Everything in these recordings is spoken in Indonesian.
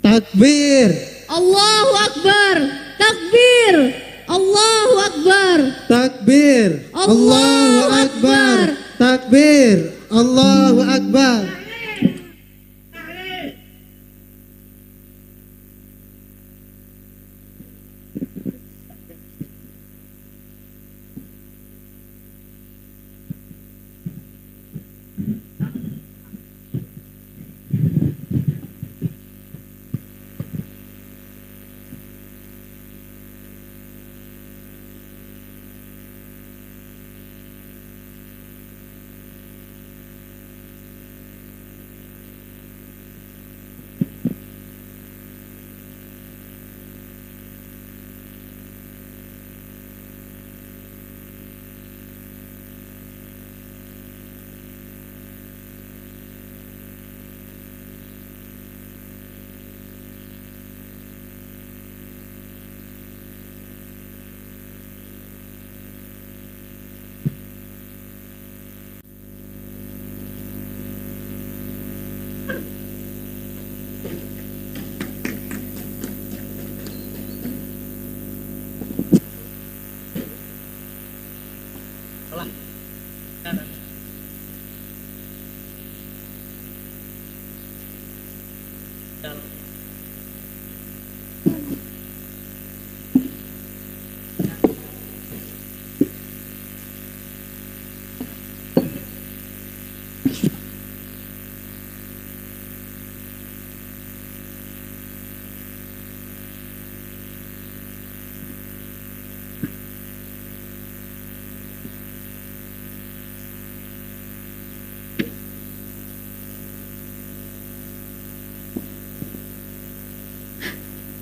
Takbir. Allahu Akbar. Takbir. Allahu Akbar. Takbir. Allahu Akbar. Takbir. Allahu Akbar.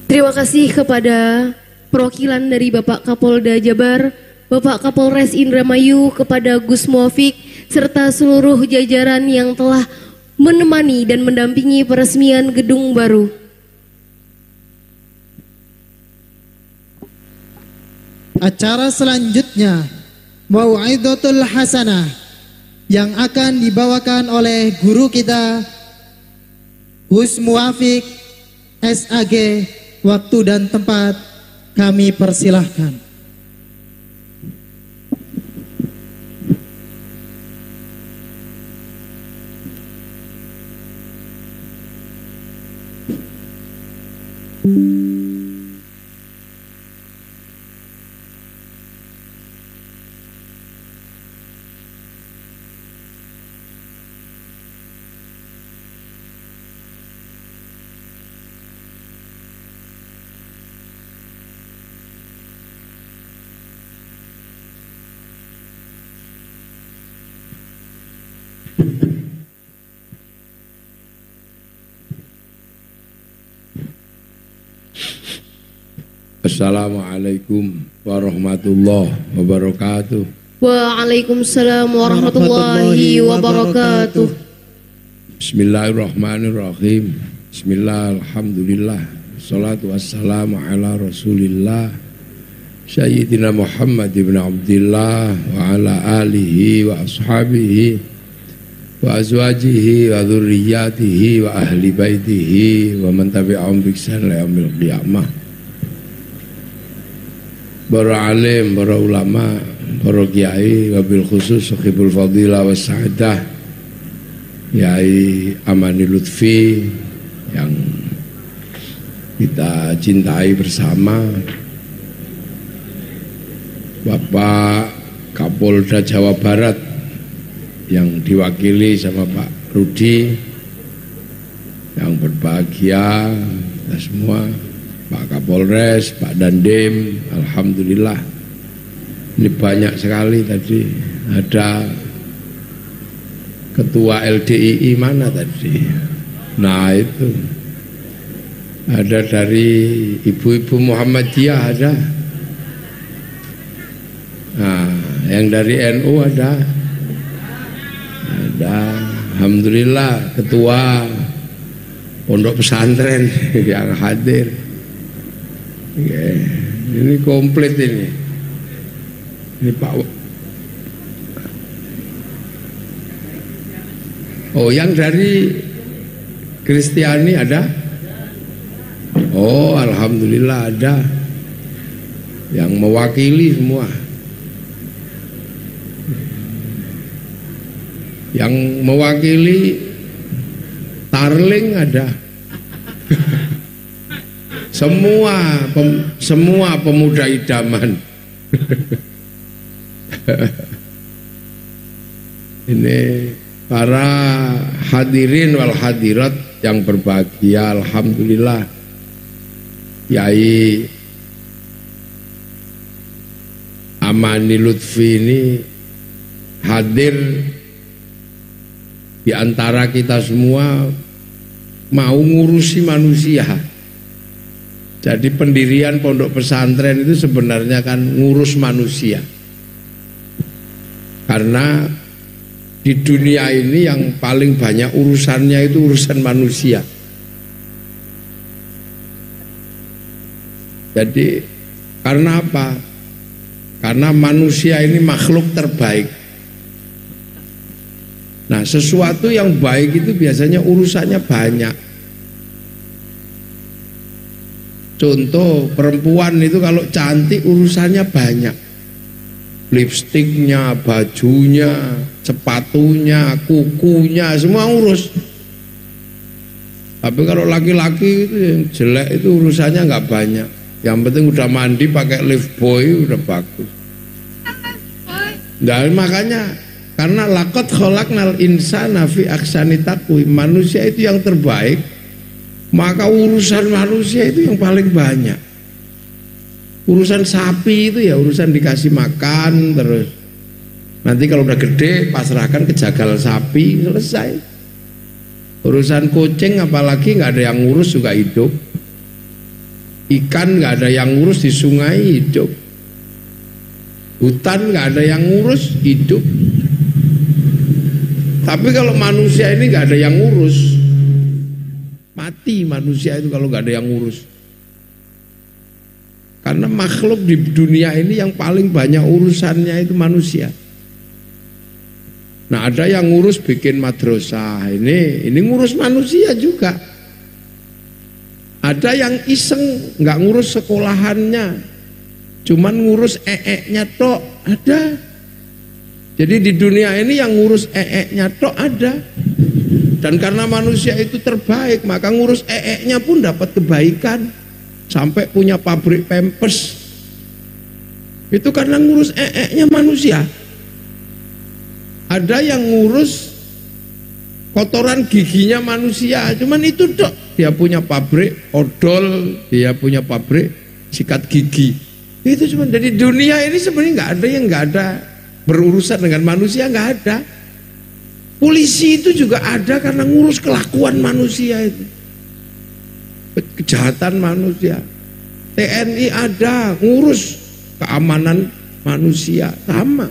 Terima kasih kepada perwakilan dari Bapak Kapolda Jabar, Bapak Kapolres Indramayu, kepada Gus Muafik, serta seluruh jajaran yang telah menemani dan mendampingi peresmian gedung baru. Acara selanjutnya, Mau'izatul Hasanah, yang akan dibawakan oleh guru kita, Gus Muafik, SAG. Waktu dan tempat kami persilahkan. Assalamualaikum warahmatullahi wabarakatuh. Waalaikumsalam warahmatullahi wabarakatuh. Bismillahirrahmanirrahim. Bismillah, alhamdulillah. Salatu wassalamu ala rasulillah Sayyidina Muhammad ibn Abdillah wa ala alihi wa ashabihi wa azwajihi wa dhurriyyatihi wa ahli baitihi wa man tabi'ahum bi ihsan ila yaumil qiyamah. Para alim, para ulama, para kiai, wabil khusus Sohibul Fadilah wa Sa'adah, Yai Amani Lutfi yang kita cintai bersama, Bapak Kapolda Jawa Barat yang diwakili sama Pak Rudi, yang berbahagia kita semua, Pak Kapolres, Pak Dandim, alhamdulillah. Ini banyak sekali tadi. Ada Ketua LDII mana tadi? Nah itu. Ada dari ibu-ibu Muhammadiyah ada. Nah, yang dari NU ada. Ada. Alhamdulillah Ketua Pondok Pesantren yang hadir. Ya, ini komplit ini. Ini Pak. Oh, yang dari Kristiani ada? Oh, alhamdulillah ada yang mewakili semua. Yang mewakili Tarling ada. semua pemuda idaman. Ini para hadirin wal hadirat yang berbahagia, alhamdulillah. Yai Amani Lutfi ini hadir di antara kita semua, mau ngurusi manusia. Jadi pendirian pondok pesantren itu sebenarnya kan ngurus manusia. Karena di dunia ini yang paling banyak urusannya itu urusan manusia. Jadi karena apa? Karena manusia ini makhluk terbaik. Nah, sesuatu yang baik itu biasanya urusannya banyak. Contoh, perempuan itu kalau cantik urusannya banyak. Lipstiknya, bajunya, sepatunya, kukunya, semua urus. Tapi kalau laki-laki itu yang jelek itu urusannya nggak banyak. Yang penting udah mandi pakai Lifebuoy udah bagus. Dan makanya karena laqad khalaqnal insana fi ahsani taqwim, manusia itu yang terbaik, maka urusan manusia itu yang paling banyak. Urusan sapi itu ya urusan dikasih makan terus. Nanti kalau udah gede pasrahkan ke jagal sapi, selesai. Urusan kucing apalagi nggak ada yang ngurus juga hidup. Ikan nggak ada yang ngurus di sungai hidup. Hutan nggak ada yang ngurus hidup. Tapi kalau manusia ini nggak ada yang ngurus, mati manusia itu kalau nggak ada yang ngurus. Karena makhluk di dunia ini yang paling banyak urusannya itu manusia. Nah, ada yang ngurus bikin madrasah, ini ngurus manusia juga. Ada yang iseng nggak ngurus sekolahannya, cuman ngurus nya tok, ada. Jadi di dunia ini yang ngurus nya tok ada. Dan karena manusia itu terbaik, maka ngurus nya pun dapat kebaikan. Sampai punya pabrik Pampers. Itu karena ngurus nya manusia. Ada yang ngurus kotoran giginya manusia, cuman itu dok. Dia punya pabrik odol, dia punya pabrik sikat gigi. Itu cuma dari dunia ini sebenarnya nggak ada yang nggak ada berurusan dengan manusia, nggak ada. Polisi itu juga ada karena ngurus kelakuan manusia itu, kejahatan manusia. TNI ada ngurus keamanan manusia, sama.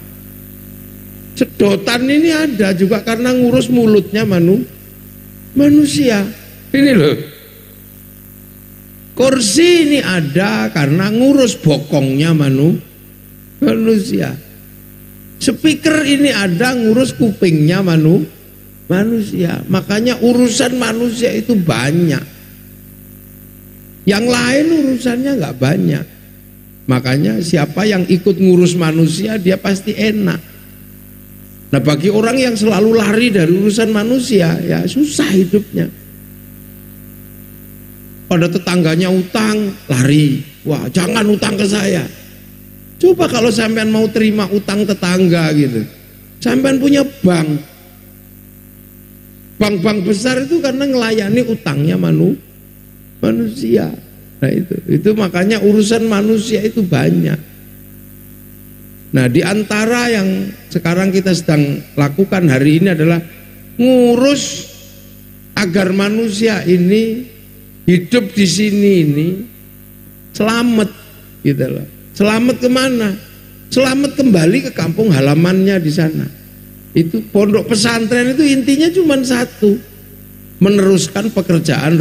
Sedotan ini ada juga karena ngurus mulutnya manusia. Ini loh. Kursi ini ada karena ngurus bokongnya manusia. Speaker ini ada ngurus kupingnya manusia. Makanya urusan manusia itu banyak. Yang lain urusannya nggak banyak. Makanya siapa yang ikut ngurus manusia dia pasti enak. Nah, bagi orang yang selalu lari dari urusan manusia, ya susah hidupnya. Pada tetangganya utang, lari. Wah, jangan utang ke saya. Coba kalau sampean mau terima utang tetangga gitu. Sampean punya bank. Bank-bank besar itu karena ngelayani utangnya manusia. Nah, itu makanya urusan manusia itu banyak. Nah, di antara yang sekarang kita sedang lakukan hari ini adalah ngurus agar manusia ini hidup di sini ini selamat gitu loh. Selamat kemana? Selamat kembali ke kampung halamannya di sana. Itu pondok pesantren itu intinya cuma satu, meneruskan pekerjaan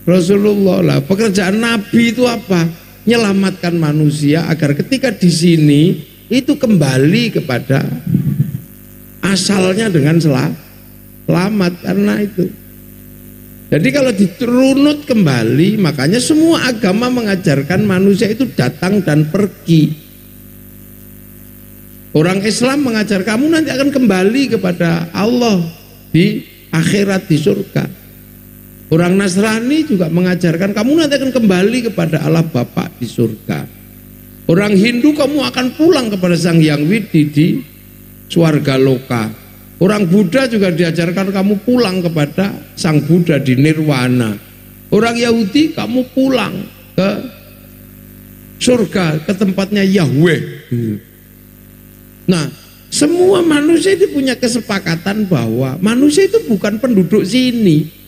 Rasulullah lah. Pekerjaan Nabi itu apa? Menyelamatkan manusia agar ketika di sini itu kembali kepada asalnya dengan selamat. Karena itu Jadi kalau dirunut kembali, makanya semua agama mengajarkan manusia itu datang dan pergi. Orang Islam mengajar kamu nanti akan kembali kepada Allah di akhirat, di surga. Orang Nasrani juga mengajarkan kamu nanti akan kembali kepada Allah Bapa di surga. Orang Hindu kamu akan pulang kepada Sang Hyang Widi di swarga loka. Orang Buddha juga diajarkan kamu pulang kepada Sang Buddha di Nirwana. Orang Yahudi kamu pulang ke surga, ke tempatnya Yahweh. Nah, semua manusia itu punya kesepakatan bahwa manusia itu bukan penduduk sini.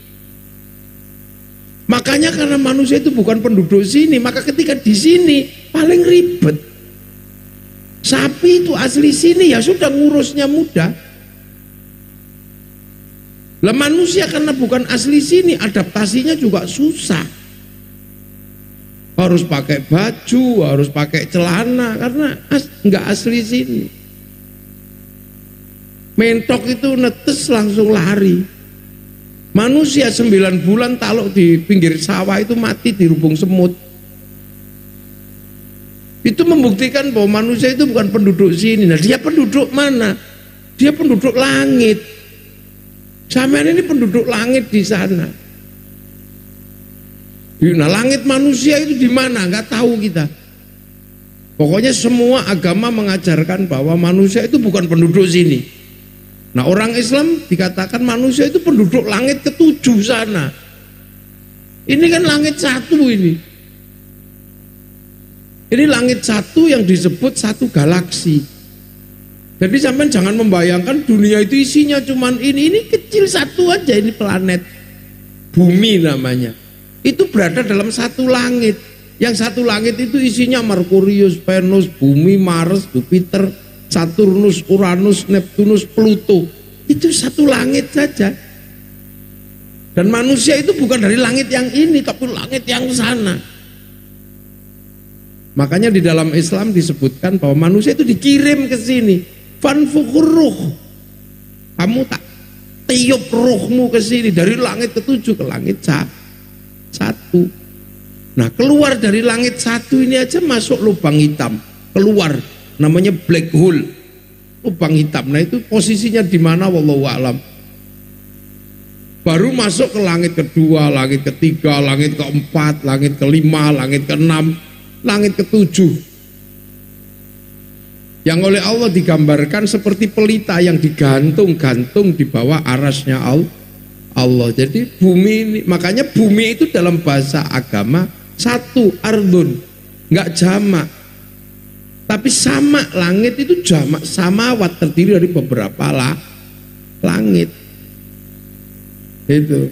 Makanya karena manusia itu bukan penduduk sini, maka ketika di sini paling ribet. Sapi itu asli sini, ya sudah ngurusnya mudah. Lah manusia karena bukan asli sini, adaptasinya juga susah. Harus pakai baju, harus pakai celana karena nggak asli sini. Mentok itu netes langsung lari. Manusia 9 bulan taruh di pinggir sawah itu mati di lubung semut. Itu membuktikan bahwa manusia itu bukan penduduk sini. Nah, dia penduduk mana? Dia penduduk langit. Sampean ini penduduk langit di sana. Nah, langit manusia itu di mana? Nggak tahu kita. Pokoknya semua agama mengajarkan bahwa manusia itu bukan penduduk sini. Nah, orang Islam dikatakan manusia itu penduduk langit ke-7 sana. Ini kan langit 1 ini. Ini langit 1 yang disebut satu galaksi. Jadi sampean jangan membayangkan dunia itu isinya cuman ini kecil satu aja, ini planet bumi namanya. Itu berada dalam satu langit. Yang satu langit itu isinya Merkurius, Venus, bumi, Mars, Jupiter, Saturnus, Uranus, Neptunus, Pluto. Itu satu langit saja. Dan manusia itu bukan dari langit yang ini, tapi langit yang sana. Makanya di dalam Islam disebutkan bahwa manusia itu dikirim ke sini. Fanfukur ruh, kamu tak tiup ruhmu ke sini dari langit ke-7 ke langit 1. Nah, keluar dari langit 1 ini aja masuk lubang hitam, keluar namanya black hole, lubang hitam. Nah, itu posisinya di mana wallahu a'lam. Baru masuk ke langit ke-2, langit ke-3, langit ke-4, langit ke-5, langit ke-6, langit ke-7. Yang oleh Allah digambarkan seperti pelita yang digantung-gantung di bawah arasnya Allah. Jadi bumi ini, makanya bumi itu dalam bahasa agama satu, ardun, nggak jamak. Tapi sama, langit itu jamak, samawat, terdiri dari beberapa langit. Itu.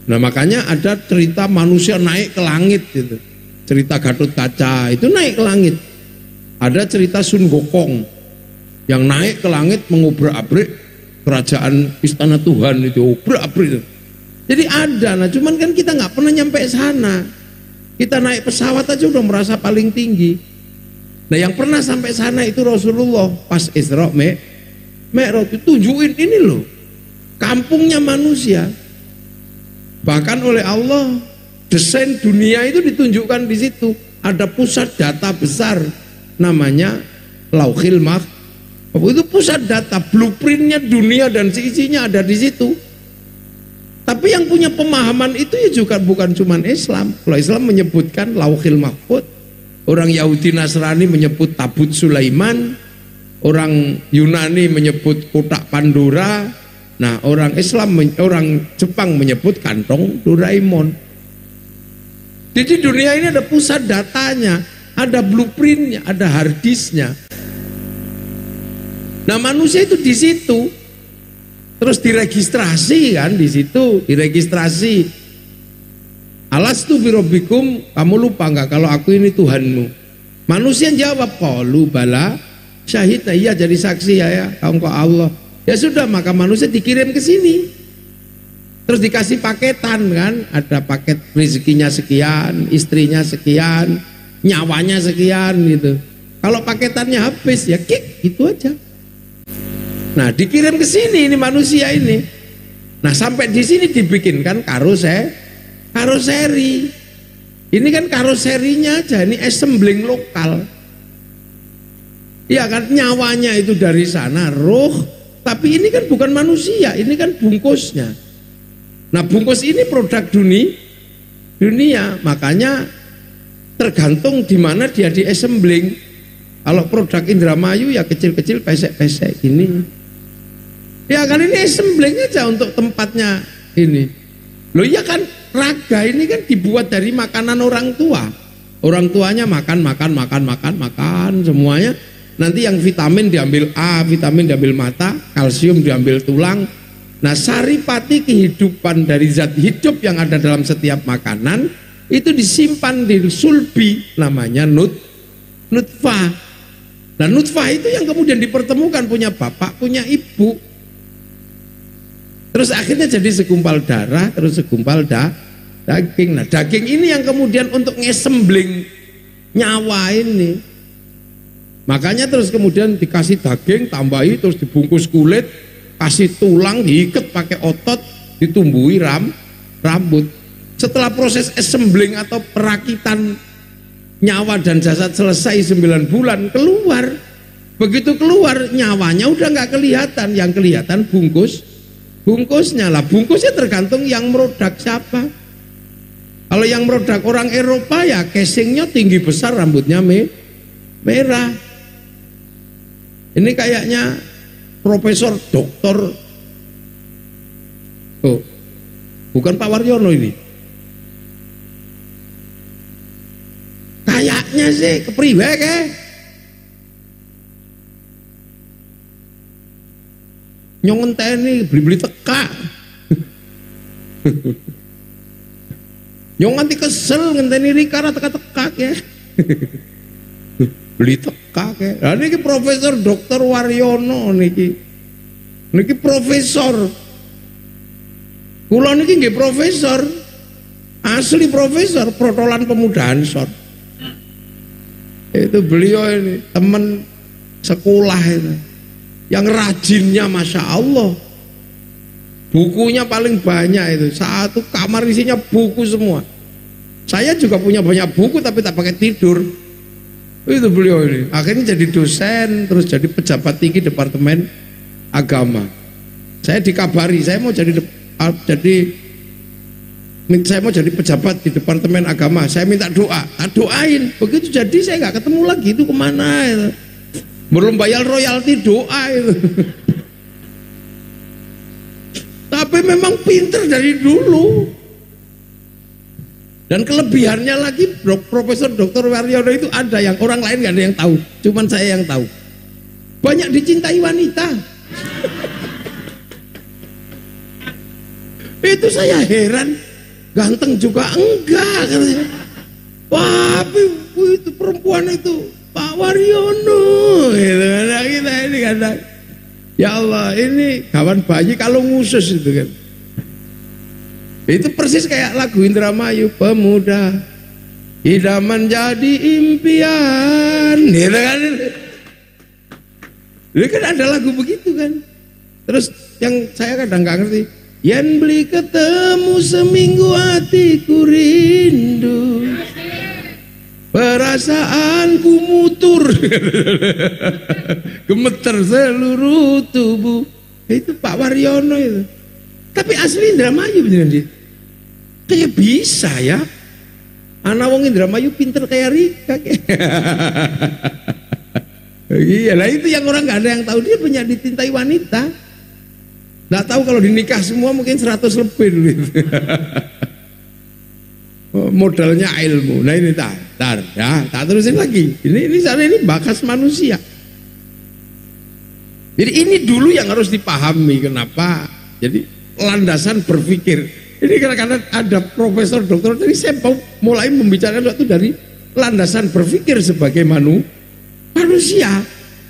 Nah, makanya ada cerita manusia naik ke langit gitu. Cerita Gatot Kaca itu naik ke langit. Ada cerita Sun Gokong yang naik ke langit mengobrak-abrik kerajaan istana Tuhan itu, obrak-abrik. Jadi ada, nah cuman kan kita nggak pernah nyampe sana. Kita naik pesawat aja udah merasa paling tinggi. Nah, yang pernah sampai sana itu Rasulullah pas Isra Mi'raj, tunjukin ini loh, kampungnya manusia. Bahkan oleh Allah desain dunia itu ditunjukkan di situ. Ada pusat data besar namanya Lauhil Mahfuz. Itu pusat data, blueprintnya dunia dan seisinya ada di situ. Tapi yang punya pemahaman itu ya juga bukan cuma Islam. Kalau Islam menyebutkan Lauhil Mahfuz, orang Yahudi Nasrani menyebut Tabut Sulaiman, orang Yunani menyebut kotak Pandora. Nah, orang Jepang menyebut kantong Doraemon. Jadi dunia ini ada pusat datanya, ada blueprintnya, ada harddisknya. Nah, manusia itu di situ, terus diregistrasi kan, di situ diregistrasi. Alastu birabbikum, kamu lupa nggak kalau aku ini Tuhanmu? Manusia jawab, qalu bala syahidna, iya jadi saksi ya engkau Allah. Ya sudah, maka manusia dikirim ke sini. Terus dikasih paketan kan, ada paket rezekinya sekian, istrinya sekian, nyawanya sekian gitu. Kalau paketannya habis ya kick, gitu aja. Nah, dikirim ke sini ini manusia ini. Nah sampai di sini dibikinkan karoseri. Ini kan karoserinya aja, ini assembling lokal. Ya kan, nyawanya itu dari sana, roh, tapi ini kan bukan manusia, ini kan bungkusnya. Nah bungkus ini produk dunia, makanya tergantung di mana dia di assembling. Kalau produk Indramayu ya kecil-kecil, pesek-pesek ini. Ya kan ini assembling aja untuk tempatnya ini. Loh ya kan, raga ini kan dibuat dari makanan orang tua. Orang tuanya makan semuanya. Nanti yang vitamin diambil A, vitamin diambil mata, kalsium diambil tulang. Nah saripati kehidupan dari zat hidup yang ada dalam setiap makanan itu disimpan di sulbi, namanya nutfah. Nah nutfah itu yang kemudian dipertemukan, punya bapak, punya ibu. Terus akhirnya jadi segumpal darah, terus segumpal daging. Nah daging ini yang kemudian untuk ngesembling nyawa ini. Makanya terus kemudian dikasih daging, tambahi, terus dibungkus kulit, kasih tulang, diikat pakai otot, ditumbuhi rambut. Setelah proses assembling atau perakitan nyawa dan jasad selesai 9 bulan, keluar. Begitu keluar, nyawanya udah nggak kelihatan, yang kelihatan bungkusnya lah. Bungkusnya tergantung yang merodak siapa. Kalau yang merodak orang Eropa ya casingnya tinggi besar, rambutnya merah. Ini kayaknya profesor doktor, oh bukan Pak Waryono ini, kayaknya sih kepriwe ke? Nyong ngenteni beli teka. Nyong nanti kesel ngenteni Rika teka-teka ya. Beli teka ke. Nah niki Profesor Dr. Waryono niki profesor. Kula niki nggih profesor. Asli profesor, protolan pemuda Ansor. Itu beliau ini teman sekolah itu. Yang rajinnya Masya Allah. Bukunya paling banyak itu. Satu kamar isinya buku semua. Saya juga punya banyak buku tapi tak pakai tidur. Itu beliau ini. Akhirnya jadi dosen, terus jadi pejabat tinggi Departemen Agama. Saya dikabari, saya mau jadi pejabat di Departemen Agama. Saya minta doa, tak doain. Begitu jadi saya nggak ketemu lagi, itu kemana itu. Belum bayar royalti doa itu. Tapi memang pinter dari dulu. Dan kelebihannya lagi Profesor Dr. Waryono itu ada yang orang lain nggak ada yang tahu, cuman saya yang tahu. Banyak dicintai wanita. Itu saya heran, ganteng juga enggak katanya. Wah, itu perempuan itu Pak Waryono, gitu kan kita ini kata. Ya Allah, ini kawan bayi kalau ngusus itu kan. Itu persis kayak lagu Indramayu, pemuda idaman jadi impian, gitu kan. Ini kan ada lagu begitu kan. Terus yang saya kadang nggak ngerti, yen beli ketemu seminggu hatiku rindu, perasaanku mutur, gemeter seluruh tubuh. Itu Pak Waryono itu. Tapi asli Indramayu beneran dia. Kayak bisa ya. Anak wong Indramayu pinter kayak Rika. Iya lah, itu yang orang nggak ada yang tahu, dia punya dicintai wanita. Nggak tahu kalau dinikah semua mungkin 100 lebih dulu itu. Modalnya ilmu. Nah ini tak terusin lagi. Ini bakas manusia. Jadi ini dulu yang harus dipahami. Kenapa? Jadi landasan berpikir. Ini karena ada profesor dokter, jadi saya mulai membicarakan waktu dari landasan berpikir sebagai manusia.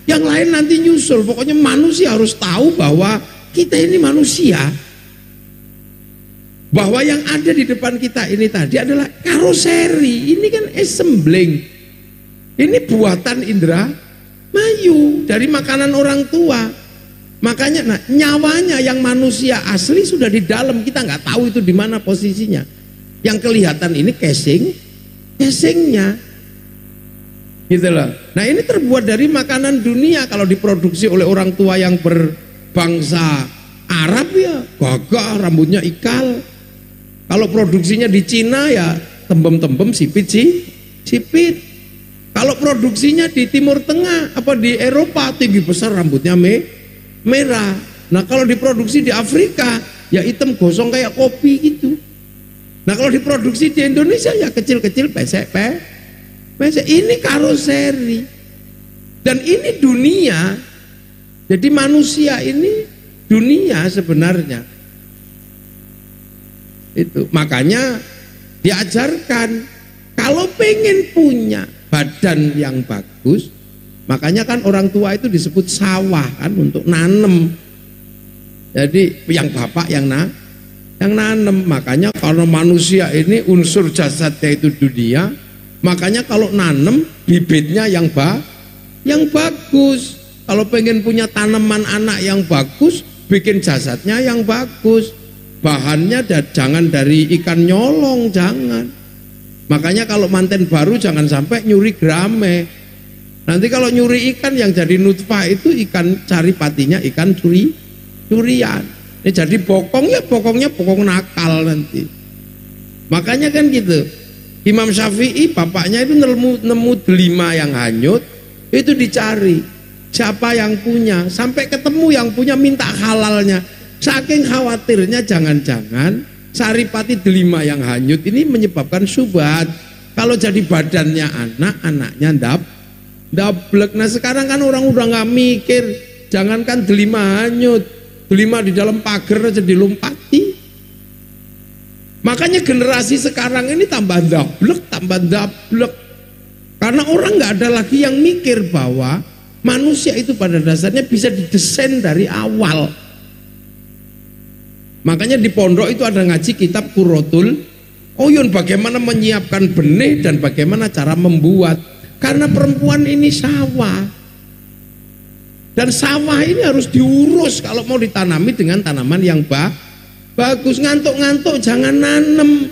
Yang lain nanti nyusul. Pokoknya manusia harus tahu bahwa kita ini manusia. Bahwa yang ada di depan kita ini tadi adalah karoseri. Ini kan assembling. Ini buatan Indramayu dari makanan orang tua. Makanya nah, nyawanya yang manusia asli sudah di dalam, kita nggak tahu itu di mana posisinya. Yang kelihatan ini casingnya. Gitu loh. Nah, ini terbuat dari makanan dunia. Kalau diproduksi oleh orang tua yang berbangsa Arab ya gagah, rambutnya ikal. Kalau produksinya di Cina ya tembem-tembem, sipit. Kalau produksinya di Timur Tengah apa di Eropa tinggi besar, rambutnya merah. Nah, kalau diproduksi di Afrika ya hitam gosong kayak kopi gitu. Nah, kalau diproduksi di Indonesia ya kecil-kecil pesek. Ini karoseri. Dan ini dunia. Jadi manusia ini dunia sebenarnya. Itu makanya diajarkan kalau pengen punya badan yang bagus, makanya kan orang tua itu disebut sawah kan untuk nanem. Jadi yang bapak yang nanem. Makanya kalau manusia ini unsur jasadnya itu dunia, makanya kalau nanem bibitnya yang bagus. Kalau pengen punya tanaman anak yang bagus, bikin jasadnya yang bagus. Bahannya jangan dari ikan nyolong, jangan. Makanya kalau manten baru jangan sampai nyuri grame. Nanti kalau nyuri ikan yang jadi nutfah itu ikan cari patinya ikan curian. Ini jadi bokongnya bokong nakal nanti. Makanya kan gitu. Imam Syafi'i bapaknya itu nemu delima yang hanyut, itu dicari. Siapa yang punya? Sampai ketemu yang punya, minta halalnya. Saking khawatirnya jangan-jangan saripati delima yang hanyut ini menyebabkan syubhat. Kalau jadi badannya anaknya ndablek. Nah sekarang kan orang udah nggak mikir, jangankan delima hanyut, delima di dalam pagar aja dilompati. Makanya generasi sekarang ini tambah ndablek. Karena orang nggak ada lagi yang mikir bahwa manusia itu pada dasarnya bisa didesain dari awal. Makanya di pondok itu ada ngaji kitab Qurratul Uyun, bagaimana menyiapkan benih dan bagaimana cara membuat. Karena perempuan ini sawah. Dan sawah ini harus diurus kalau mau ditanami dengan tanaman yang bagus. Ngantuk-ngantuk jangan nanem.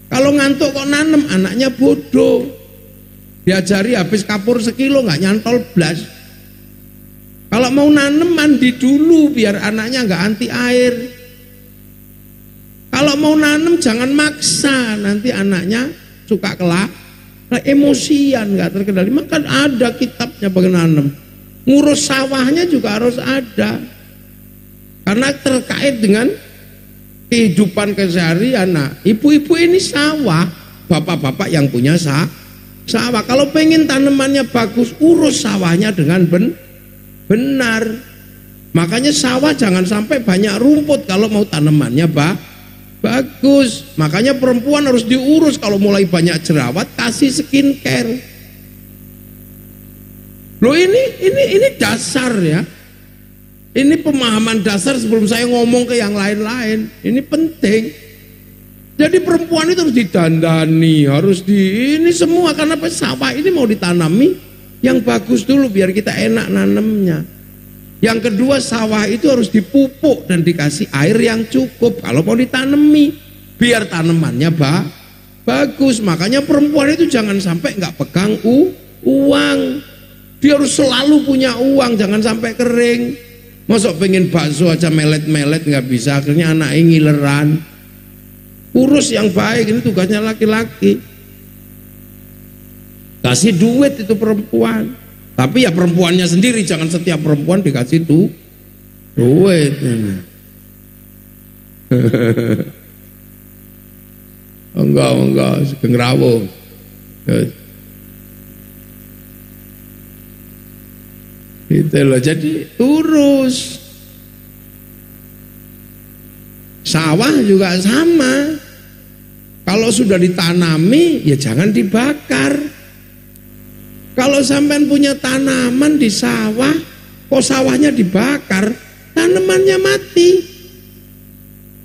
Kalau ngantuk kok nanem, anaknya bodoh. Diajari habis kapur sekilo nggak nyantol blas. Kalau mau nanem mandi dulu biar anaknya nggak anti air. Kalau mau nanem jangan maksa, nanti anaknya suka emosian, nggak terkendali. Maka ada kitabnya bagaimana nanem. Ngurus sawahnya juga harus ada, karena terkait dengan kehidupan keseharian. Nah, ibu-ibu ini sawah, bapak-bapak yang punya sawah. Kalau pengen tanamannya bagus, urus sawahnya dengan benar. Makanya sawah jangan sampai banyak rumput kalau mau tanamannya bagus. Makanya perempuan harus diurus. Kalau mulai banyak jerawat, kasih skincare. Loh ini dasar ya. Ini pemahaman dasar sebelum saya ngomong ke yang lain-lain. Ini penting. Jadi perempuan itu harus didandani, ini semua karena sawah ini mau ditanami yang bagus dulu biar kita enak nanemnya. Yang kedua, sawah itu harus dipupuk dan dikasih air yang cukup kalau mau ditanami biar tanamannya bagus. Makanya perempuan itu jangan sampai nggak pegang uang. Dia harus selalu punya uang, jangan sampai kering. Masuk pengen bakso aja melet-melet nggak bisa, akhirnya anaknya ngileran. Urus yang baik, ini tugasnya laki-laki. Kasih duit itu perempuan. Tapi ya perempuannya sendiri, jangan setiap perempuan dikasih duit. enggak, gengrawo. Gitu loh, jadi urus. Sawah juga sama. Kalau sudah ditanami ya jangan dibakar. Kalau sampean punya tanaman di sawah, kok sawahnya dibakar, tanamannya mati.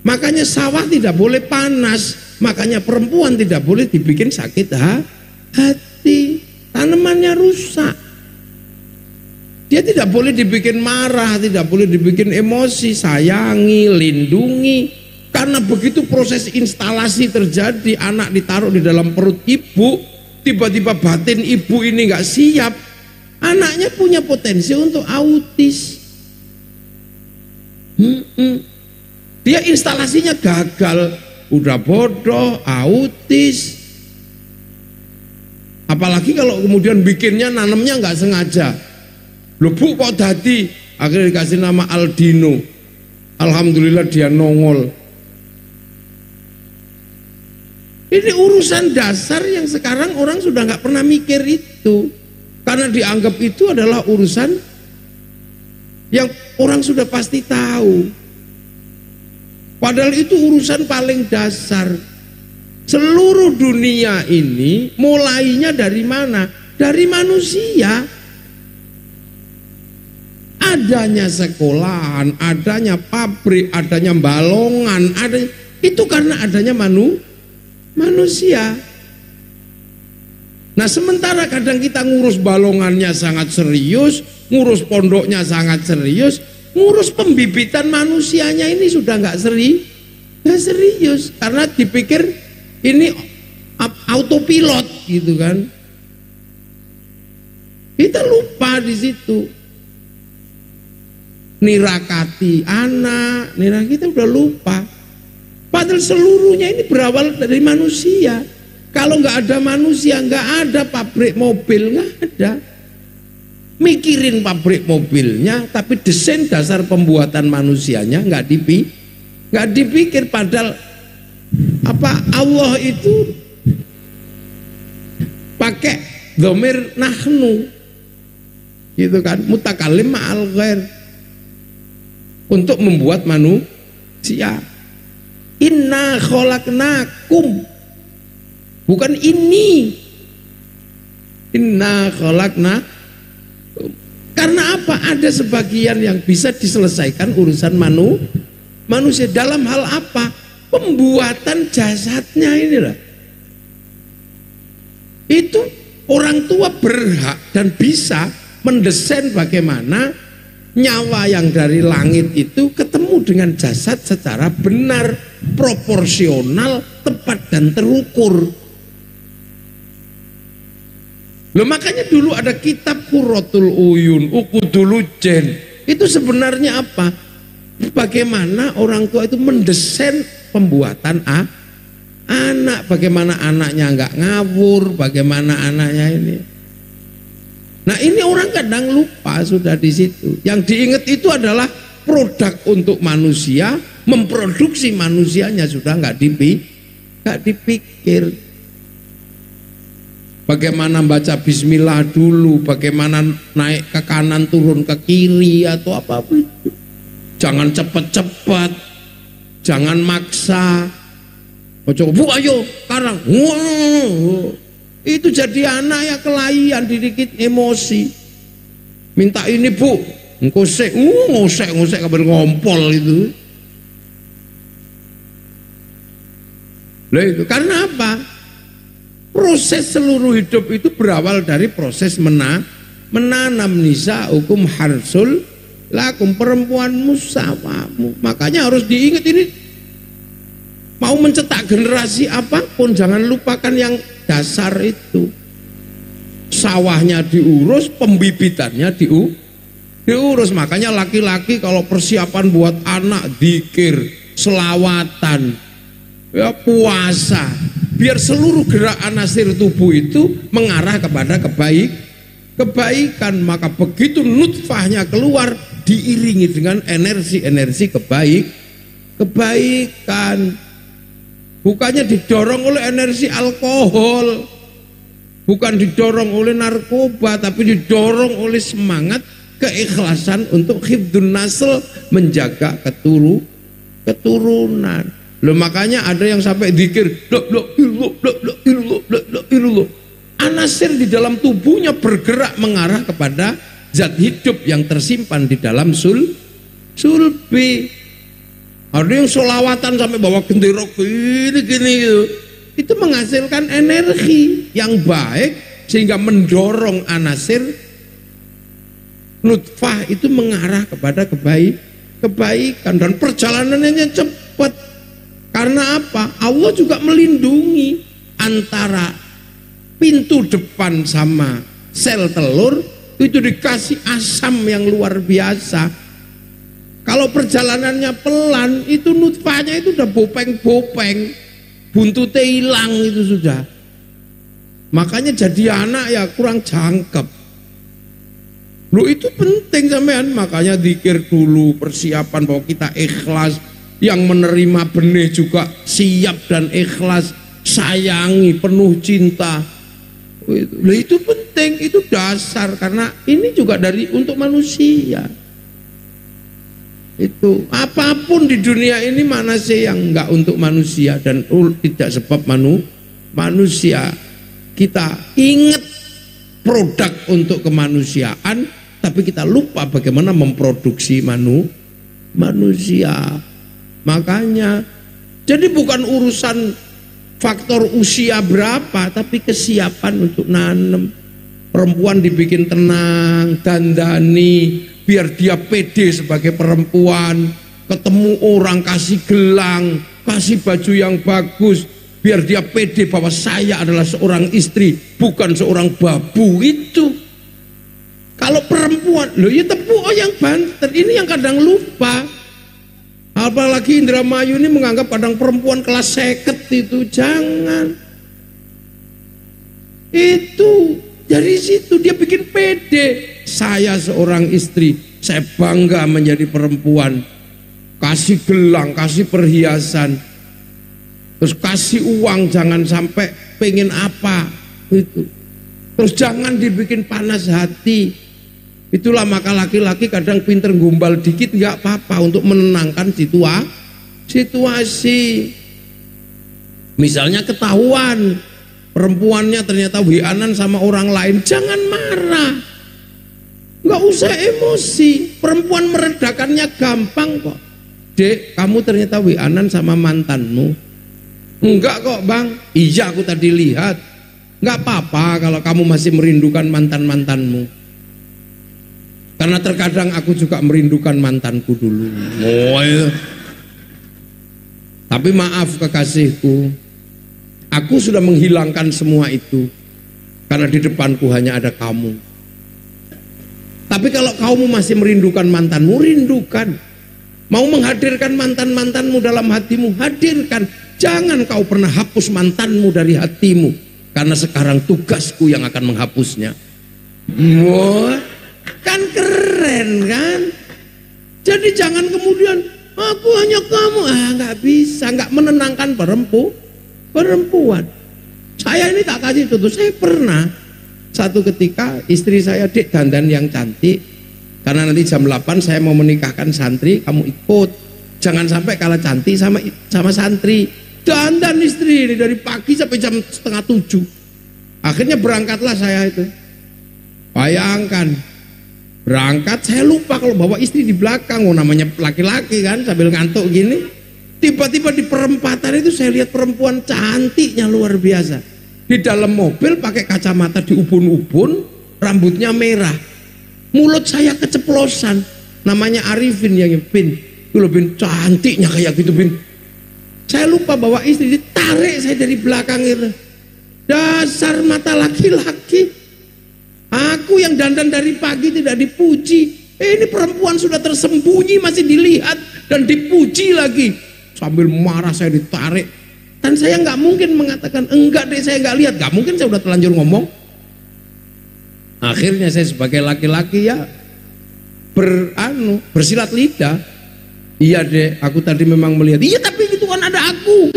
Makanya sawah tidak boleh panas. Makanya perempuan tidak boleh dibikin sakit hati. Tanamannya rusak. Dia tidak boleh dibikin marah, tidak boleh dibikin emosi, sayangi, lindungi. Karena begitu proses instalasi terjadi, anak ditaruh di dalam perut ibu, tiba-tiba batin ibu ini nggak siap, anaknya punya potensi untuk autis. Dia instalasinya gagal, udah bodoh, autis. Apalagi kalau kemudian bikinnya, nanamnya nggak sengaja. Loh bu kok tadi, akhirnya dikasih nama Aldino. Alhamdulillah dia nongol. Ini urusan dasar yang sekarang orang sudah nggak pernah mikir itu, karena dianggap itu adalah urusan yang orang sudah pasti tahu. Padahal itu urusan paling dasar. Seluruh dunia ini mulainya dari mana? Dari manusia. Adanya sekolahan, adanya pabrik, adanya balongan, itu karena adanya manusia. Nah sementara kadang kita ngurus balongannya sangat serius, ngurus pondoknya sangat serius, ngurus pembibitan manusianya ini sudah nggak serius, karena dipikir ini autopilot gitu kan. Kita lupa di situ. Nirakati anak, kita udah lupa. Padahal seluruhnya ini berawal dari manusia. Kalau nggak ada manusia, nggak ada pabrik mobil, nggak ada. Mikirin pabrik mobilnya, tapi desain dasar pembuatan manusianya nggak dipikir. Padahal Allah itu pakai dhamir nahnu, gitu kan, mutakalim ma'al ghair, untuk membuat manusia. Inna khalaqnakum, bukan ini. Inna khalaqnakum. Karena apa? Ada sebagian yang bisa diselesaikan urusan manusia. Dalam hal apa? Pembuatan jasadnya inilah. Itu orang tua berhak dan bisa mendesain bagaimana nyawa yang dari langit itu ketemu dengan jasad secara benar, proporsional, tepat dan terukur. Loh makanya dulu ada kitab Qurratul Uyun, Uqudul Jen. Itu sebenarnya apa? Bagaimana orang tua itu mendesain pembuatan anak, bagaimana anaknya nggak ngawur, bagaimana anaknya ini. Nah ini orang kadang lupa sudah di situ. Yang diingat itu adalah produk untuk manusia, memproduksi manusianya sudah nggak dipikir. Bagaimana baca bismillah dulu, bagaimana naik ke kanan turun ke kiri atau apapun itu. Jangan cepat-cepat, jangan maksa. Bu ayo sekarang. Itu jadi anak ya kelahian, dikit emosi. Minta ini bu, ngosek kabar ngompol itu. Lah itu karena apa? Proses seluruh hidup itu berawal dari proses menanam. Nisa hukum harsul lakum, perempuanmu samamu. Makanya harus diingat ini. Mau mencetak generasi apapun jangan lupakan yang dasar itu. Sawahnya diurus, pembibitannya diurus. Makanya laki-laki kalau persiapan buat anak, dzikir, selawatan, ya puasa, biar seluruh gerak anasir tubuh itu mengarah kepada kebaikan. Maka begitu nutfahnya keluar diiringi dengan energi kebaikan. Bukannya didorong oleh energi alkohol, bukan didorong oleh narkoba, tapi didorong oleh semangat keikhlasan untuk hifdun nasl, menjaga keturunan. Loh makanya ada yang sampai dzikir anasir di dalam tubuhnya bergerak mengarah kepada zat hidup yang tersimpan di dalam sulbi. Ada yang sholawatan sampai bawa gendera gini gitu. Itu menghasilkan energi yang baik sehingga mendorong anasir Nutfah itu mengarah kepada kebaikan dan perjalanannya cepat. Karena apa? Allah juga melindungi antara pintu depan sama sel telur, itu dikasih asam yang luar biasa. Kalau perjalanannya pelan, itu nutfahnya itu udah bopeng-bopeng, buntutnya hilang itu sudah. Makanya jadi anak ya kurang jangkep. Loh itu penting sampean, makanya zikir dulu, persiapan bahwa kita ikhlas, yang menerima benih juga siap dan ikhlas, sayangi, penuh cinta. Loh itu penting, itu dasar, karena ini juga untuk manusia. Itu apapun di dunia ini mana sih yang enggak untuk manusia dan tidak sebab manusia. Kita ingat produk untuk kemanusiaan, tapi kita lupa bagaimana memproduksi manusia. Makanya jadi bukan urusan faktor usia berapa, tapi kesiapan untuk nanam. Perempuan dibikin tenang, dandani, biar dia pede sebagai perempuan. Ketemu orang kasih gelang, kasih baju yang bagus, biar dia pede bahwa saya adalah seorang istri, bukan seorang babu. Itu kalau perempuan, loh ya tepuk yang banter. Ini yang kadang lupa. Apalagi Indramayu ini menganggap kadang perempuan kelas 50 itu, jangan. Itu dari situ dia bikin pede. Saya seorang istri, saya bangga menjadi perempuan. Kasih gelang, kasih perhiasan, terus kasih uang, jangan sampai pengen apa itu. Terus jangan dibikin panas hati. Itulah maka laki-laki kadang pinter gumbal dikit nggak apa-apa untuk menenangkan situasi. Misalnya ketahuan perempuannya ternyata wianan sama orang lain, jangan marah, nggak usah emosi. Perempuan meredakannya gampang kok. Dek, kamu ternyata wianan sama mantanmu. Enggak kok bang, iya aku tadi lihat. Nggak apa-apa kalau kamu masih merindukan mantan-mantanmu. Karena terkadang aku juga merindukan mantanku dulu. Oh, iya. Tapi maaf kekasihku, aku sudah menghilangkan semua itu. Karena di depanku hanya ada kamu. Tapi kalau kamu masih merindukan mantanmu, rindukan. Mau menghadirkan mantan-mantanmu dalam hatimu, hadirkan. Jangan kau pernah hapus mantanmu dari hatimu. Karena sekarang tugasku yang akan menghapusnya. Wah, kan keren kan? Jadi jangan kemudian aku hanya kamu, nggak bisa, nggak menenangkan perempuan. Saya ini tak kasih contoh, saya pernah satu ketika istri saya, dek dandan yang cantik, karena nanti jam 8 saya mau menikahkan santri, kamu ikut, jangan sampai kalah cantik sama santri. Dandan istri ini dari pagi sampai jam 6:30. Akhirnya berangkatlah saya itu. Bayangkan berangkat, saya lupa kalau bawa istri di belakang. Namanya laki-laki kan, sambil ngantuk gini. Tiba-tiba di perempatan itu saya lihat perempuan cantiknya luar biasa. Di dalam mobil pakai kacamata diubun-ubun, rambutnya merah. Mulut saya keceplosan. Namanya Arifin yang Bin. Itu Bin, cantiknya kayak gitu Bin. Saya lupa bawa istri, ditarik saya dari belakang itu. Dasar mata laki-laki. Aku yang dandan dari pagi tidak dipuji. Ini perempuan sudah tersembunyi masih dilihat dan dipuji lagi. Sambil marah saya ditarik. Dan saya nggak mungkin mengatakan enggak deh, saya nggak lihat. Nggak mungkin, saya udah terlanjur ngomong. Akhirnya saya sebagai laki-laki ya bersilat lidah. Iya deh, aku tadi memang melihat. Iya tapi itu kan ada aku.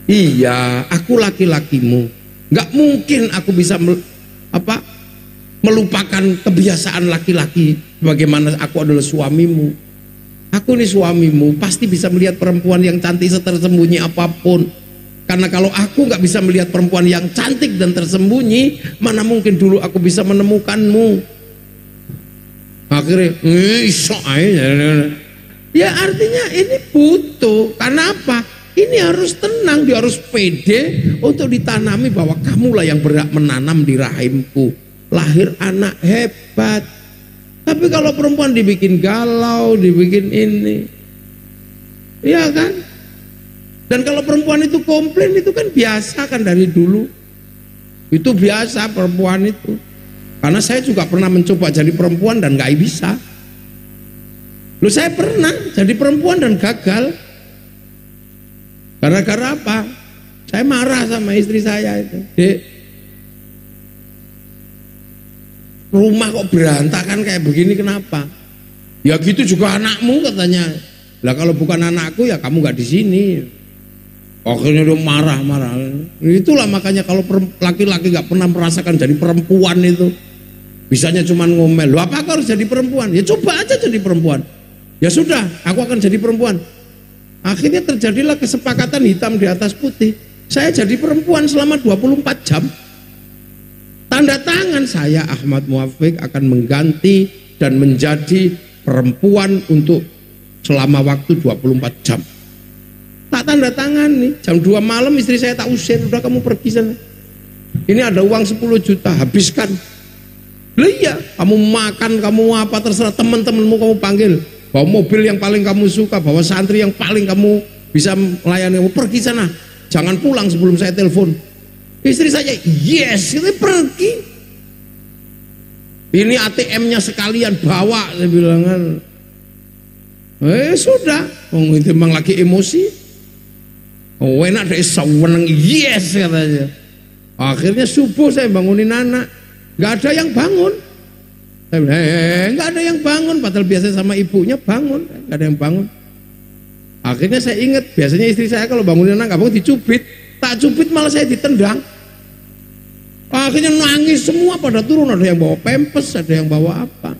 Iya, aku laki-lakimu. Nggak mungkin aku bisa melupakan kebiasaan laki-laki. Bagaimana aku adalah suamimu. Aku ini suamimu, pasti bisa melihat perempuan yang cantik tersembunyi apapun. Karena kalau aku nggak bisa melihat perempuan yang cantik dan tersembunyi, mana mungkin dulu aku bisa menemukanmu. Akhirnya, ya artinya ini butuh. Karena apa? Ini harus tenang, dia harus pede untuk ditanami bahwa kamulah yang berhak menanam di rahimku. Lahir anak hebat. Tapi kalau perempuan dibikin galau, dibikin ini, iya kan? Dan kalau perempuan itu komplain itu kan biasa kan dari dulu. Itu biasa perempuan itu. Karena saya juga pernah mencoba jadi perempuan dan gak bisa. Loh, saya pernah jadi perempuan dan gagal. Gara-gara apa? Saya marah sama istri saya itu. Dek, rumah kok berantakan kayak begini, kenapa? Ya gitu juga anakmu, katanya. Lah kalau bukan anakku ya kamu gak di sini. Akhirnya dia marah-marah. Itulah makanya kalau laki-laki gak pernah merasakan jadi perempuan itu, bisanya cuma ngomel. Loh, apa aku harus jadi perempuan? Ya coba aja jadi perempuan. Ya sudah, aku akan jadi perempuan. Akhirnya terjadilah kesepakatan hitam di atas putih. Saya jadi perempuan selama 24 jam. Tanda tangan saya, Ahmad Muafiq, akan mengganti dan menjadi perempuan untuk selama waktu 24 jam. Tak tanda tangan nih, jam 2 malam istri saya tak usir, udah kamu pergi sana. Ini ada uang 10 juta, habiskan. Lah iya, kamu makan, kamu apa, terserah teman-temanmu kamu panggil. Bawa mobil yang paling kamu suka, bawa santri yang paling kamu bisa melayani, kamu pergi sana. Jangan pulang sebelum saya telepon. Istri saya, yes, kita pergi. Ini ATM-nya sekalian bawa, saya bilang kan. Sudah, itu memang lagi emosi. Oh, enak deh, sewenang, yes katanya. Akhirnya subuh saya bangunin anak, nggak ada yang bangun. Saya bilang, nggak ada yang bangun, padahal biasa sama ibunya bangun, nggak ada yang bangun. Akhirnya saya ingat, biasanya istri saya kalau bangunin anak nggak bangun dicubit, tak cubit malah saya ditendang. Akhirnya nangis semua pada turun, ada yang bawa pempes, ada yang bawa apa.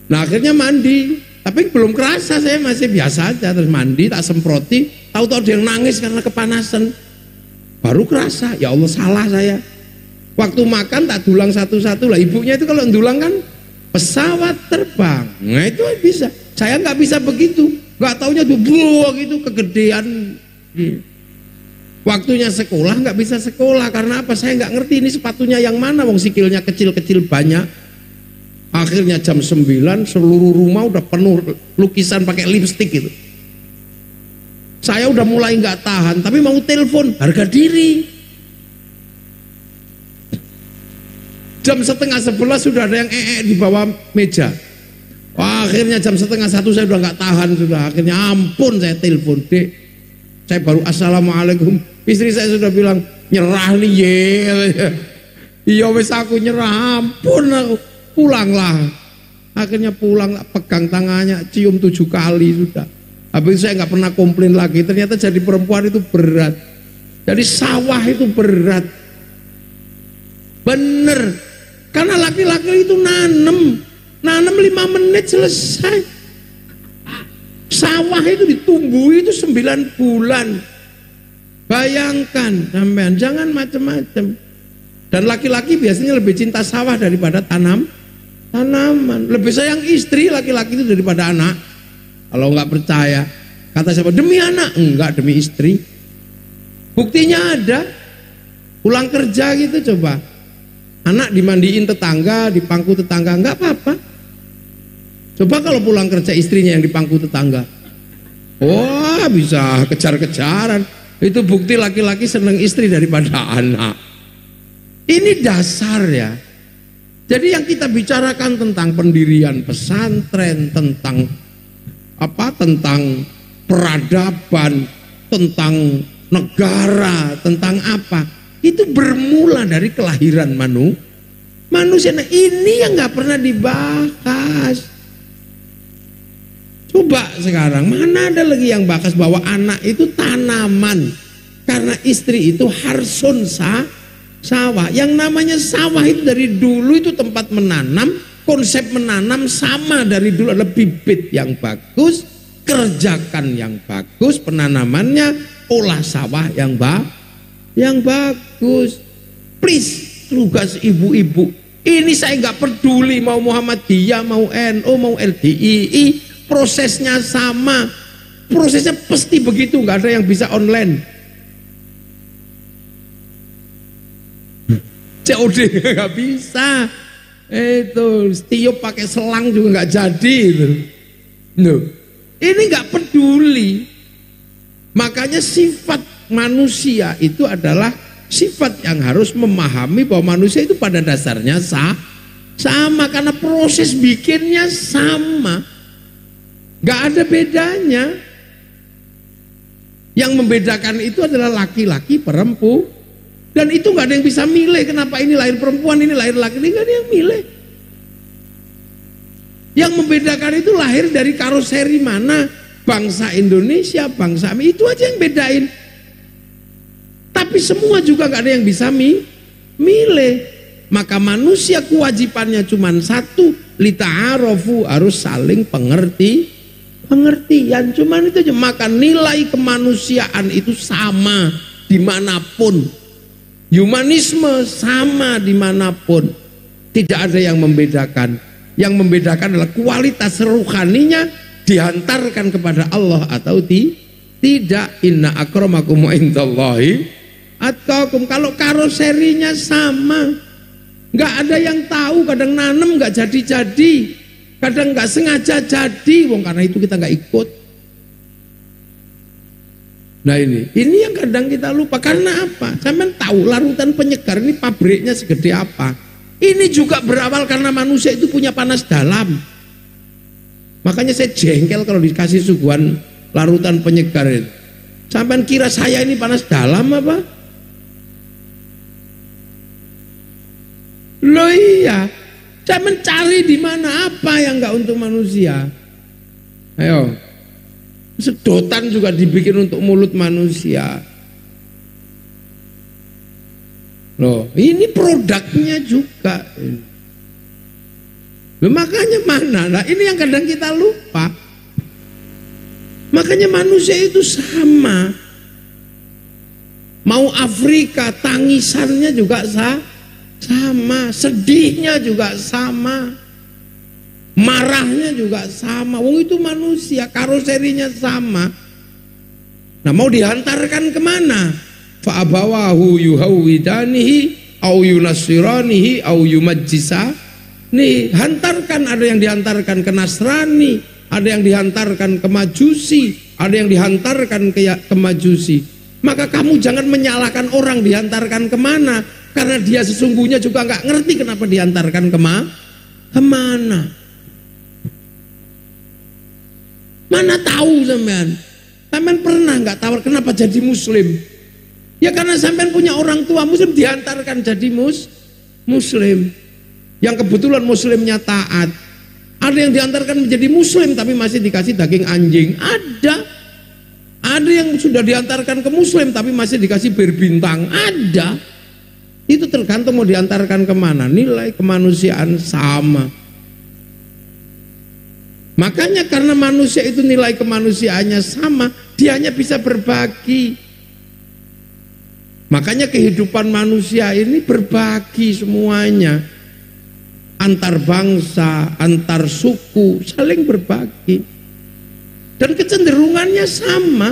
Nah akhirnya mandi, tapi belum kerasa, saya masih biasa aja, terus mandi tak semproti, tahu-tahu ada yang nangis karena kepanasan. Baru kerasa, ya Allah salah saya. Waktu makan tak dulang satu-satu lah, ibunya itu kalau dulang kan pesawat terbang. Nah itu bisa. Saya nggak bisa begitu, nggak taunya tuh gitu kegedean. Waktunya sekolah nggak bisa sekolah karena apa? Saya nggak ngerti ini sepatunya yang mana, wong sikilnya kecil-kecil banyak. Akhirnya jam 9 seluruh rumah udah penuh lukisan pakai lipstik gitu. Saya udah mulai nggak tahan, tapi mau telepon harga diri. Jam 10:30 sudah ada yang di bawah meja. Wah, akhirnya jam 12:30 saya udah nggak tahan sudah. Akhirnya ampun saya telepon, Dek. Saya baru assalamualaikum. Istri saya sudah bilang nyerah nih ye. Iya wes aku nyerah, ampun aku. Pulanglah. Akhirnya pulang, pegang tangannya, cium 7 kali sudah. Habis itu saya nggak pernah komplain lagi. Ternyata jadi perempuan itu berat. Jadi sawah itu berat. Bener. Karena laki-laki itu nanem 5 menit selesai. Sawah itu ditumbuhi itu 9 bulan. Bayangkan sampean, jangan macam-macam. Dan laki-laki biasanya lebih cinta sawah daripada tanaman. Lebih sayang istri laki-laki itu daripada anak. Kalau nggak percaya, kata siapa? Demi anak? Enggak, demi istri. Buktinya ada. Pulang kerja gitu coba. Anak dimandiin tetangga, dipangku tetangga, enggak apa-apa. Coba kalau pulang kerja istrinya yang dipangku tetangga. Wah, bisa kejar-kejaran. Itu bukti laki-laki senang istri daripada anak. Ini dasar ya. Jadi yang kita bicarakan tentang pendirian pesantren, tentang apa? Tentang peradaban, tentang negara, tentang apa? Itu bermula dari kelahiran manusia. Nah, ini yang nggak pernah dibahas. Coba sekarang mana ada lagi yang bahas bahwa anak itu tanaman, karena istri itu harsun sawah. Yang namanya sawah itu dari dulu itu tempat menanam. Konsep menanam sama dari dulu, ada bibit yang bagus, kerjakan yang bagus penanamannya, olah sawah yang bagus. Please, tugas ibu-ibu ini saya nggak peduli mau Muhammadiyah, mau NU, mau LDII, prosesnya sama, prosesnya pasti begitu, nggak ada yang bisa online. COD nggak bisa. Itu tiup pakai selang juga nggak jadi itu. Loh, ini nggak peduli. Makanya sifat manusia itu adalah sifat yang harus memahami bahwa manusia itu pada dasarnya sama karena proses bikinnya sama, nggak ada bedanya. Yang membedakan itu adalah laki-laki, perempuan, dan itu nggak ada yang bisa milih. Kenapa ini lahir perempuan, ini lahir laki, ini nggak ada yang milih. Yang membedakan itu lahir dari karoseri mana, bangsa Indonesia, bangsa itu aja yang bedain. Tapi semua juga nggak ada yang bisa milih. Maka manusia kewajibannya cuma satu, lita'arofu, harus saling pengertian. Cuman itu aja. Maka nilai kemanusiaan itu sama dimanapun. Humanisme sama dimanapun. Tidak ada yang membedakan. Yang membedakan adalah kualitas ruhaninya dihantarkan kepada Allah atau tidak. Inna akramakum indallahi atqakum. Kalau karoserinya sama, nggak ada yang tahu. Kadang nanem nggak jadi-jadi, kadang nggak sengaja jadi. Wong karena itu kita nggak ikut. Nah ini yang kadang kita lupa. Karena apa? Sampean tahu larutan penyegar ini pabriknya segede apa? Ini juga berawal karena manusia itu punya panas dalam. Makanya saya jengkel kalau dikasih suguhan larutan penyegar itu. Sampean kira saya ini panas dalam apa? Loh iya, saya mencari di mana apa yang enggak untuk manusia. Ayo, sedotan juga dibikin untuk mulut manusia. Loh, ini produknya juga. Loh, makanya mana? Nah, ini yang kadang kita lupa. Makanya manusia itu sama. Mau Afrika, tangisannya juga sama, sedihnya juga sama, marahnya juga sama. Wong itu manusia, karoserinya sama. Nah, mau dihantarkan kemana? Fa'abawahu yuhawidanihi au yunasiranihi au yumajjisanihi. Hantarkan, ada yang dihantarkan ke Nasrani, ada yang dihantarkan ke Majusi, ada yang dihantarkan ke Majusi. Maka kamu jangan menyalahkan orang dihantarkan kemana, karena dia sesungguhnya juga nggak ngerti kenapa dihantarkan kemana. Mana tahu sampean? Sampean pernah nggak tahu kenapa jadi Muslim? Ya karena sampean punya orang tua Muslim, dihantarkan jadi Muslim. Yang kebetulan Muslimnya taat. Ada yang dihantarkan menjadi Muslim tapi masih dikasih daging anjing. Ada yang sudah dihantarkan ke Muslim tapi masih dikasih berbintang. Ada. Itu tergantung mau dihantarkan kemana. Nilai kemanusiaan sama. Makanya karena manusia itu nilai kemanusiaannya sama, dia hanya bisa berbagi. Makanya kehidupan manusia ini berbagi semuanya. Antar bangsa, antar suku, saling berbagi. Dan kecenderungannya sama.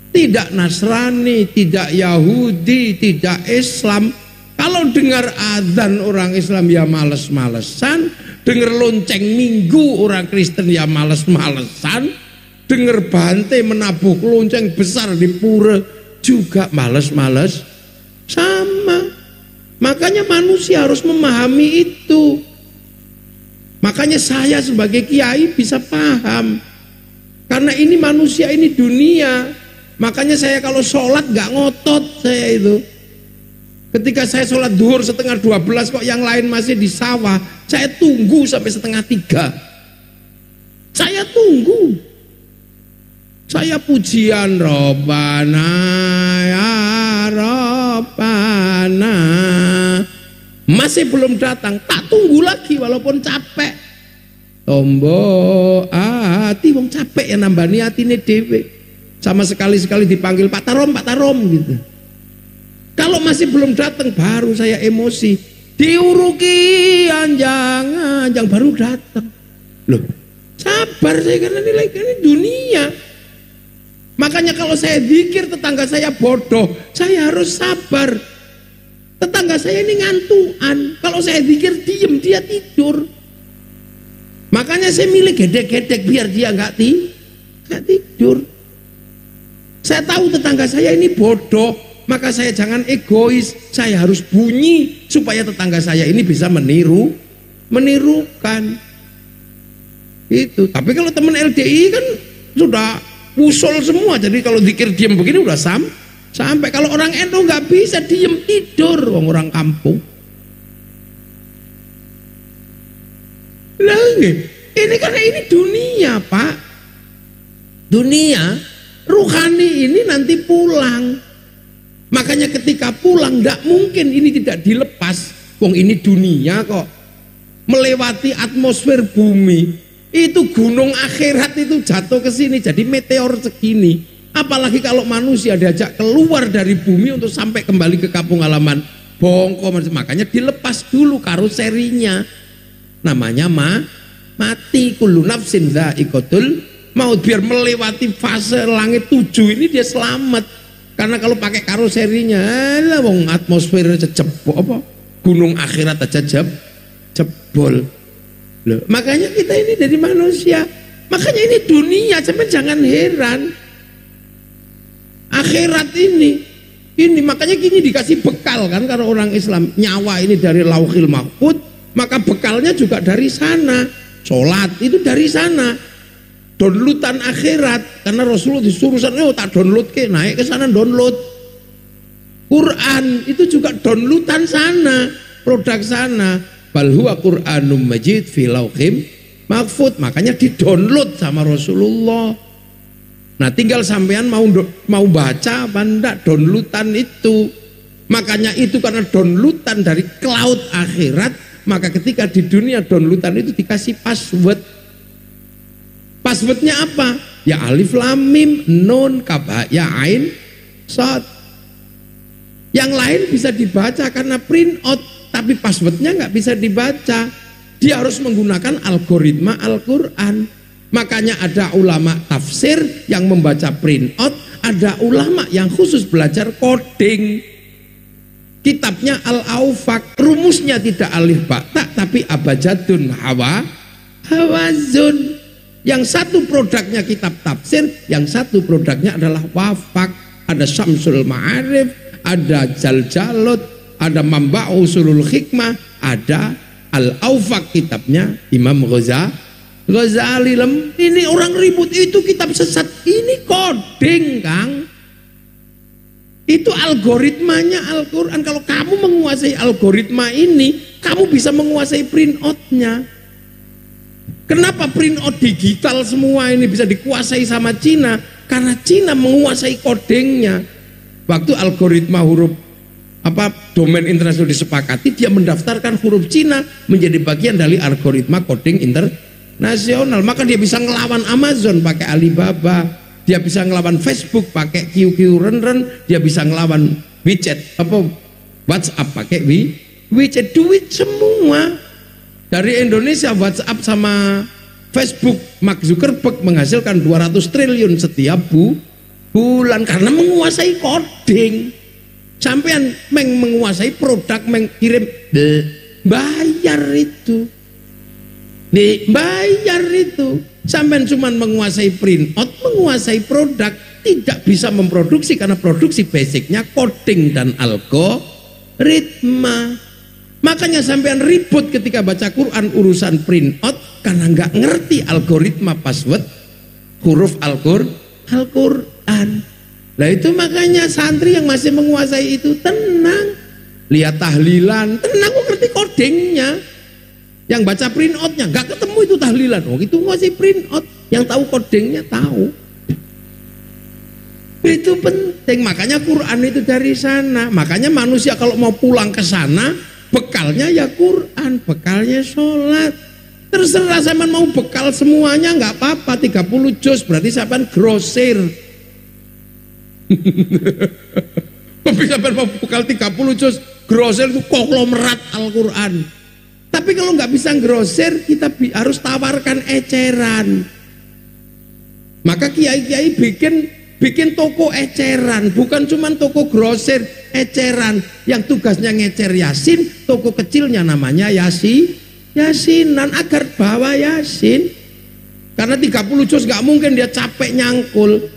Tidak Nasrani, tidak Yahudi, tidak Islam. Kalau dengar adzan orang Islam ya males-malesan. Dengar lonceng minggu orang Kristen ya males-malesan. Dengar bante menabuh lonceng besar di pura juga males-males sama. Makanya manusia harus memahami itu. Makanya saya sebagai kiai bisa paham, karena ini manusia, ini dunia. Makanya saya kalau sholat gak ngotot. Saya itu ketika saya sholat duhur 11:30 kok yang lain masih di sawah, saya tunggu sampai 2:30. Saya tunggu. Saya pujian Robbana ya Robbana, masih belum datang, tak tunggu lagi walaupun capek. Tombo ati wong capek ya nambani atine dhewe. Sama sekali-sekali dipanggil Pak Tarom gitu. Kalau masih belum datang baru saya emosi. Diuruki anjang baru datang. Loh, sabar saya karena nilai ini dunia. Makanya kalau saya zikir tetangga saya bodoh, saya harus sabar. Tetangga tetangga saya ini ngantuan. Kalau saya zikir diem, dia tidur. Makanya saya milih gedek-gedek biar dia nggak tidur. Saya tahu tetangga saya ini bodoh, maka saya jangan egois. Saya harus bunyi supaya tetangga saya ini bisa menirukan. Itu. Tapi kalau teman LDI kan sudah usul semua. Jadi kalau zikir diem begini udah sampai. Kalau orang NU nggak bisa diem, tidur, orang kampung. Ini karena ini dunia, Pak. Dunia ruhani ini nanti pulang. Makanya ketika pulang tidak mungkin ini tidak dilepas. Wong ini dunia kok. Melewati atmosfer bumi. Itu gunung akhirat itu jatuh ke sini jadi meteor segini. Apalagi kalau manusia diajak keluar dari bumi untuk sampai kembali ke kampung halaman. Bongko, makanya dilepas dulu karoserinya. Namanya mati. Kullu nafsin dha'iqatul maut, biar melewati fase langit 7 ini dia selamat. Karena kalau pakai karoserinya, lah wong atmosfer jebol apa? Gunung akhirat aja jebol. Loh, makanya kita ini dari manusia. Makanya ini dunia, jangan heran. Akhirat ini makanya gini dikasih bekal kan, karena orang Islam nyawa ini dari Lauhil Mahfuz, maka bekalnya juga dari sana. Sholat itu dari sana. Downloadan akhirat, karena Rasulullah disuruh sana, tak download ke, naik ke sana download. Quran itu juga downloadan sana, produk sana. Bal huwa Qur'anum Majid fi Lauhim Mahfuz, makanya didownload sama Rasulullah. Nah, tinggal sampean mau baca apa enggak downloadan itu. Makanya itu karena downloadan dari cloud akhirat, maka ketika di dunia downloadan itu dikasih password. Passwordnya apa? Ya alif lam mim nun kaf ya ain shad. Yang lain bisa dibaca karena print out, tapi passwordnya nggak bisa dibaca. Dia harus menggunakan algoritma Al-Quran. Makanya ada ulama tafsir yang membaca print out, ada ulama yang khusus belajar coding. Kitabnya Al-Aufaq, rumusnya tidak alif ba ta tapi abajadun hawazun. Yang satu produknya kitab tafsir, yang satu produknya adalah wafak. Ada Syamsul Ma'arif, ada Jaljalud, ada Mamba'u Usulul Hikmah, ada Al-Aufaq kitabnya Imam Ghazali. Ini orang ribut, itu kitab sesat, ini coding, Kang. Itu algoritmanya Al-Quran. Kalau kamu menguasai algoritma ini, kamu bisa menguasai print out-nya. Kenapa print out digital semua ini bisa dikuasai sama Cina? Karena Cina menguasai codingnya. Waktu algoritma huruf domain internasional disepakati, dia mendaftarkan huruf Cina menjadi bagian dari algoritma coding internasional. Maka dia bisa ngelawan Amazon pakai Alibaba, dia bisa ngelawan Facebook pakai QQ Ren, dia bisa ngelawan WhatsApp pakai WeChat. Duit semua. Dari Indonesia WhatsApp sama Facebook, Mark Zuckerberg menghasilkan 200 triliun setiap bulan karena menguasai coding. Sampean menguasai produk, mengirim bayar itu. Bayar itu. Sampean cuma menguasai print out, menguasai produk, tidak bisa memproduksi karena produksi basicnya coding dan algoritma. Makanya sampean ribut ketika baca Quran urusan print out karena nggak ngerti algoritma password huruf Al-Quran. Nah itu makanya santri yang masih menguasai itu tenang, lihat tahlilan, tenang, kok ngerti codingnya. Yang baca print outnya nggak ketemu itu tahlilan, itu menguasai print out. Yang tahu codingnya tahu. Itu penting, makanya Quran itu dari sana. Makanya manusia kalau mau pulang ke sana, bekalnya ya Quran, bekalnya sholat. Terserah sampean mau bekal semuanya nggak apa-apa, 30 juz berarti sampean grosir. Tapi sampean mau bekal 30 juz, grosir itu konglomerat Al-Quran. Tapi kalau nggak bisa grosir, kita harus tawarkan eceran. Maka kiai-kiai bikin bikin toko eceran, bukan cuma toko grosir, eceran yang tugasnya ngecer Yasin, toko kecilnya namanya Yasinan agar bawa Yasin. Karena 30 juz gak mungkin dia capek nyangkul.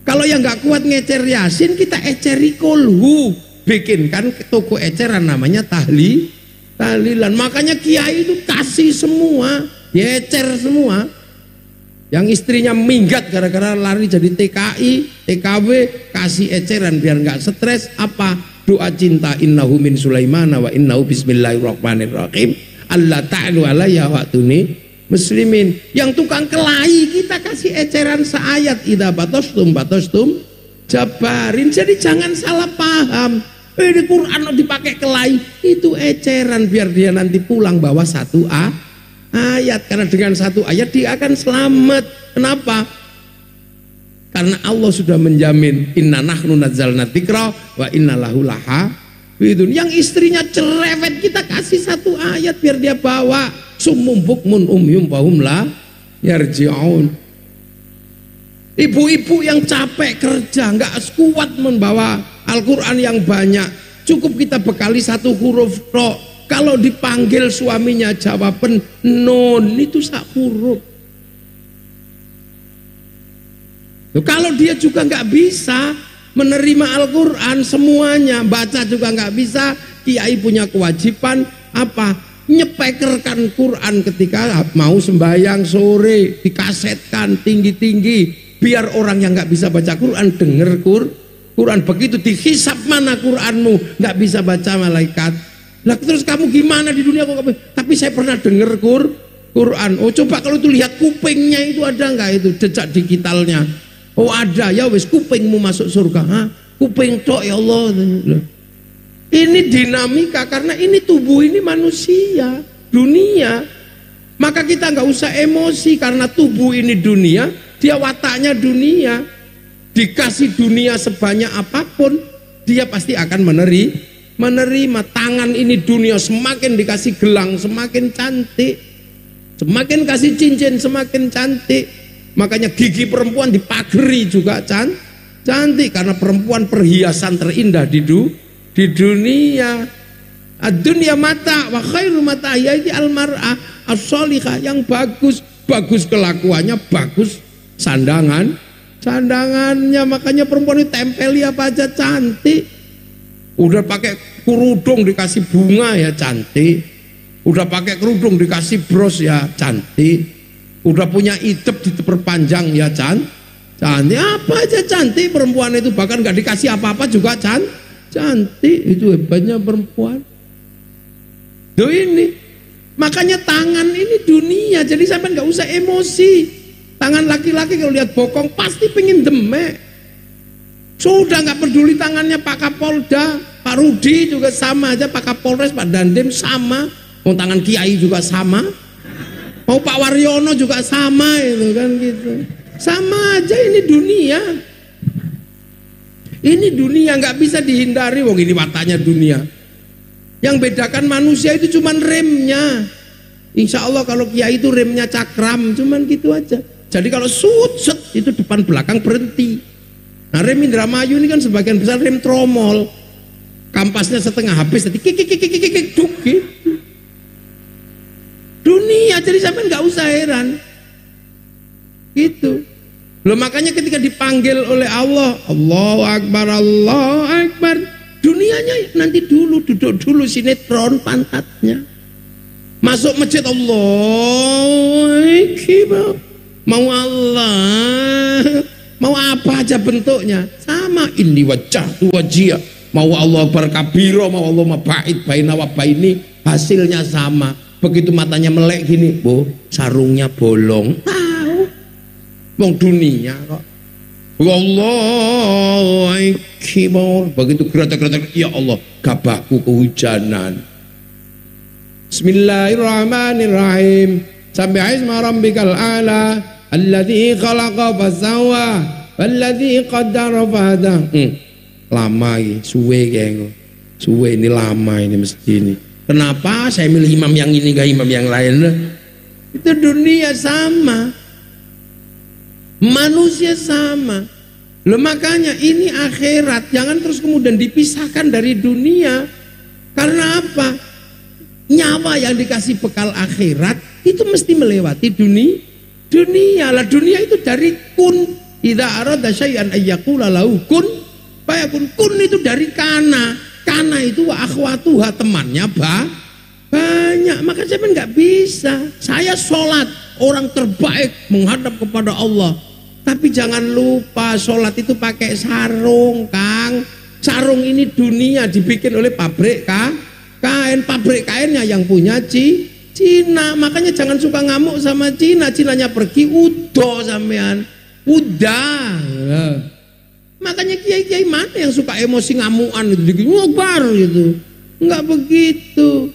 Kalau yang gak kuat ngecer Yasin, kita eceri kulhu. Bikinkan toko eceran namanya tahlilan. Makanya kiai itu kasih semua, ecer semua. Yang istrinya minggat gara-gara lari jadi TKI, TKW, kasih eceran biar nggak stres. Apa? Doa cinta, innahu min Sulaimana wa innahu bismillahirrahmanirrahim. Allah ta'ala alayya wa'tuni muslimin. Yang tukang kelahi kita kasih eceran seayat, idza batostum jabarin. Jadi jangan salah paham. Ini Quran dipakai kelahi, itu eceran biar dia nanti pulang bawa satu ayat. Karena dengan satu ayat dia akan selamat. Kenapa? Karena Allah sudah menjamin, inna nahnu nazzalna dzikra wa inna lahu lahafidun. Yang istrinya cerewet kita kasih satu ayat biar dia bawa. Summum bukmun umyum fahum la yarji'un. Ibu-ibu yang capek kerja nggak kuat membawa Al-Quran yang banyak, cukup kita bekali satu huruf ro. Kalau dipanggil suaminya jawaban non, itu sak huruf. Kalau dia juga nggak bisa menerima Al-Quran semuanya, baca juga nggak bisa, kiai punya kewajiban apa? Nyepekerkan Quran ketika mau sembahyang sore, dikasetkan tinggi-tinggi, biar orang yang nggak bisa baca Quran denger Quran. Begitu dihisap mana Quranmu, nggak bisa baca malaikat. Lah terus kamu gimana di dunia kok? Tapi saya pernah dengar Quran. Oh coba kalau itu lihat kupingnya itu ada nggak itu jejak digitalnya? Oh ada, ya wes kupingmu masuk surga. Hah? Kuping tok ya Allah. Ini dinamika karena ini tubuh ini manusia, dunia. Maka kita nggak usah emosi karena tubuh ini dunia, dia wataknya dunia. Dikasih dunia sebanyak apapun, dia pasti akan menerima. Tangan ini dunia, semakin dikasih gelang semakin cantik, semakin kasih cincin semakin cantik. Makanya gigi perempuan dipageri juga cantik karena perempuan perhiasan terindah di dunia. Ad-dunya mata wa khairu mata yaitu al-mar'ah as-sholihah, yang bagus kelakuannya, bagus sandangannya. Makanya perempuan itu tempeli apa aja cantik. Udah pakai kerudung dikasih bunga ya cantik, udah pakai kerudung dikasih bros ya cantik, udah punya idep diperpanjang ya cantik, apa aja cantik perempuan itu. Bahkan nggak dikasih apa-apa juga cantik. Itu hebatnya perempuan. Tuh ini makanya tangan ini dunia, jadi sampai nggak usah emosi. Tangan laki-laki kalau lihat bokong pasti pengen demek. Sudah nggak peduli tangannya Pak Kapolda, Pak Rudi juga sama aja, Pak Kapolres, Pak Dandim sama, mau tangan Kiai juga sama, mau Pak Waryono juga sama, itu kan gitu. Sama aja, ini dunia. Ini dunia nggak bisa dihindari. Wong ini wataknya dunia. Yang bedakan manusia itu cuman remnya. Insya Allah kalau Kiai itu remnya cakram, cuman gitu aja. Jadi kalau set itu depan belakang berhenti. Nah rem Indramayu ini kan sebagian besar rem tromol, kampasnya setengah habis, jadi kik gitu. Dunia, jadi sampai nggak usah heran. Gitu. Loh makanya ketika dipanggil oleh Allah, Allahu Akbar, dunianya nanti dulu, duduk dulu, sinetron pantatnya. Masuk masjid, Allahu Akbar. Mau Allah, mau apa aja bentuknya sama. Ini wajah mau Allah berkabiro, mau Allah mabait baina wa baini, hasilnya sama. Begitu matanya melek gini, sarungnya bolong. Tahu wong dunia kok. Wallahu akbar. Begitu gerak-gerak, ya Allah gabahku kehujanan. Bismillahirrahmanirrahim. Sabbihi isma rabbikal a'la alladzi khalaqa fasawwa walladzi qaddara fahada. Lama ini, suwe kayaknya. Suwe ini lama ini mesti ini. Kenapa saya milih imam yang ini gak imam yang lain? Itu dunia sama, manusia sama. Loh makanya ini akhirat, jangan terus kemudian dipisahkan dari dunia. Karena apa? Nyawa yang dikasih bekal akhirat itu mesti melewati dunia. Lah dunia itu dari kun. Idza arada syai'an ayyaqula lahu kun fayakun. Kun itu dari kana. Kana itu wa akhwatuha, temannya banyak. Maka saya nggak bisa. Saya sholat, orang terbaik menghadap kepada Allah. Tapi jangan lupa sholat itu pakai sarung, Kang. Sarung ini dunia dibikin oleh pabrik kain. Pabrik kainnya yang punya Cina. Makanya jangan suka ngamuk sama Cina. Cinanya pergi, udah sampean. Udah. Makanya kiai-kiai mana yang suka emosi ngamuan itu, ngobar gitu. Enggak begitu.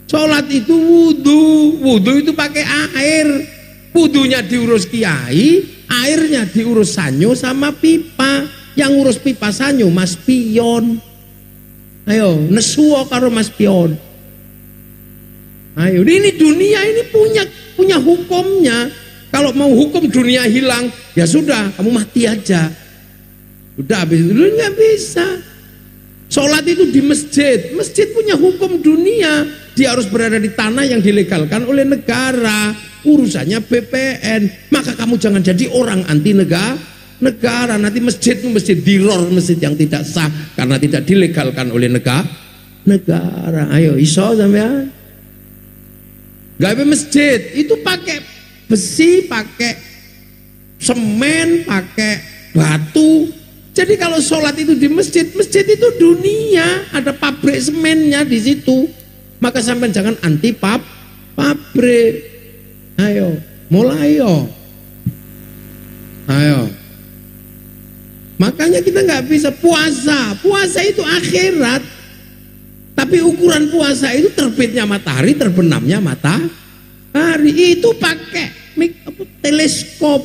Sholat itu wudhu itu pakai air. Wudhunya diurus kiai, airnya diurus sanyo sama pipa. Yang urus pipa sanyo Mas Pion. Ayo, nesuo karo Mas Pion. Ayo, ini dunia ini punya hukumnya. Kalau mau hukum dunia hilang, ya sudah, kamu mati aja. Udah habis itu nggak bisa. Sholat itu di masjid. Masjid punya hukum dunia. Dia harus berada di tanah yang dilegalkan oleh negara. Urusannya BPN. Maka kamu jangan jadi orang anti negara. Nanti masjid itu masjid diror, masjid yang tidak sah karena tidak dilegalkan oleh negara. Ayo iso sampean. Gawe masjid itu pakai besi, pakai semen, pakai batu. Jadi kalau sholat itu di masjid, masjid itu dunia, ada pabrik semennya di situ. Maka sampai jangan anti pabrik. Ayo, mulai yo. Ayo. Makanya kita nggak bisa puasa itu akhirat. Tapi ukuran puasa itu terbitnya matahari, terbenamnya matahari. Itu pakai teleskop.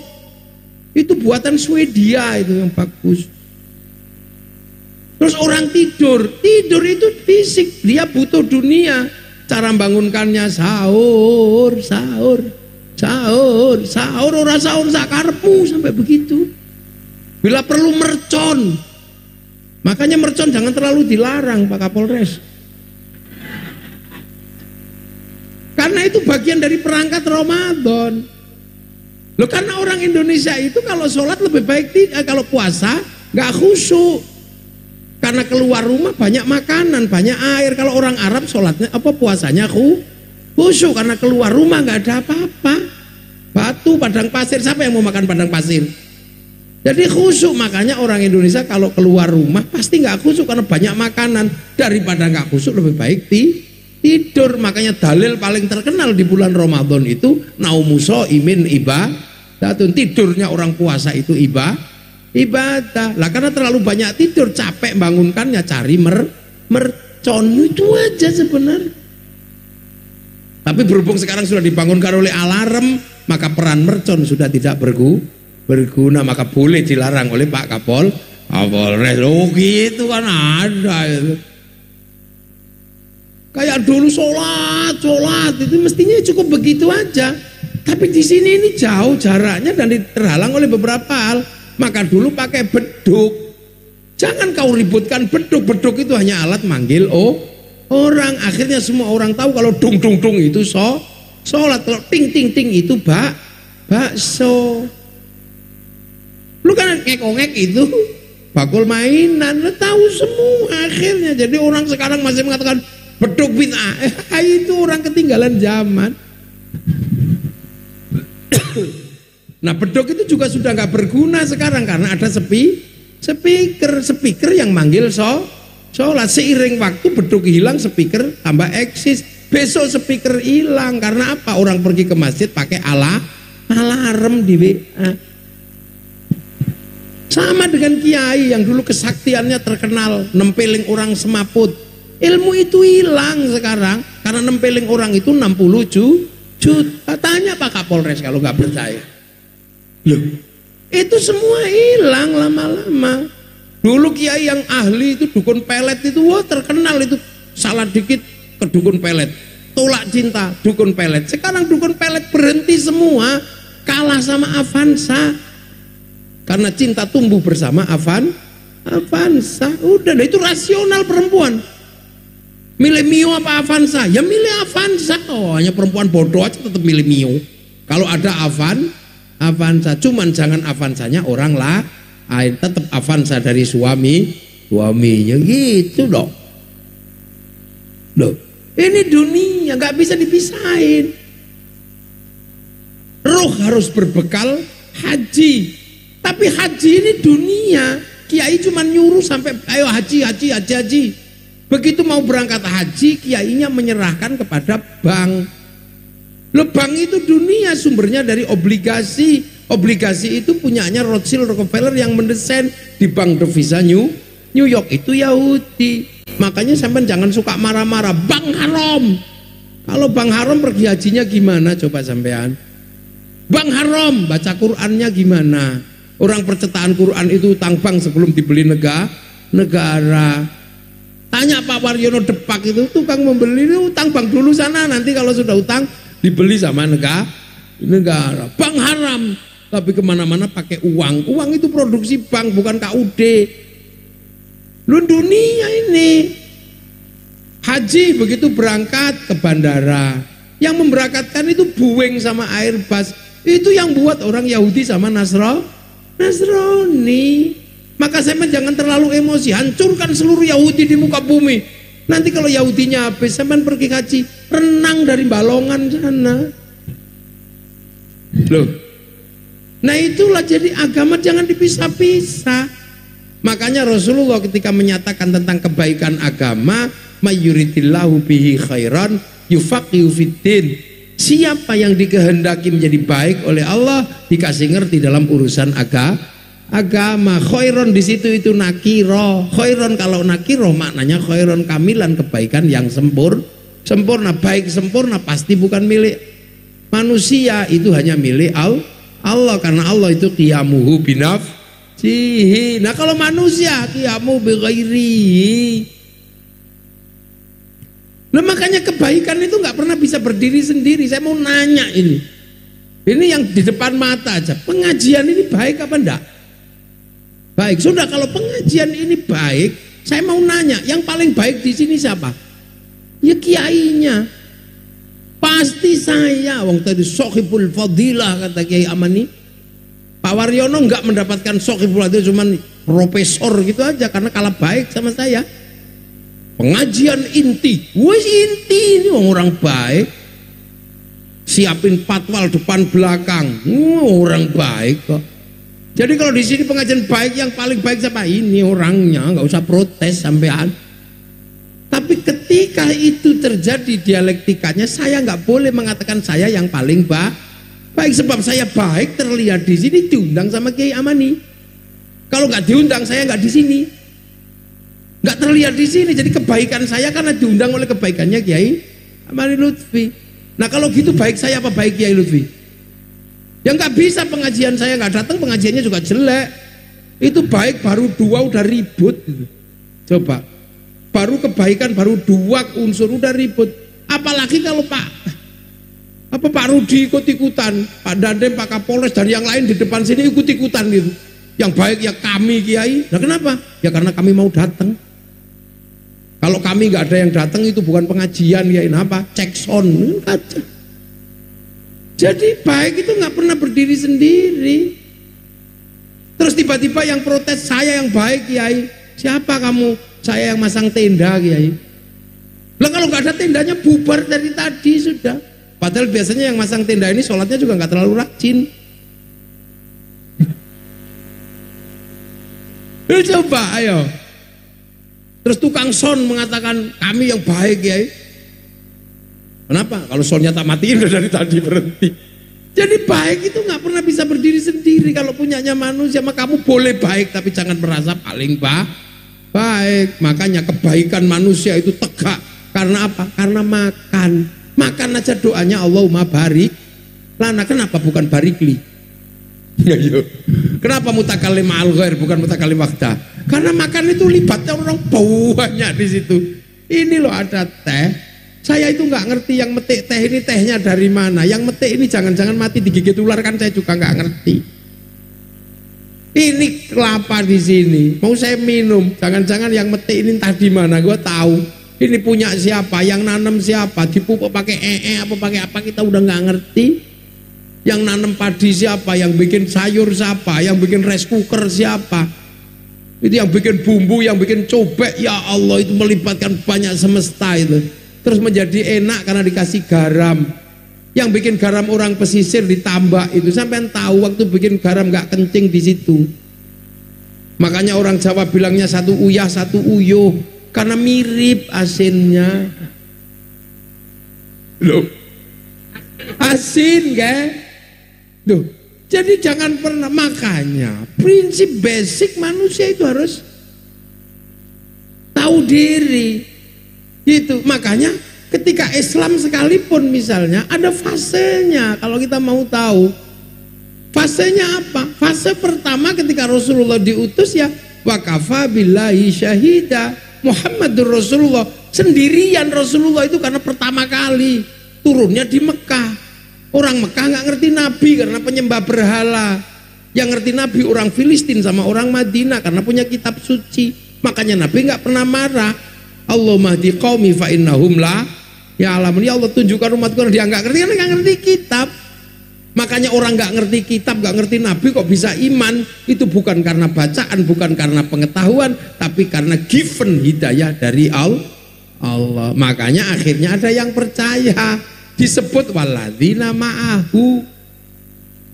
Itu buatan Swedia itu yang bagus. Terus orang tidur itu fisik, dia butuh dunia. Cara bangunkannya sahur, ora sahur sakarepmu sampai begitu. Bila perlu mercon. Makanya mercon jangan terlalu dilarang Pak Kapolres. Karena itu bagian dari perangkat Ramadan. Loh, karena orang Indonesia itu kalau sholat lebih baik kalau puasa nggak khusyuk. Karena keluar rumah banyak makanan, banyak air. Kalau orang Arab sholatnya puasanya khusyuk karena keluar rumah nggak ada apa-apa. Batu, padang pasir, siapa yang mau makan padang pasir? Jadi khusyuk. Makanya orang Indonesia kalau keluar rumah pasti nggak khusyuk karena banyak makanan. Daripada nggak khusyuk lebih baik tidur. Makanya dalil paling terkenal di bulan Ramadan itu naumuso imin ibadatun. Tidurnya orang puasa itu ibadah. Lah karena terlalu banyak tidur, capek bangunkannya, cari mercon. Itu aja sebenarnya. Tapi berhubung sekarang sudah dibangunkan oleh alarm, maka peran mercon sudah tidak berguna, maka boleh dilarang oleh Pak Kapolres. Oh gitu kan ada itu. Kayak dulu sholat itu mestinya cukup begitu aja. Tapi di sini ini jauh jaraknya dan terhalang oleh beberapa hal. Maka dulu pakai beduk. Jangan kau ributkan beduk. Beduk itu hanya alat manggil orang. Akhirnya semua orang tahu kalau dung dung dung itu sholat. Kalau ting ting ting itu bakso. Lu kan ngek-ngek itu bakul mainan. Lu tahu semua akhirnya. Jadi orang sekarang masih mengatakan beduk bid'ah. Itu orang ketinggalan zaman. Nah beduk itu juga sudah nggak berguna sekarang karena ada speaker yang manggil sholat. Seiring waktu beduk hilang, speaker tambah eksis. Besok speaker hilang karena apa? Orang pergi ke masjid pakai alarm di WA. Sama dengan kiai yang dulu kesaktiannya terkenal, nempeling orang semaput. Ilmu itu hilang sekarang karena nempeling orang itu 60 juta. Tanya Pak Kapolres kalau nggak percaya. Loh, itu semua hilang lama-lama. Dulu kiai yang ahli itu dukun pelet itu terkenal itu, salah dikit ke dukun pelet, tolak cinta dukun pelet. Sekarang dukun pelet berhenti semua, kalah sama Avanza. Karena cinta tumbuh bersama Avanza. Udah, itu rasional perempuan. Milih Mio apa Avanza? Ya milih Avanza. Oh, hanya perempuan bodoh aja tetap milih Mio. Kalau ada Avanza, cuman jangan Avanzanya orang lain, tetap Avanza dari suaminya gitu dong. Loh, ini dunia nggak bisa dipisahin. Roh harus berbekal haji. Tapi haji ini dunia. Kiai cuma nyuruh sampai ayo haji. Begitu mau berangkat haji, kiainya menyerahkan kepada bank. Loh, bank itu dunia, sumbernya dari obligasi. Obligasi itu punyanya Rothschild Rockefeller yang mendesain di bank devisa New York itu Yahudi. Makanya sampai jangan suka marah-marah. Bank haram. Kalau bank haram pergi hajinya gimana coba sampean? Bank haram, baca Qurannya gimana? Orang percetakan Quran itu utang bank sebelum dibeli negara. Tanya Pak Waryono Depak itu tukang membeli itu utang bank dulu sana, nanti kalau sudah utang dibeli sama negara. Bank haram, tapi kemana-mana pakai uang. Uang itu produksi bank bukan KUD. Lu dunia ini. Haji begitu berangkat ke bandara, yang memberangkatkan itu Boeing sama Airbus. Itu yang buat orang Yahudi sama Nasrani. Maka saya jangan terlalu emosi, hancurkan seluruh Yahudi di muka bumi. Nanti kalau Yahudinya habis, saya pergi haji, renang dari Balongan sana. Loh, nah itulah jadi agama jangan dipisah-pisah. Makanya Rasulullah ketika menyatakan tentang kebaikan agama, mayyuridillahu bihi khairan yufaqihu fiddin. Siapa yang dikehendaki menjadi baik oleh Allah dikasih ngerti dalam urusan agama. Khairon di situ itu nakiro. Khairon kalau nakiro maknanya khairon kamilan, kebaikan yang sempurna. Baik sempurna pasti bukan milik manusia, itu hanya milik Allah, karena Allah itu qiyamuhu binafsihi. Nah kalau manusia qiyamu bighairihi. Nah makanya kebaikan itu nggak pernah bisa berdiri sendiri. Saya mau nanya ini yang di depan mata aja, pengajian ini baik apa enggak? Baik. Sudah, kalau pengajian ini baik, saya mau nanya, yang paling baik di sini siapa? Ya kiainya. Pasti saya. Wong tadi sohibul fadilah kata Kiai Amani. Pak Waryono nggak mendapatkan sohibul fadilah, cuman profesor gitu aja karena kalah baik sama saya. Pengajian inti, wes inti ini orang baik, siapin patwal depan belakang, orang baik kok. Jadi kalau di sini pengajian baik, yang paling baik siapa? Ini orangnya, nggak usah protes sampean. Tapi ketika itu terjadi dialektikanya, saya nggak boleh mengatakan saya yang paling baik, sebab saya baik terlihat di sini diundang sama Kiai Amani. Kalau nggak diundang saya nggak di sini. Nggak terlihat di sini, jadi kebaikan saya karena diundang oleh kebaikannya Kiai Amani Lutfi. Nah kalau gitu baik saya apa baik Kiai Lutfi? Yang nggak bisa pengajian saya nggak datang, pengajiannya juga jelek. Itu baik baru dua udah ribut. Coba, baru kebaikan baru dua unsur udah ribut. Apalagi kalau Pak Rudi ikut-ikutan, Pak Dadem, Pak Kapolres dan yang lain di depan sini ikut-ikutan gitu. Yang baik ya kami Kiai. Nah kenapa? Ya karena kami mau datang. Kalau kami nggak ada yang datang itu bukan pengajian ya, apa? Cek sound aja. Jadi baik itu nggak pernah berdiri sendiri. Terus tiba-tiba yang protes saya yang baik Kiai. Siapa kamu? Saya yang masang tenda Kiai. Lah kalau nggak ada tendanya bubar dari tadi sudah. Padahal biasanya yang masang tenda ini sholatnya juga nggak terlalu rajin. Coba ayo. Terus tukang son mengatakan kami yang baik ya. Kenapa? Kalau sonnya tak matiin dari tadi berhenti. Jadi baik itu nggak pernah bisa berdiri sendiri. Kalau punyanya manusia, maka kamu boleh baik tapi jangan merasa paling baik. Makanya kebaikan manusia itu tegak. Karena apa? Karena makan. Makan aja doanya Allahumma barik lana. Kenapa bukan barikli? Kenapa mutakalim al ghair bukan mutakalim wahda? Karena makan itu libatnya orang banyak di situ. Ini loh ada teh. Saya itu nggak ngerti yang metik teh ini tehnya dari mana. Yang metik ini jangan-jangan mati digigit ular kan saya juga nggak ngerti. Ini kelapa di sini, mau saya minum. Jangan-jangan yang metik ini entah di mana, gue tahu. Ini punya siapa, yang nanam siapa, dipupuk pakai apa pakai apa kita udah nggak ngerti. Yang nanam padi siapa, yang bikin sayur siapa, yang bikin rice cooker siapa. Itu yang bikin bumbu, yang bikin cobek, ya Allah itu melibatkan banyak semesta itu. Terus menjadi enak karena dikasih garam. Yang bikin garam orang pesisir ditambah itu, sampai tahu waktu bikin garam nggak kencing di situ. Makanya orang Jawa bilangnya satu uyah satu uyuh, karena mirip asinnya. Loh, asin kan? Loh, jadi jangan pernah, makanya prinsip basic manusia itu harus tahu diri. Gitu, makanya ketika Islam sekalipun misalnya ada fasenya, kalau kita mau tahu fasenya apa? Fase pertama ketika Rasulullah diutus ya wakafa billahi syahida, Muhammadur Rasulullah, sendirian Rasulullah itu karena pertama kali turunnya di Mekah. Orang Mekah nggak ngerti Nabi karena penyembah berhala. Yang ngerti Nabi orang Filistin sama orang Madinah karena punya kitab suci. Makanya Nabi nggak pernah marah. Allahumma hdi qaumi fa innahum la ya'lamun. Ya Allah tunjukkan umatku, dia nggak ngerti karena nggak ngerti kitab. Makanya orang nggak ngerti kitab, nggak ngerti Nabi kok bisa iman. Itu bukan karena bacaan, bukan karena pengetahuan, tapi karena given hidayah dari Allah. Makanya akhirnya ada yang percaya. Disebut waladzina ma'ahu,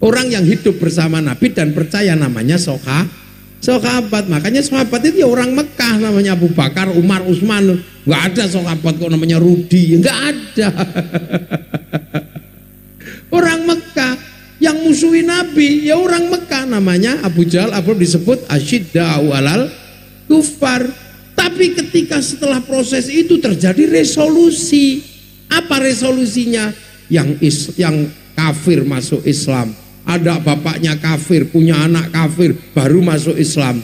orang yang hidup bersama Nabi dan percaya namanya sahabat. Makanya sahabat itu ya orang Mekah, namanya Abu Bakar, Umar, Utsman. Nggak ada sahabat kok namanya Rudi, nggak ada. Orang Mekah yang musuhi Nabi ya orang Mekah, namanya Abu Jahal, disebut asyidda'u alal kufar. Tapi ketika setelah proses itu terjadi resolusi. Apa resolusinya? Yang kafir masuk Islam, ada bapaknya kafir, punya anak kafir, baru masuk Islam.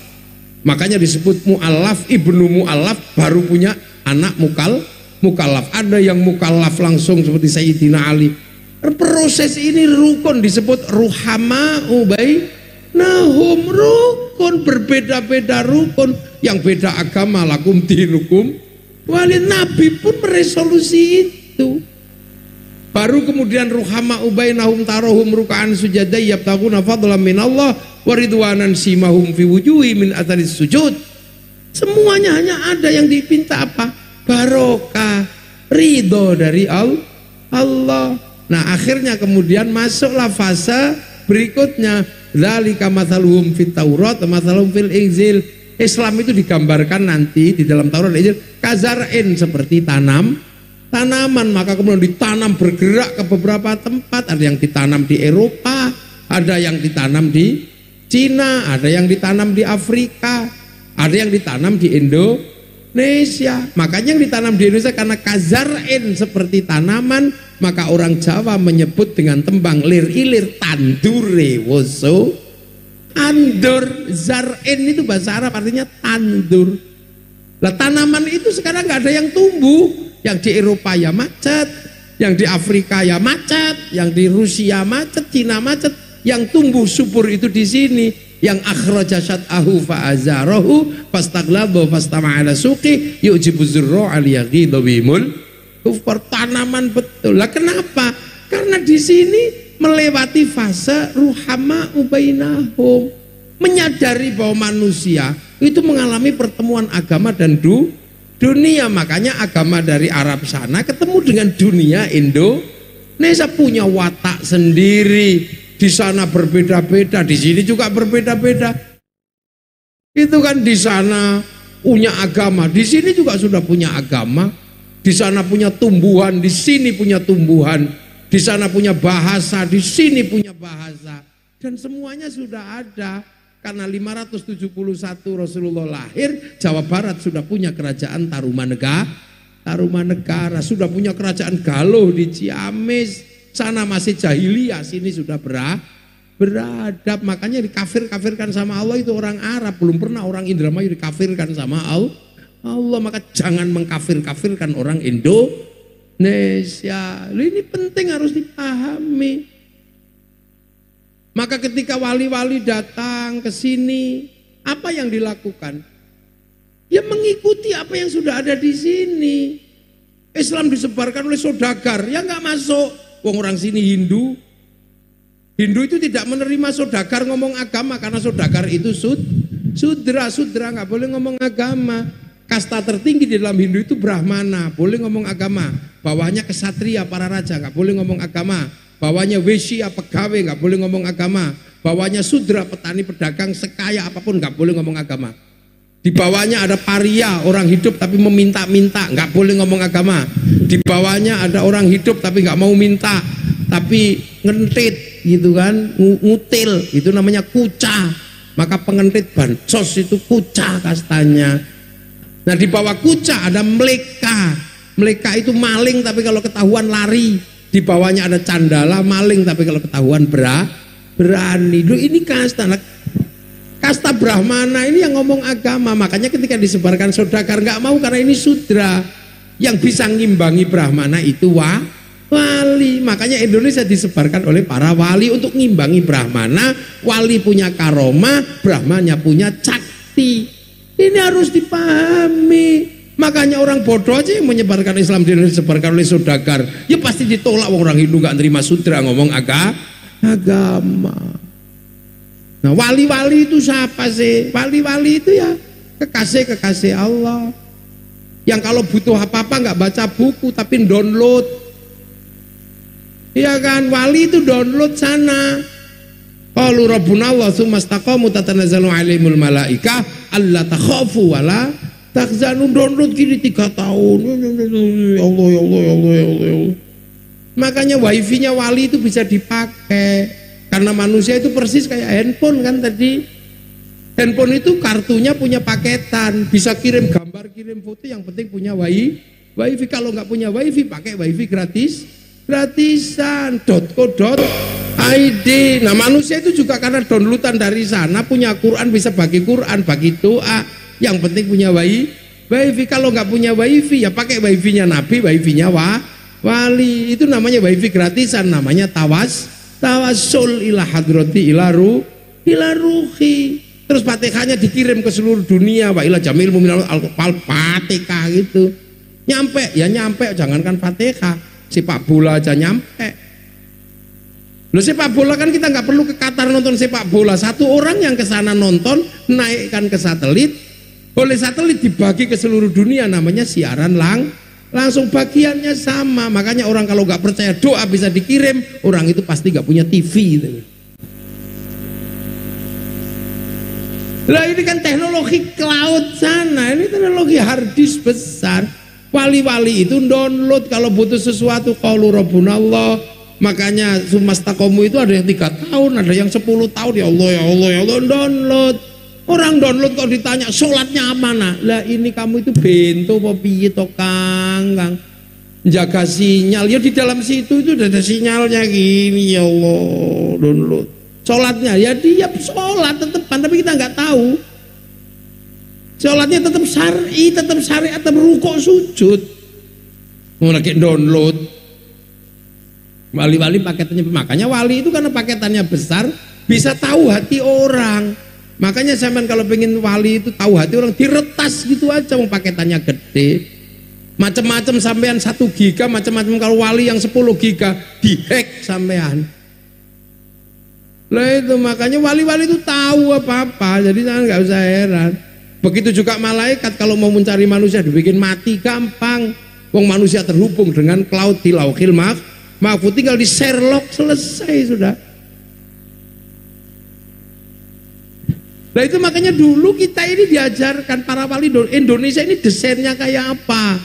Makanya disebut mu'allaf, ibnu mu'allaf, baru punya anak mukallaf. Ada yang mukallaf langsung seperti Sayyidina Ali. Proses ini rukun, disebut ruhama bainahum, rukun, berbeda-beda rukun. Yang beda agama lakum dinukum walid. Nabi pun meresolusi itu. Baru kemudian ruhama ubainahum tarohum ruka'an sujadai yabtaguna fadlan minallah wa ridwanan simahum fi wujuhi min atharis sujud. Semuanya hanya ada yang dipinta apa? Barokah, ridho dari Allah. Nah akhirnya kemudian masuklah fase berikutnya, dzalika mathaluhum fit Taurat wa mathaluhum fil Injil. Islam itu digambarkan nanti di dalam Taurat dan Injil kazar'in, seperti tanaman, maka kemudian ditanam bergerak ke beberapa tempat. Ada yang ditanam di Eropa, ada yang ditanam di Cina, ada yang ditanam di Afrika, ada yang ditanam di Indonesia. Makanya yang ditanam di Indonesia karena kazar'in, seperti tanaman, maka orang Jawa menyebut dengan tembang lir ilir tandure woso andur. Zar'in itu bahasa Arab artinya tandur. Lah tanaman itu sekarang nggak ada yang tumbuh. Yang di Eropa ya macet, yang di Afrika ya macet, yang di Rusia macet, Cina macet. Yang tumbuh subur itu di sini. Yang akhraja syat'ahu fa'azarahu fastaghlaba fastama'ala suqi yu'jibu zurra al-yaghidha bimul kufar. Tanaman betul. Lah kenapa? Karena di sini melewati fase ruhama ubainahum, menyadari bahwa manusia itu mengalami pertemuan agama dan dunia. Makanya agama dari Arab sana ketemu dengan dunia Indonesia, punya watak sendiri. Di sana berbeda-beda, di sini juga berbeda-beda. Itu kan di sana punya agama, di sini juga sudah punya agama. Di sana punya tumbuhan, di sini punya tumbuhan. Di sana punya bahasa, di sini punya bahasa. Dan semuanya sudah ada. Karena 571 Rasulullah lahir, Jawa Barat sudah punya kerajaan Tarumanegara, sudah punya kerajaan Galuh di Ciamis. Sana masih jahiliyah, sini sudah beradab. Makanya dikafir-kafirkan sama Allah itu orang Arab. Belum pernah orang Indramayu dikafirkan sama Allah. Maka jangan mengkafir-kafirkan orang Indonesia. Ini penting, harus dipahami. Maka ketika wali-wali datang ke sini, apa yang dilakukan? Ya mengikuti apa yang sudah ada di sini. Islam disebarkan oleh saudagar, ya nggak masuk. Wong orang sini Hindu. Hindu itu tidak menerima saudagar ngomong agama karena saudagar itu sudra nggak boleh ngomong agama. Kasta tertinggi di dalam Hindu itu Brahmana, boleh ngomong agama. Bawahnya kesatria para raja, nggak boleh ngomong agama. Bawahnya Wesya pegawai, nggak boleh ngomong agama. Bawahnya Sudra petani pedagang sekaya apapun nggak boleh ngomong agama. Di bawahnya ada paria, orang hidup tapi meminta-minta, nggak boleh ngomong agama. Di bawahnya ada orang hidup tapi nggak mau minta, tapi ngentit gitu kan, ngutil, itu namanya kuca. Maka pengentit bansos itu kuca kastanya. Nah di bawah kuca ada mleka. Mleka itu maling tapi kalau ketahuan lari. Di bawahnya ada candala, maling tapi kalau ketahuan berani. Loh ini kasta. Kasta Brahmana ini yang ngomong agama. Makanya ketika disebarkan saudagar nggak mau karena ini sudra. Yang bisa ngimbangi Brahmana itu wali. Makanya Indonesia disebarkan oleh para wali untuk ngimbangi Brahmana. Wali punya karomah, Brahmanya punya cakti. Ini harus dipahami. Makanya orang bodoh aja yang menyebarkan Islam di Indonesia disebarkan oleh saudagar. Ya pasti ditolak orang Hindu nggak terima sudra ngomong agama. Nah wali-wali itu siapa sih? Wali-wali itu ya kekasih Allah. Yang kalau butuh apa-apa nggak baca buku tapi download. Iya kan, wali itu download sana. Qalu rabbuna Allah tsumma istaqamu tatanazzalu alaihimul malaikah alla takhafu wala tahzanu. Download gini 3 tahun. Ya Allah. Makanya wifi-nya wali itu bisa dipakai. Karena manusia itu persis kayak handphone kan tadi. Handphone itu kartunya punya paketan, bisa kirim gambar, kirim foto, yang penting punya wifi. Kalau nggak punya wifi, pakai wifi gratisan. .co.id. Nah manusia itu juga karena downloadan dari sana, punya Quran, bisa bagi Quran, bagi doa. Yang penting punya wifi. Kalau nggak punya wifi, ya pakai wifi-nya Nabi, wifi-nya wali. Itu namanya wifi gratisan, namanya tawassul ila hadrati ila ruhi. Terus Fatihahnya dikirim ke seluruh dunia, wa ila jamil mu'minal Fatihah gitu. Nyampe, jangankan Fatihah, sepak bola aja nyampe. Loh sepak bola kan kita nggak perlu ke Qatar nonton sepak bola. Satu orang yang ke sana nonton, naikkan ke satelit, oleh satelit dibagi ke seluruh dunia, namanya siaran langsung, bagiannya sama. Makanya orang kalau nggak percaya doa bisa dikirim, orang itu pasti nggak punya TV gitu. Lah ini kan teknologi cloud sana, ini teknologi hard disk besar. Wali-wali itu download kalau butuh sesuatu, qalu rabbuna Allah. Makanya sumastaqamu itu ada yang 3 tahun, ada yang 10 tahun. Ya Allah, download. Orang download kok ditanya sholatnya mana? Lah ini kamu itu bento apa piye to Kang? Jaga sinyal. Ya di dalam situ itu ada sinyalnya gini. Ya Allah, download. Sholatnya ya dia sholat tetepan, tapi kita nggak tahu. Sholatnya tetap syar'i, tetap syariat, tetap rukuk sujud. Mau lagi download. Wali-wali paketannya, makanya wali itu karena paketannya besar bisa tahu hati orang. Makanya zaman kalau pengen wali itu tahu hati orang diretas gitu aja, mau paketannya gede. Macam-macam sampean 1 giga, macam-macam. Kalau wali yang 10 giga dihack sampean. Lah itu makanya wali-wali itu tahu apa-apa, jadi jangan nggak usah heran. Begitu juga malaikat kalau mau mencari manusia dibikin mati gampang. Wong manusia terhubung dengan cloud di Lauhil Mahfuz, tinggal di Sherlock, selesai sudah. Nah itu makanya dulu kita ini diajarkan para wali Indonesia ini desainnya kayak apa?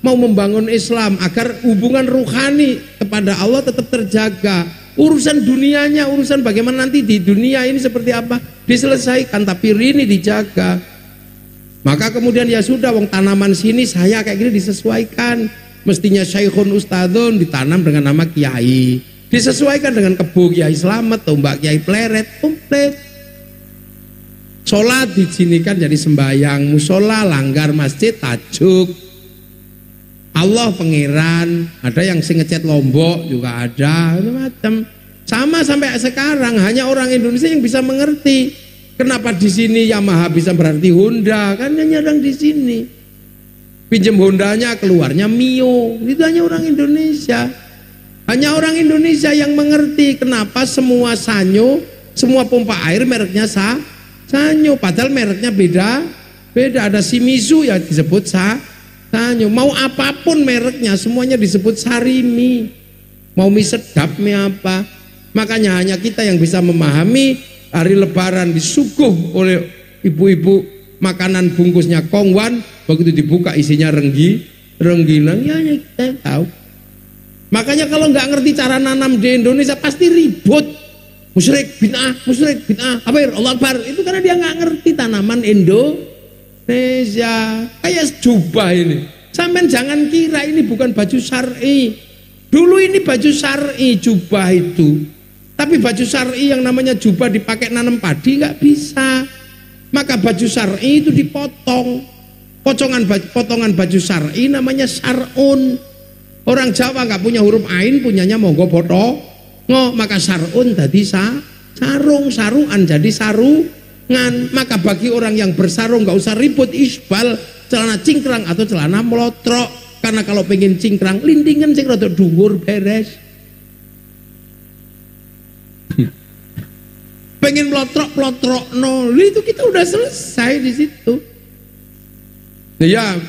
Mau membangun Islam agar hubungan ruhani kepada Allah tetap terjaga. Urusan dunianya, urusan bagaimana nanti di dunia ini seperti apa diselesaikan, tapi ini dijaga. Maka kemudian ya sudah, wong tanaman sini saya kayak gini disesuaikan. Mestinya Syekhun Ustadzun ditanam dengan nama Kiai, disesuaikan dengan kebo Kiai Slamet, tombak Kiai Pleret, komplit. Sholat dijinikan jadi sembahyang, musola, langgar masjid, tajuk. Allah pangeran, ada yang sing ngecat Lombok juga ada, macam-macam. Sama sampai sekarang, hanya orang Indonesia yang bisa mengerti. Kenapa di sini Yamaha bisa berarti Honda? Kan hanya orang di sini. Pinjam Hondanya, keluarnya Mio. Itu hanya orang Indonesia. Hanya orang Indonesia yang mengerti kenapa semua Sanyo, semua pompa air mereknya Sanyo. Padahal mereknya beda. Ada Shimizu ya disebut Sanyo. Mau apapun mereknya semuanya disebut Sarimi. Mau mie sedap mie apa. Makanya hanya kita yang bisa memahami hari lebaran disuguh oleh ibu-ibu makanan bungkusnya kongwan, begitu dibuka isinya rengginang, ya kita tahu. Makanya kalau nggak ngerti cara nanam di Indonesia pasti ribut. Musyrik bid'ah, apa ya Allah Akbar, itu karena dia nggak ngerti tanaman Indonesia. Kayak jubah ini. Sampai jangan kira ini bukan baju syar'i. Dulu ini baju syar'i jubah itu. Tapi baju syar'i yang namanya jubah dipakai nanam padi nggak bisa. Maka baju syar'i itu dipotong. Potongan baju syar'i namanya syar'un. Orang Jawa nggak punya huruf ain, punyanya monggo potong. Maka syar'un jadi sarungan jadi sarungan. Maka bagi orang yang bersarung nggak usah ribut isbal celana cingkrang atau celana melotrok. Karena kalau pengen cingkrang lindingan sing rada dhuwur beres. Pengen melotrok no, itu kita udah selesai di situ. Ya,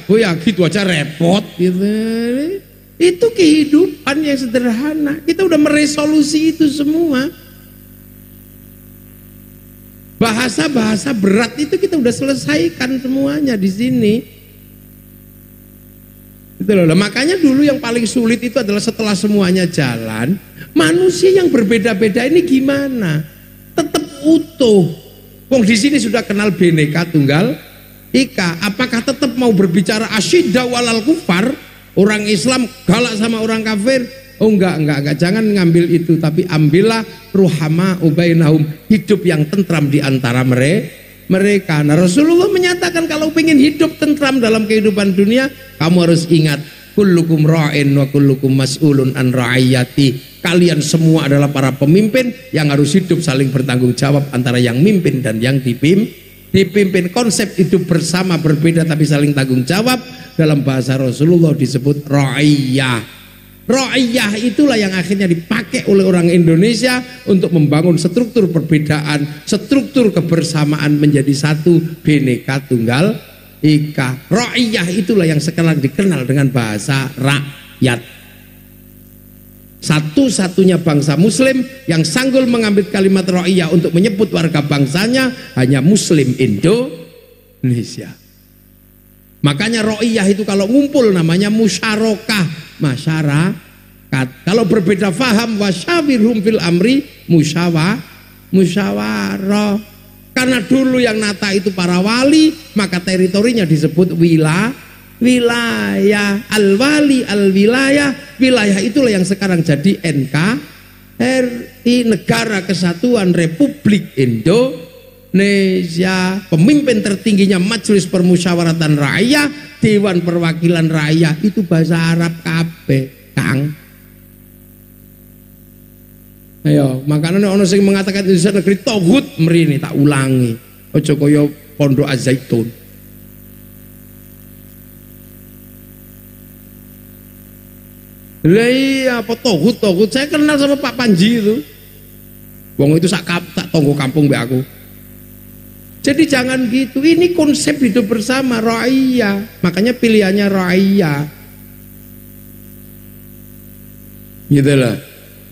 gitu aja repot gitu. Itu kehidupan yang sederhana. Kita udah meresolusi itu semua. Bahasa-bahasa berat itu kita udah selesaikan semuanya di sini. Itu loh. Makanya dulu yang paling sulit itu adalah setelah semuanya jalan, manusia yang berbeda-beda ini gimana? Tetap utuh. Wong di sini sudah kenal Bhinneka Tunggal Ika. Apakah tetap mau berbicara asyidda walal kufar? Orang Islam galak sama orang kafir? Oh enggak. Jangan ngambil itu, tapi ambillah ruhama ubainahum, hidup yang tentram di antara mereka. Nah, Rasulullah menyatakan kalau ingin hidup tentram dalam kehidupan dunia, kamu harus ingat kullukum ra'in wa kullukum mas'ulun an ra'iyati. Kalian semua adalah para pemimpin yang harus hidup saling bertanggung jawab antara yang mimpin dan yang dipimpin. Konsep hidup bersama berbeda tapi saling tanggung jawab dalam bahasa Rasulullah disebut ra'iyah. Ra'iyah itulah yang akhirnya dipakai oleh orang Indonesia untuk membangun struktur perbedaan, struktur kebersamaan menjadi satu Bhinneka Tunggal Ika. Ra'iyah itulah yang sekarang dikenal dengan bahasa rakyat. Satu-satunya bangsa muslim yang sanggul mengambil kalimat ra'iyah untuk menyebut warga bangsanya hanya muslim Indonesia. Makanya ra'iyah itu kalau ngumpul namanya musyarakah, masyarakat. Kalau berbeda faham wasyawirhum fil amri musyawarah. Karena dulu yang nata itu para wali, maka teritorinya disebut wilayah. Al-wali al-wilayah. Wilayah itulah yang sekarang jadi NKRI, Negara Kesatuan Republik Indonesia. Pemimpin tertingginya Majelis Permusyawaratan Rakyat, Dewan Perwakilan Rakyat, itu bahasa Arab kabeh, Kang. Ayo, makanya ono sing mengatakan Indonesia negeri togut, mrene tak ulangi. Aja kaya Pondok Az-Zaitun. Lah iya, apa togut? Saya kenal sama Pak Panji itu. Wong itu tak tonggo kampung mbek aku. Jadi jangan gitu. Ini konsep hidup bersama ra'iyah. Makanya pilihannya ra'iyah. Gitu lah.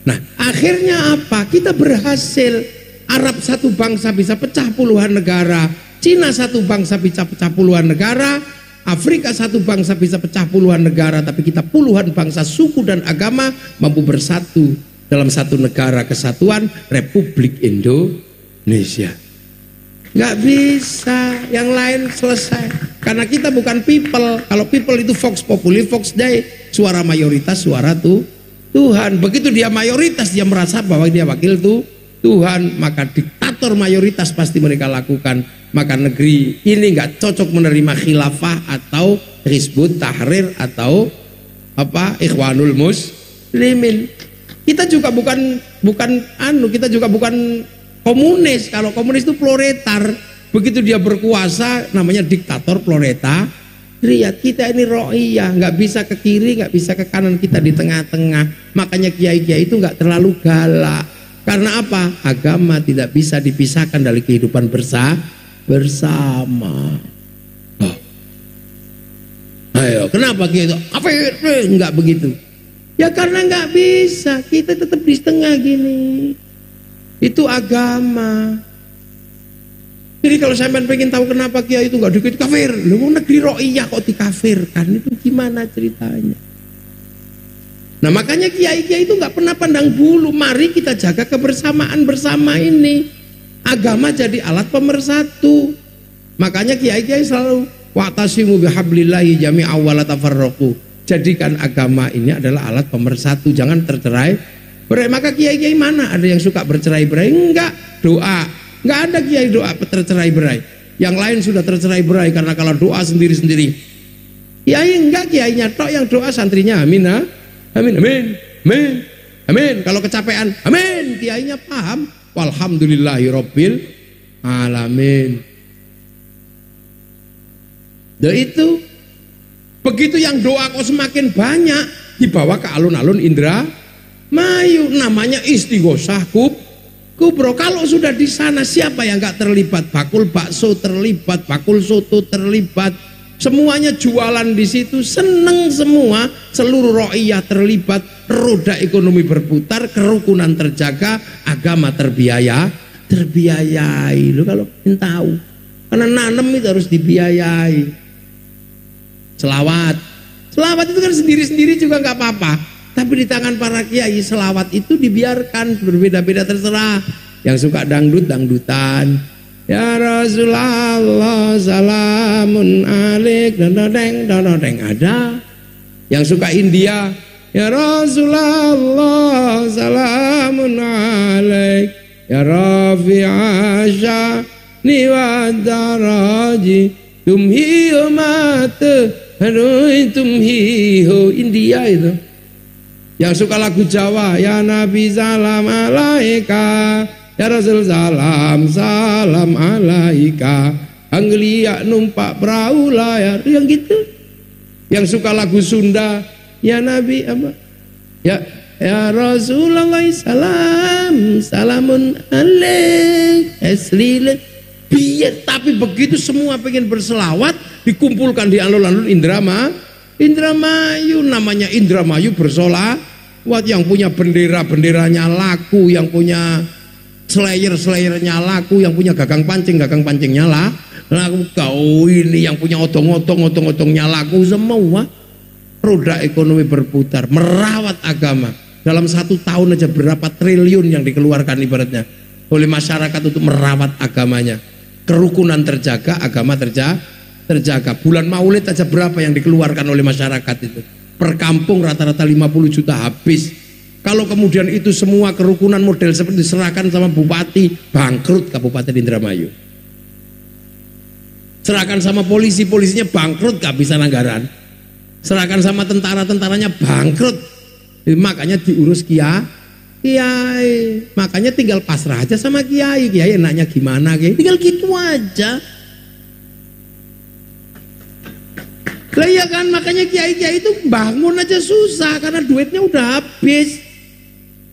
Nah, akhirnya apa? Kita berhasil. Arab satu bangsa bisa pecah puluhan negara. Cina satu bangsa bisa pecah puluhan negara. Afrika satu bangsa bisa pecah puluhan negara. Tapi kita puluhan bangsa, suku dan agama mampu bersatu dalam satu negara kesatuan Republik Indonesia. Nggak bisa, yang lain selesai. Karena kita bukan people. Kalau people itu vox populi, vox dei, suara mayoritas, suara Tuhan. Begitu dia mayoritas, dia merasa bahwa dia wakil Tuhan, maka diktator mayoritas pasti mereka lakukan. Maka negeri ini nggak cocok menerima khilafah atau Hizbut Tahrir atau Ikhwanul Muslimin. Kita juga bukan kita juga bukan komunis. Kalau komunis itu proletar. Begitu dia berkuasa namanya diktator proletar. Lihat kita ini ro'iyah, nggak bisa ke kiri, nggak bisa ke kanan, kita di tengah-tengah. Makanya kiai-kiai itu nggak terlalu galak. Karena apa? Agama tidak bisa dipisahkan dari kehidupan bersama. Oh. Ayo, kenapa gitu? Apa nggak begitu? Ya karena nggak bisa. Kita tetap di tengah gini. Itu agama. Jadi kalau sampean pengen tahu kenapa kiai itu nggak dikit kafir, lu mau negeri ro'iyah kok dikafirkan, itu gimana ceritanya? Nah makanya kiai-kiai itu nggak pernah pandang bulu. Mari kita jaga kebersamaan bersama ini. Agama jadi alat pemersatu. Makanya kiai-kiai selalu wa'tasimu bihablillahi jami'an wa la tafarraqu. Jadikan agama ini adalah alat pemersatu, jangan tercerai berai. Maka kiai-kiai mana ada yang suka bercerai berai? Enggak, doa. Nggak ada kiai doa tercerai berai. Yang lain sudah tercerai berai karena kalau doa sendiri-sendiri. Kiai enggak, kiainya tok yang doa, santrinya amin, amin, amin, amin, amin. Kalau kecapean, amin. Kiainya paham. Walhamdulillahirabbil alamin. Itu begitu yang doa kok semakin banyak dibawa ke alun-alun Indra Mayu, namanya istighosah kubro. Kalau sudah di sana siapa yang nggak terlibat? Bakul bakso terlibat, bakul soto terlibat, semuanya jualan di situ, seneng semua, seluruh ro'iyah terlibat, roda ekonomi berputar, kerukunan terjaga, agama terbiayai. Lo kalau ingin tahu, karena nanem itu harus dibiayai. Selawat itu kan sendiri-sendiri juga nggak apa-apa. Tapi di tangan para kiai selawat itu dibiarkan, berbeda-beda terserah. Yang suka dangdutan, ya Rasulullah salamun alaik, dododeng ada. Yang suka India, ya Rasulullah salamun alaik, ya Rafi'asha niwadaraji tumhiyo mate hanui tumhiyo. India itu. Yang suka lagu Jawa, ya Nabi salam alaika, ya Rasul salam alaika, Anglia numpak perahu layar, yang gitu. Yang suka lagu Sunda, ya Nabi apa? Ya Rasulullah salamun alaik eslile. Biar, tapi begitu semua pengen berselawat, dikumpulkan di alun-alun Indramayu, namanya Indramayu bersolawat. Yang punya bendera-benderanya laku, yang punya slayer-slayernya laku, yang punya gagang-pancingnya laku. Kau ini yang punya otong-otongnya laku semua. Roda ekonomi berputar, merawat agama. Dalam 1 tahun aja berapa triliun yang dikeluarkan ibaratnya oleh masyarakat untuk merawat agamanya. Kerukunan terjaga, agama terjaga. Bulan Maulid aja berapa yang dikeluarkan oleh masyarakat itu. Per kampung rata-rata 50 juta habis. Kalau kemudian itu semua kerukunan model seperti diserahkan sama bupati, bangkrut Kabupaten Indramayu. Serahkan sama polisi, polisinya bangkrut, kehabisan anggaran. Serahkan sama tentara-tentaranya bangkrut. Makanya diurus kiai. Makanya tinggal pasrah aja sama kiai. Kiai enaknya gimana, kiai? Tinggal gitu aja. Lah iya kan, makanya kiai-kiai itu bangun aja susah karena duitnya udah habis.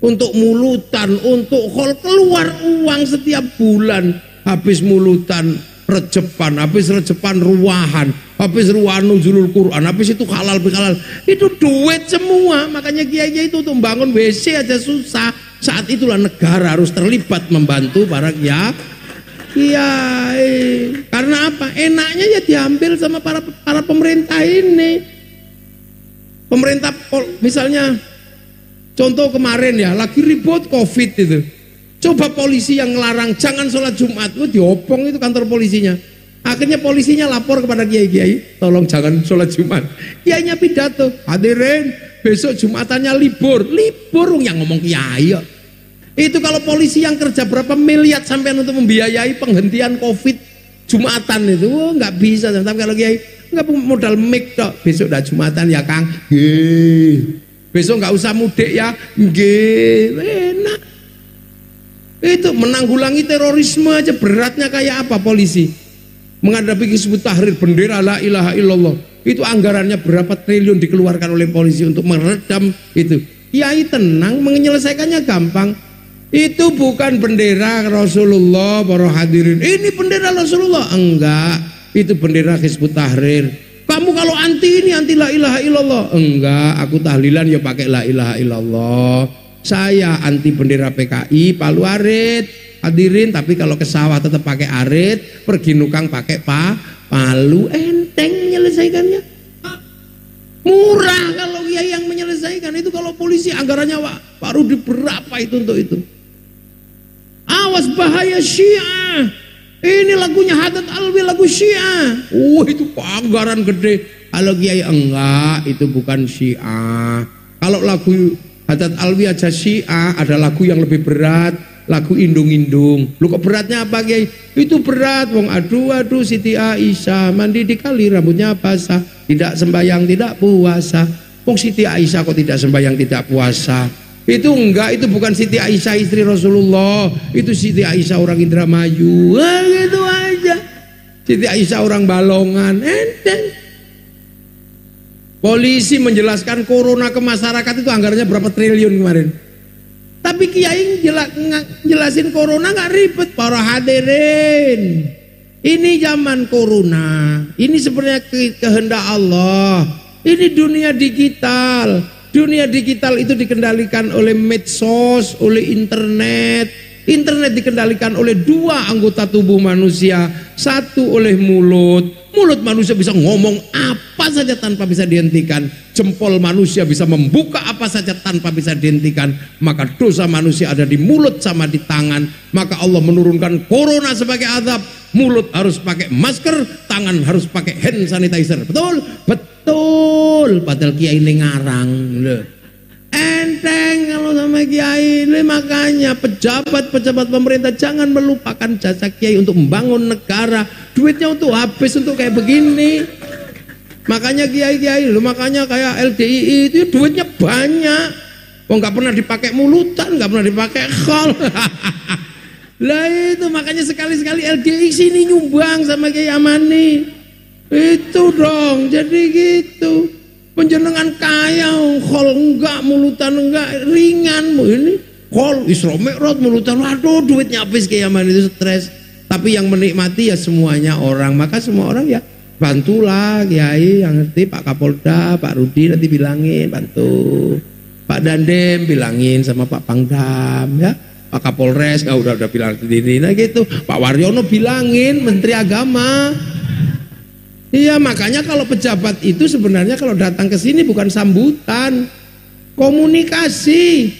Untuk mulutan, untuk hol, keluar uang setiap bulan. Habis mulutan, rejepan, habis rejepan ruahan, habis ruahan nuzulul Quran, habis itu halal bihalal. Itu duit semua. Makanya kiai-kiai itu untuk membangun WC aja susah. Saat itulah negara harus terlibat membantu para kiai. Karena apa? Enaknya ya diambil sama para pemerintah ini. Pemerintah misalnya contoh kemarin ya lagi ribut Covid itu. Coba polisi yang ngelarang jangan sholat Jumat, diopong itu kantor polisinya. Akhirnya polisinya lapor kepada kiai-kiai, tolong jangan sholat Jumat. Kiainya pidato, hadirin besok Jumatannya libur yang ngomong kiai. Itu kalau polisi yang kerja berapa miliar sampai untuk membiayai penghentian Covid Jumatan itu, nggak bisa. Tapi kalau kiai nggak modal mic dok, besok dah Jumatan ya Kang, besok nggak usah mudik ya, enak. Itu menanggulangi terorisme aja beratnya kayak apa polisi. Menghadapi Hizbut Tahrir bendera la ilaha illallah. Itu anggarannya berapa triliun dikeluarkan oleh polisi untuk meredam itu. Kiai tenang, menyelesaikannya gampang. Itu bukan bendera Rasulullah para hadirin. Ini bendera Rasulullah. Enggak, itu bendera Hizbut Tahrir. Kamu kalau anti ini anti la ilaha illallah. Enggak, aku tahlilan ya pakai la ilaha illallah. Saya anti bendera PKI Palu Arit hadirin, tapi kalau ke sawah tetap pakai arit, pergi nukang pakai palu, enteng menyelesaikannya. Murah kalau kiai yang menyelesaikan itu. Kalau polisi anggarannya Pak Rudi berapa itu untuk itu. Awas bahaya Syiah. Ini lagunya Haddad Alwi, lagu Syiah. Itu anggaran gede. Kalau kiai enggak, itu bukan Syiah. Kalau lagu Haddad Alwi aja Syiah, ada lagu yang lebih berat, lagu Indung-Indung. Lu kok beratnya apa kiai? Itu berat, wong aduh Siti Aisyah mandi di kali rambutnya basah, tidak sembahyang tidak puasa. Wong Siti Aisyah kok tidak sembahyang tidak puasa? Itu enggak, itu bukan Siti Aisyah istri Rasulullah, itu Siti Aisyah orang Indramayu. Gitu aja. Siti Aisyah orang Balongan, enteng. Polisi menjelaskan corona ke masyarakat itu anggarannya berapa triliun kemarin. Tapi kiai jelasin corona nggak ribet para hadirin. Ini zaman corona. Ini sebenarnya kehendak Allah. Ini dunia digital. Dunia digital itu dikendalikan oleh medsos, oleh internet. Internet dikendalikan oleh dua anggota tubuh manusia. Satu oleh mulut. Mulut manusia bisa ngomong apa saja tanpa bisa dihentikan. Jempol manusia bisa membuka apa saja tanpa bisa dihentikan. Maka dosa manusia ada di mulut sama di tangan. Maka Allah menurunkan corona sebagai azab. Mulut harus pakai masker, tangan harus pakai hand sanitizer. Betul? Betul. Padahal kiai ini ngarang. Enteng kalau sama kiai. Makanya pejabat-pejabat pemerintah jangan melupakan jasa kiai untuk membangun negara. Duitnya untuk habis untuk kayak begini. Makanya kiai-kiai, makanya kayak LDII itu duitnya banyak. Oh, nggak pernah dipakai mulutan, nggak pernah dipakai khol. Lah itu makanya sekali-sekali LDII sini nyumbang sama Kiai Amani. Itu dong, jadi gitu. Penjenengan kaya, khol enggak, mulutan enggak, ringan ini. Khol Isra Mi'raj mulutan, waduh duitnya habis Kiai Amani itu stres. Tapi yang menikmati ya semuanya orang, maka semua orang ya bantulah Kiai yang ngerti, Pak Kapolda, Pak Rudi nanti bilangin, bantu. Pak Dandem bilangin sama Pak Pangdam ya. Pak Kapolres udah bilang sendiri, nah gitu. Pak Waryono bilangin, Menteri Agama. Iya, makanya kalau pejabat itu sebenarnya kalau datang ke sini bukan sambutan, komunikasi.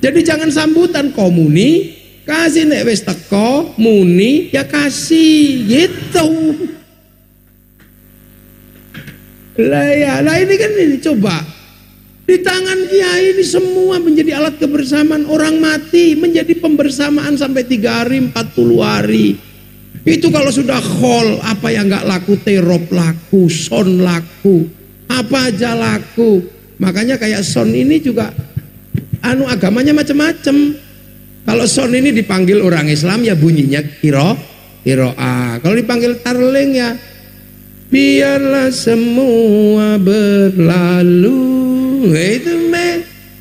Jadi jangan sambutan, komunikasi. Nek wis teko muni ya kasih gitu. Lah ini kan ini coba di tangan kiai ini semua menjadi alat kebersamaan. Orang mati menjadi pembersamaan sampai 3 hari 40 hari. Itu kalau sudah khol, apa yang nggak laku, terop laku, son laku, apa aja laku. Makanya kayak son ini juga agamanya macam-macam. Kalau son ini dipanggil orang Islam ya bunyinya kiroa. Kalau dipanggil tarling ya biarlah semua berlalu. Itu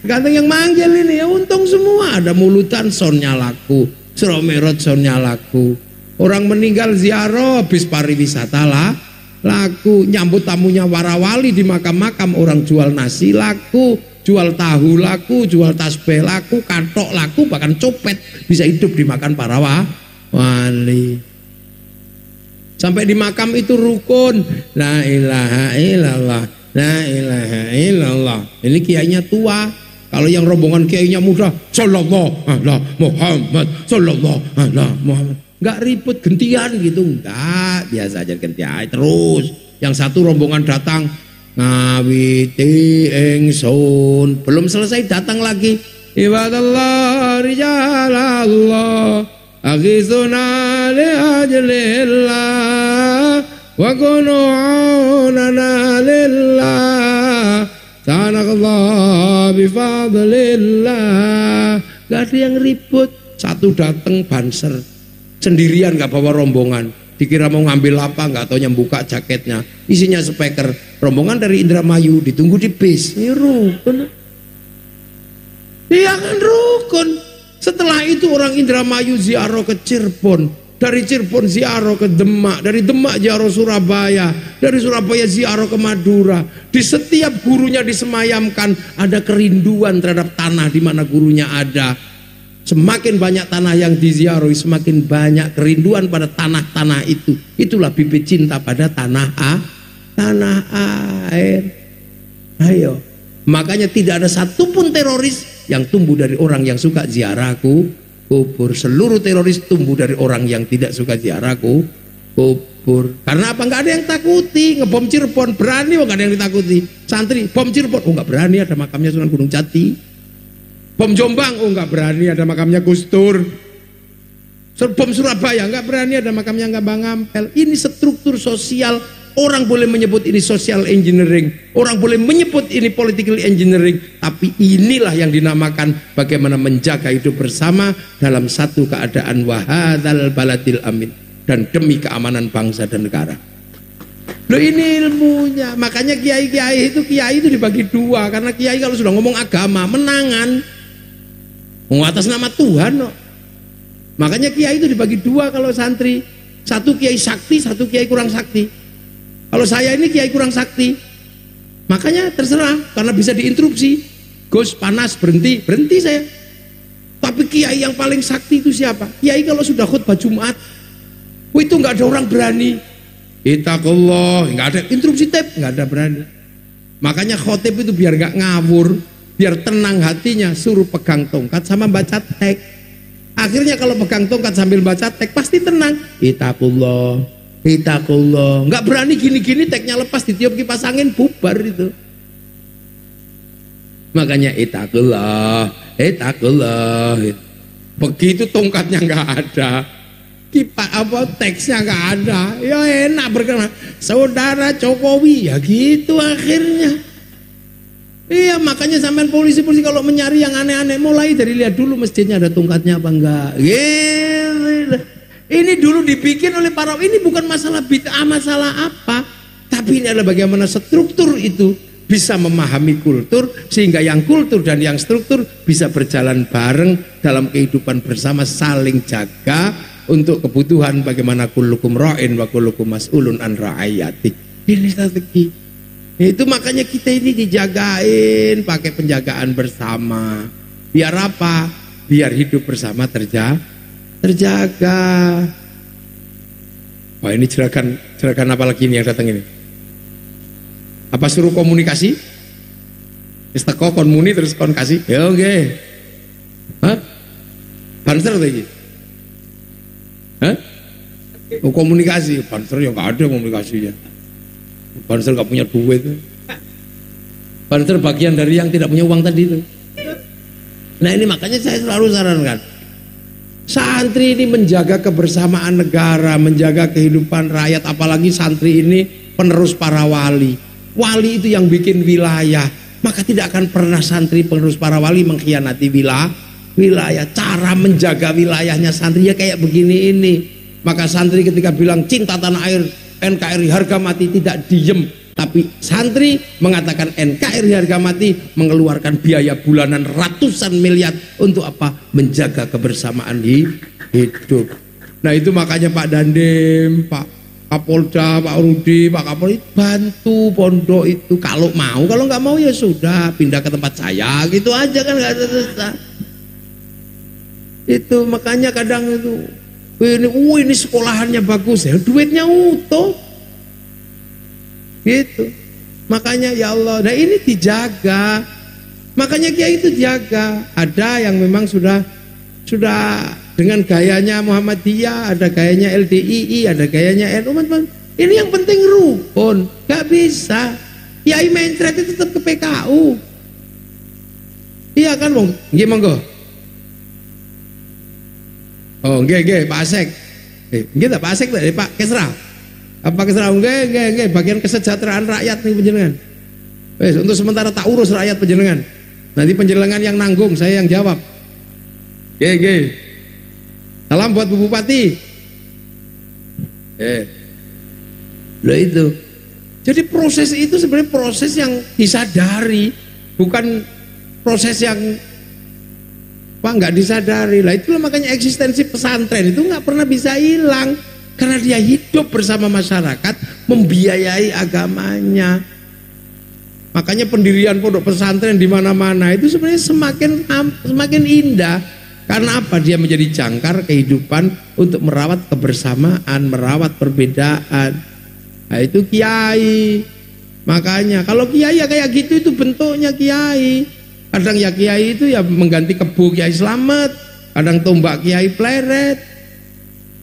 ganteng yang manggil ini ya, untung semua ada mulutan sonnya laku, Isra Mi'raj sonnya laku. Orang meninggal ziarah habis pariwisata lah laku, nyambut tamunya warawali di makam-makam, orang jual nasi laku, jual tahu laku, jual tasbih laku, katok laku, bahkan copet bisa hidup dimakan para wali. Sampai di makam itu rukun, la ilaha illallah, la ilaha illallah. Ini kiainya tua. Kalau yang rombongan kiainya muda, sallallahu alaihi Muhammad, sallallahu alaihi Muhammad. Enggak ribut gentian gitu, enggak, biasa aja gentian terus. Yang satu rombongan datang, ngawiti ingsun, belum selesai datang lagi. Ibadallah rijalallah, aghithuna li ajlillah, wa kunu aunana lillah, sanakallah bifadlillah. Gak ada yang ribut. Satu dateng banser sendirian, nggak bawa rombongan. Dikira mau ngambil apa, nggak taunya buka jaketnya, isinya speaker. Rombongan dari Indramayu ditunggu di bis. Ini rukun. Iya kan rukun. Setelah itu orang Indramayu ziarah ke Cirebon, dari Cirebon ziarah ke Demak, dari Demak ziarah Surabaya, dari Surabaya ziarah ke Madura. Di setiap gurunya disemayamkan ada kerinduan terhadap tanah di mana gurunya ada. Semakin banyak tanah yang diziarahi, semakin banyak kerinduan pada tanah-tanah itu. Itulah bibit cinta pada tanah air. Ayo, makanya tidak ada satupun teroris yang tumbuh dari orang yang suka ziarah kubur. Seluruh teroris tumbuh dari orang yang tidak suka ziarah kubur. Karena apa? Nggak ada yang takuti. Ngebom Cirebon berani, nggak ada yang ditakuti. Santri bom Cirebon, nggak berani, ada makamnya Sunan Gunung Jati. Bom Jombang, nggak berani, ada makamnya Gus Dur. Bom Surabaya, nggak berani, ada makamnya Mbah Ngampel. Ini struktur sosial. Orang boleh menyebut ini social engineering, orang boleh menyebut ini political engineering, tapi inilah yang dinamakan bagaimana menjaga hidup bersama dalam satu keadaan wahadzal baladil amin, dan demi keamanan bangsa dan negara. Loh, ini ilmunya. Makanya kiai itu dibagi dua, karena kiai kalau sudah ngomong agama menangan atas nama Tuhan no. Makanya kiai itu dibagi dua kalau santri. Satu kiai sakti, satu kiai kurang sakti. Kalau saya ini kiai kurang sakti, makanya terserah, karena bisa diinterupsi. Gus panas, berhenti saya. Tapi kiai yang paling sakti itu siapa? Kiai kalau sudah khutbah Jumat, itu nggak ada orang berani. Ittaqullah, nggak ada interupsi tape, nggak ada berani. Makanya khotib itu biar nggak ngawur, biar tenang hatinya, suruh pegang tongkat sama baca teks. Akhirnya kalau pegang tongkat sambil baca teks pasti tenang. Ittaqullah, nggak berani gini-gini, teksnya lepas ditiup kipas angin bubar itu. Makanya ittaqullah. Begitu tongkatnya nggak ada, teksnya nggak ada, ya enak berkenan. Saudara Jokowi, ya gitu akhirnya. Iya, makanya sampean polisi kalau menyari yang aneh-aneh, mulai dari lihat dulu masjidnya ada tongkatnya apa enggak. Gitu. Ini dulu dibikin oleh para, ini bukan masalah bid'ah, masalah apa, tapi ini adalah bagaimana struktur itu bisa memahami kultur, sehingga yang kultur dan yang struktur bisa berjalan bareng dalam kehidupan bersama, saling jaga untuk kebutuhan bagaimana kullukum ra'in wa kullukum mas'ulun an ra'ayati. Ini strategi. Itu makanya kita ini dijagain pakai penjagaan bersama. Biar apa? Biar hidup bersama terjaga. Wah, ini jerakan apa lagi ini yang datang ini? Apa suruh komunikasi? Isteko kon muni terus kon kasih. Ya oke. Hah? Banser lagi. Hah? Oh, komunikasi, Banser ya nggak ada komunikasinya. Banser nggak punya duit. Banser bagian dari yang tidak punya uang tadi itu. Nah, ini makanya saya selalu sarankan, santri ini menjaga kebersamaan negara, menjaga kehidupan rakyat, apalagi santri ini penerus para wali. Wali itu yang bikin wilayah, maka tidak akan pernah santri penerus para wali mengkhianati wilayah. Cara menjaga wilayahnya santri ya kayak begini ini. Maka santri ketika bilang cinta tanah air, NKRI harga mati, tidak diem, tapi santri mengatakan NKRI harga mati, mengeluarkan biaya bulanan ratusan miliar untuk apa? Menjaga kebersamaan hidup. Nah, itu makanya Pak Dandim, Pak Kapolda, Pak Rudi, Pak Kapolri bantu pondok itu kalau mau, kalau nggak mau ya sudah pindah ke tempat saya, gitu aja kan, nggak ada susah. Itu makanya kadang itu ini sekolahannya bagus ya, duitnya utuh gitu. Makanya ya Allah, nah ini dijaga. Makanya Kiai itu jaga. Ada yang memang sudah dengan gayanya Muhammadiyah, ada gayanya LDII, ada gayanya NU. Ini yang penting rukun. Gak bisa Kiai mencret itu tetap ke PKU. Iya kan Bang? Nggih monggo. Oh nggih Pak Asek. Nggih ta Pak Asek Pak Kesra. Apa Kesra? Nggih bagian kesejahteraan rakyat nih panjenengan. Wes untuk sementara tak urus rakyat panjenengan. Nanti panjenengan yang nanggung, saya yang jawab. Nggih. Salam buat Bu Bupati. Loh itu. Jadi proses itu sebenarnya proses yang disadari, bukan proses yang nggak disadari. Lah itulah makanya eksistensi pesantren itu nggak pernah bisa hilang, karena dia hidup bersama masyarakat, membiayai agamanya. Makanya pendirian pondok pesantren di mana-mana itu sebenarnya semakin indah. Karena apa? Dia menjadi jangkar kehidupan untuk merawat kebersamaan, merawat perbedaan. Nah itu kiai. Makanya kalau kiai ya kayak gitu, itu bentuknya kiai. Kadang ya kiai itu ya mengganti kebo Kiai Slamet, kadang tombak Kiai Pleret.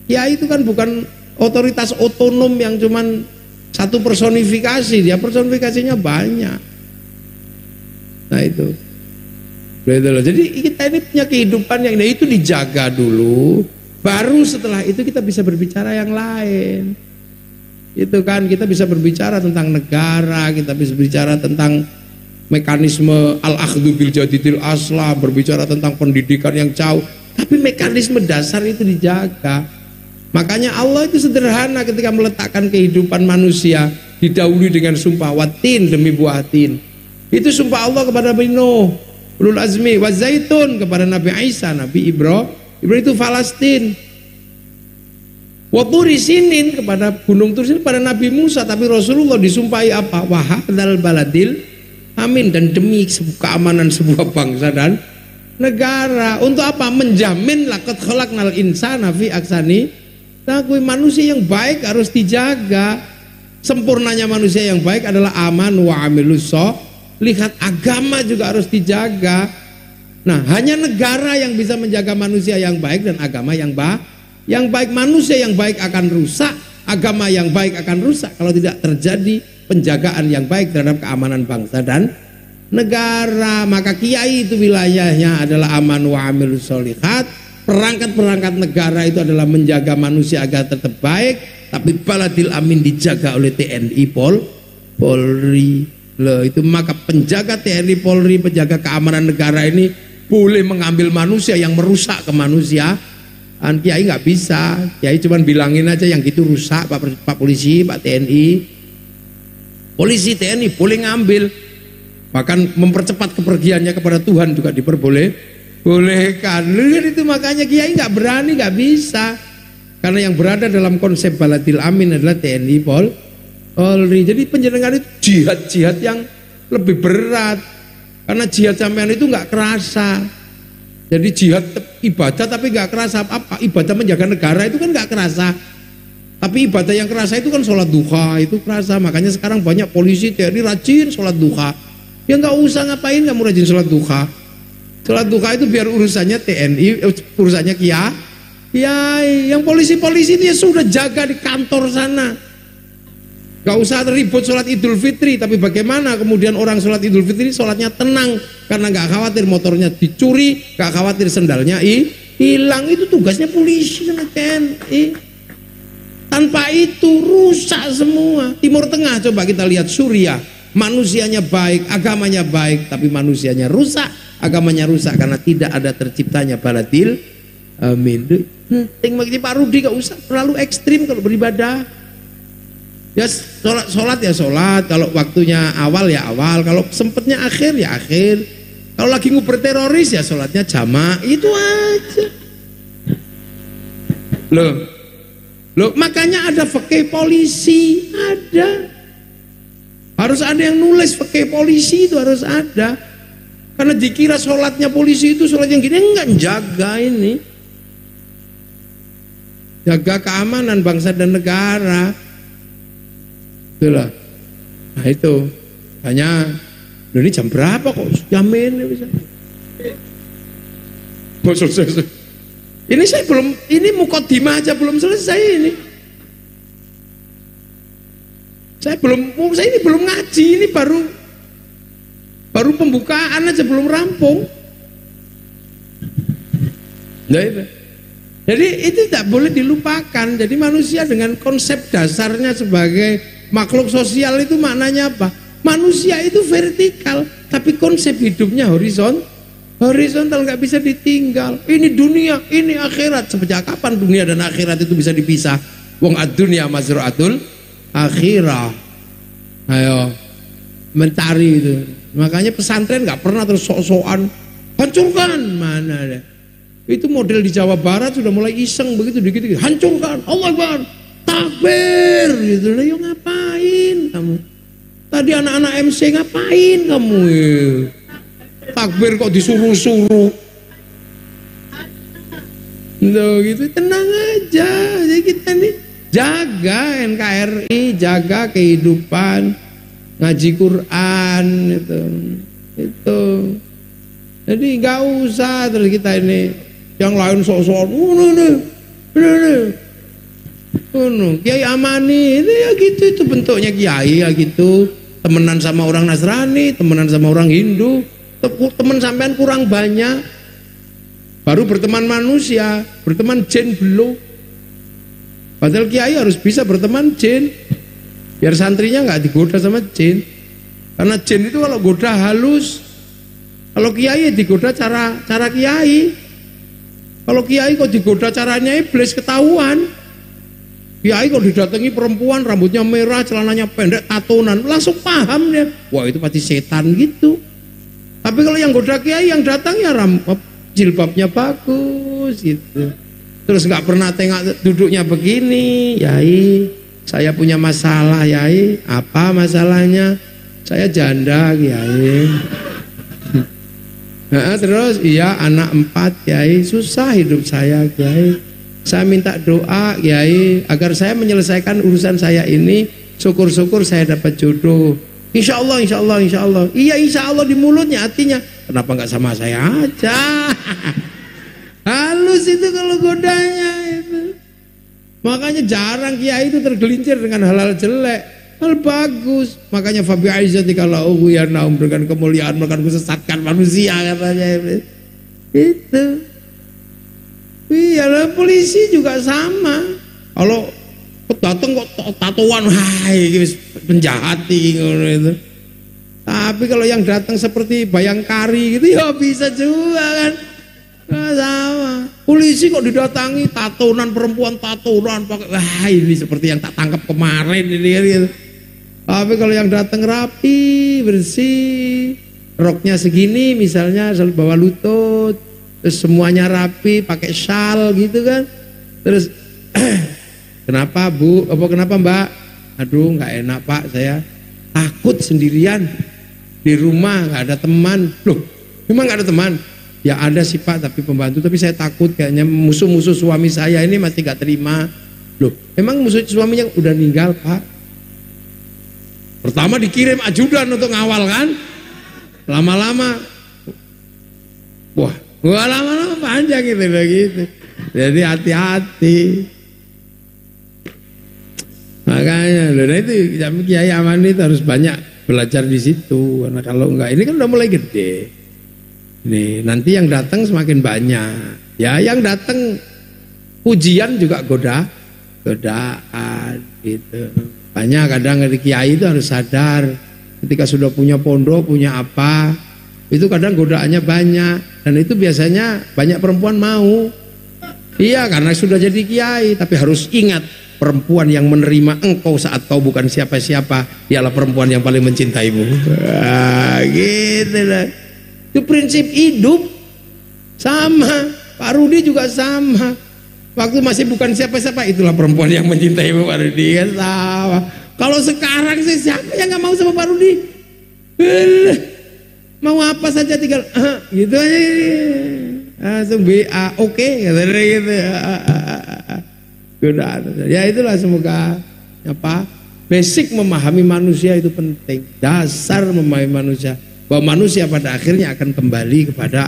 Kiai itu kan bukan otoritas otonom yang cuman satu personifikasi, dia personifikasinya banyak. Nah itu. Jadi kita ini punya kehidupan yang itu dijaga dulu, baru setelah itu kita bisa berbicara yang lain. Itu kan kita bisa berbicara tentang negara, kita bisa berbicara tentang mekanisme al-akhdhu bil jadidil asla, berbicara tentang pendidikan yang jauh, tapi mekanisme dasar itu dijaga. Makanya Allah itu sederhana ketika meletakkan kehidupan manusia, didahului dengan sumpah watin demi buah tin. Itu sumpah Allah kepada Nabi Nuh, ulul azmi, wa zaitun kepada Nabi Isa, Nabi Ibrahim itu Palestina. Wa turi sinin kepada gunung Tur pada Nabi Musa, tapi Rasulullah disumpahi apa? Wa hadzal baladil amin, dan demi keamanan sebuah bangsa dan negara. Untuk apa? Menjamin laqad khalaqnal insana fi ahsani taqwim. Manusia yang baik harus dijaga. Sempurnanya manusia yang baik adalah aman wa amilus lihat, agama juga harus dijaga. Nah, hanya negara yang bisa menjaga manusia yang baik dan agama yang baik. Manusia yang baik akan rusak, agama yang baik akan rusak kalau tidak terjadi penjagaan yang baik terhadap keamanan bangsa dan negara. Maka kiai itu wilayahnya adalah aman wa amilus sholihat. Perangkat-perangkat negara itu adalah menjaga manusia agar tetap baik, tapi baladil amin dijaga oleh TNI Polri. Loh, itu maka penjaga TNI Polri, penjaga keamanan negara ini boleh mengambil manusia yang merusak kemanusiaan. Kiai nggak bisa. Kiai cuma bilangin aja yang gitu rusak, Pak Polisi, Pak TNI. Polisi TNI boleh ngambil, bahkan mempercepat kepergiannya kepada Tuhan juga diperbolehkan. Lihat itu, makanya Kiai nggak berani, nggak bisa, karena yang berada dalam konsep baladil amin adalah TNI Polri. Jadi penjenengan itu jihad yang lebih berat, karena jihad sampean itu nggak kerasa. Jadi jihad ibadah tapi nggak kerasa apa? Ibadah menjaga negara itu kan nggak kerasa. Tapi ibadah yang kerasa itu kan sholat duha, itu kerasa. Makanya sekarang banyak polisi TNI rajin sholat duha. Ya nggak usah ngapain kamu rajin sholat duha. Sholat duha itu biar urusannya TNI, urusannya kiai. Yang polisi-polisi itu ya sudah jaga di kantor sana. Gak usah ribut sholat Idul Fitri, tapi bagaimana kemudian orang sholat Idul Fitri sholatnya tenang, karena gak khawatir motornya dicuri, gak khawatir sendalnya hilang. Itu tugasnya polisi sama TNI. Tanpa itu rusak semua. Timur Tengah coba kita lihat, Suriah, manusianya baik, agamanya baik, tapi manusianya rusak, agamanya rusak karena tidak ada terciptanya baladil amin. Pak Rudi gak usah terlalu ekstrim kalau beribadah. Ya sholat ya sholat, kalau waktunya awal ya awal, kalau sempetnya akhir ya akhir. Kalau lagi nguber teroris ya sholatnya jamaah, itu aja. Loh, makanya ada fikih polisi, ada. Harus ada yang nulis fikih polisi, itu harus ada. Karena dikira sholatnya polisi itu sholat yang gini, enggak, jaga ini. Jaga keamanan bangsa dan negara. Itulah. Nah itu hanya ini jam berapa kok jamin bisa. Ini saya belum, ini mukaddimah aja belum selesai ini. Saya ini belum ngaji, ini baru pembukaan aja, belum rampung. Nah, itu. Jadi itu tidak boleh dilupakan. Jadi manusia dengan konsep dasarnya sebagai makhluk sosial itu maknanya apa? Manusia itu vertikal, tapi konsep hidupnya Horizontal, nggak bisa ditinggal. Ini dunia, ini akhirat. Sejak kapan dunia dan akhirat itu bisa dipisah? Wong ad-dunya mazra'atul akhirah. Ayo mencari itu. Makanya pesantren nggak pernah terus sok-sokan hancurkan, mana ada. Itu model di Jawa Barat sudah mulai iseng begitu dikit-dikit hancurkan, Allah Akbar, takbir gitu. Lah yo ngapain kamu? Tadi anak-anak MC ngapain kamu? Takbir kok disuruh-suruh. Loh gitu, tenang aja. Jadi kita nih jaga NKRI, jaga kehidupan, ngaji Quran itu. Jadi nggak usah terus kita ini yang lain sok-sok. Kiai Amani itu ya gitu, itu bentuknya kiai ya gitu. Temenan sama orang Nasrani, temenan sama orang Hindu. Teman sampean kurang banyak, baru berteman manusia, berteman jin belum. Padahal kiai harus bisa berteman jin, biar santrinya nggak digoda sama jin. Karena jin itu kalau goda halus, kalau kiai digoda cara kiai. Kalau kiai kok digoda caranya iblis ketahuan. Kiai kok didatangi perempuan rambutnya merah, celananya pendek, tatonan, langsung paham dia. Wah itu pasti setan gitu. Tapi kalau yang goda kiai yang datang ya jilbabnya bagus gitu. Terus nggak pernah tengok duduknya begini, Yai. Saya punya masalah, Yai. Apa masalahnya? Saya janda, Yai. Nah, terus iya anak 4, Yai. Susah hidup saya, Yai. Saya minta doa, Yai, agar saya menyelesaikan urusan saya ini. Syukur-syukur saya dapat jodoh. Insya Allah, insya Allah, insya Allah. Iya insya Allah di mulutnya, hatinya kenapa nggak sama saya aja? Halus itu kalau godanya itu. Makanya jarang kiai itu tergelincir dengan hal-hal jelek, hal bagus. Makanya Fabi Aizzati kalau ya naum dengan kemuliaan bahkan sesatkan manusia katanya itu. Iya, polisi juga sama. Kalau datang kok tatoan, hai penjahat gitu. Tapi kalau yang datang seperti Bayangkari gitu ya bisa juga kan. Nah, sama. Polisi kok didatangi tatonan perempuan tatonan pakai, wah ini seperti yang tak tangkap kemarin ini gitu. Tapi kalau yang datang rapi, bersih, roknya segini misalnya bawa lutut, terus semuanya rapi, pakai syal gitu kan. Terus kenapa Bu? Apa kenapa Mbak? Aduh nggak enak Pak, saya takut sendirian di rumah, nggak ada teman. Loh, memang nggak ada teman? Ya ada sih Pak, tapi pembantu. Tapi saya takut kayaknya musuh-musuh suami saya ini masih nggak terima. Loh, memang musuh suaminya udah meninggal Pak? Pertama dikirim ajudan untuk ngawal kan? Lama-lama, wah lama-lama panjang gitu begitu. Jadi hati-hati. Makanya, nah itu Kiai Aman itu harus banyak belajar di situ. Karena kalau enggak, ini kan udah mulai gede. Nih, nanti yang datang semakin banyak. Ya, yang datang ujian juga godaan gitu. Banyak kadang dari kiai itu harus sadar ketika sudah punya pondok, punya apa, itu kadang godaannya banyak dan itu biasanya banyak perempuan mau. Iya, karena sudah jadi kiai, tapi harus ingat perempuan yang menerima engkau saat kau bukan siapa-siapa ialah perempuan yang paling mencintaimu. Gitu lah. Itu prinsip hidup. Sama Pak Rudi juga sama. Waktu masih bukan siapa-siapa itulah perempuan yang mencintaimu Pak Rudi kan sama. Kalau sekarang sih siapa yang nggak mau sama Pak Rudi? Mau apa saja tinggal gitu aja. Langsung BA oke katanya gitu. Ya itulah semoga apa basic memahami manusia itu penting. Dasar memahami manusia. Bahwa manusia pada akhirnya akan kembali kepada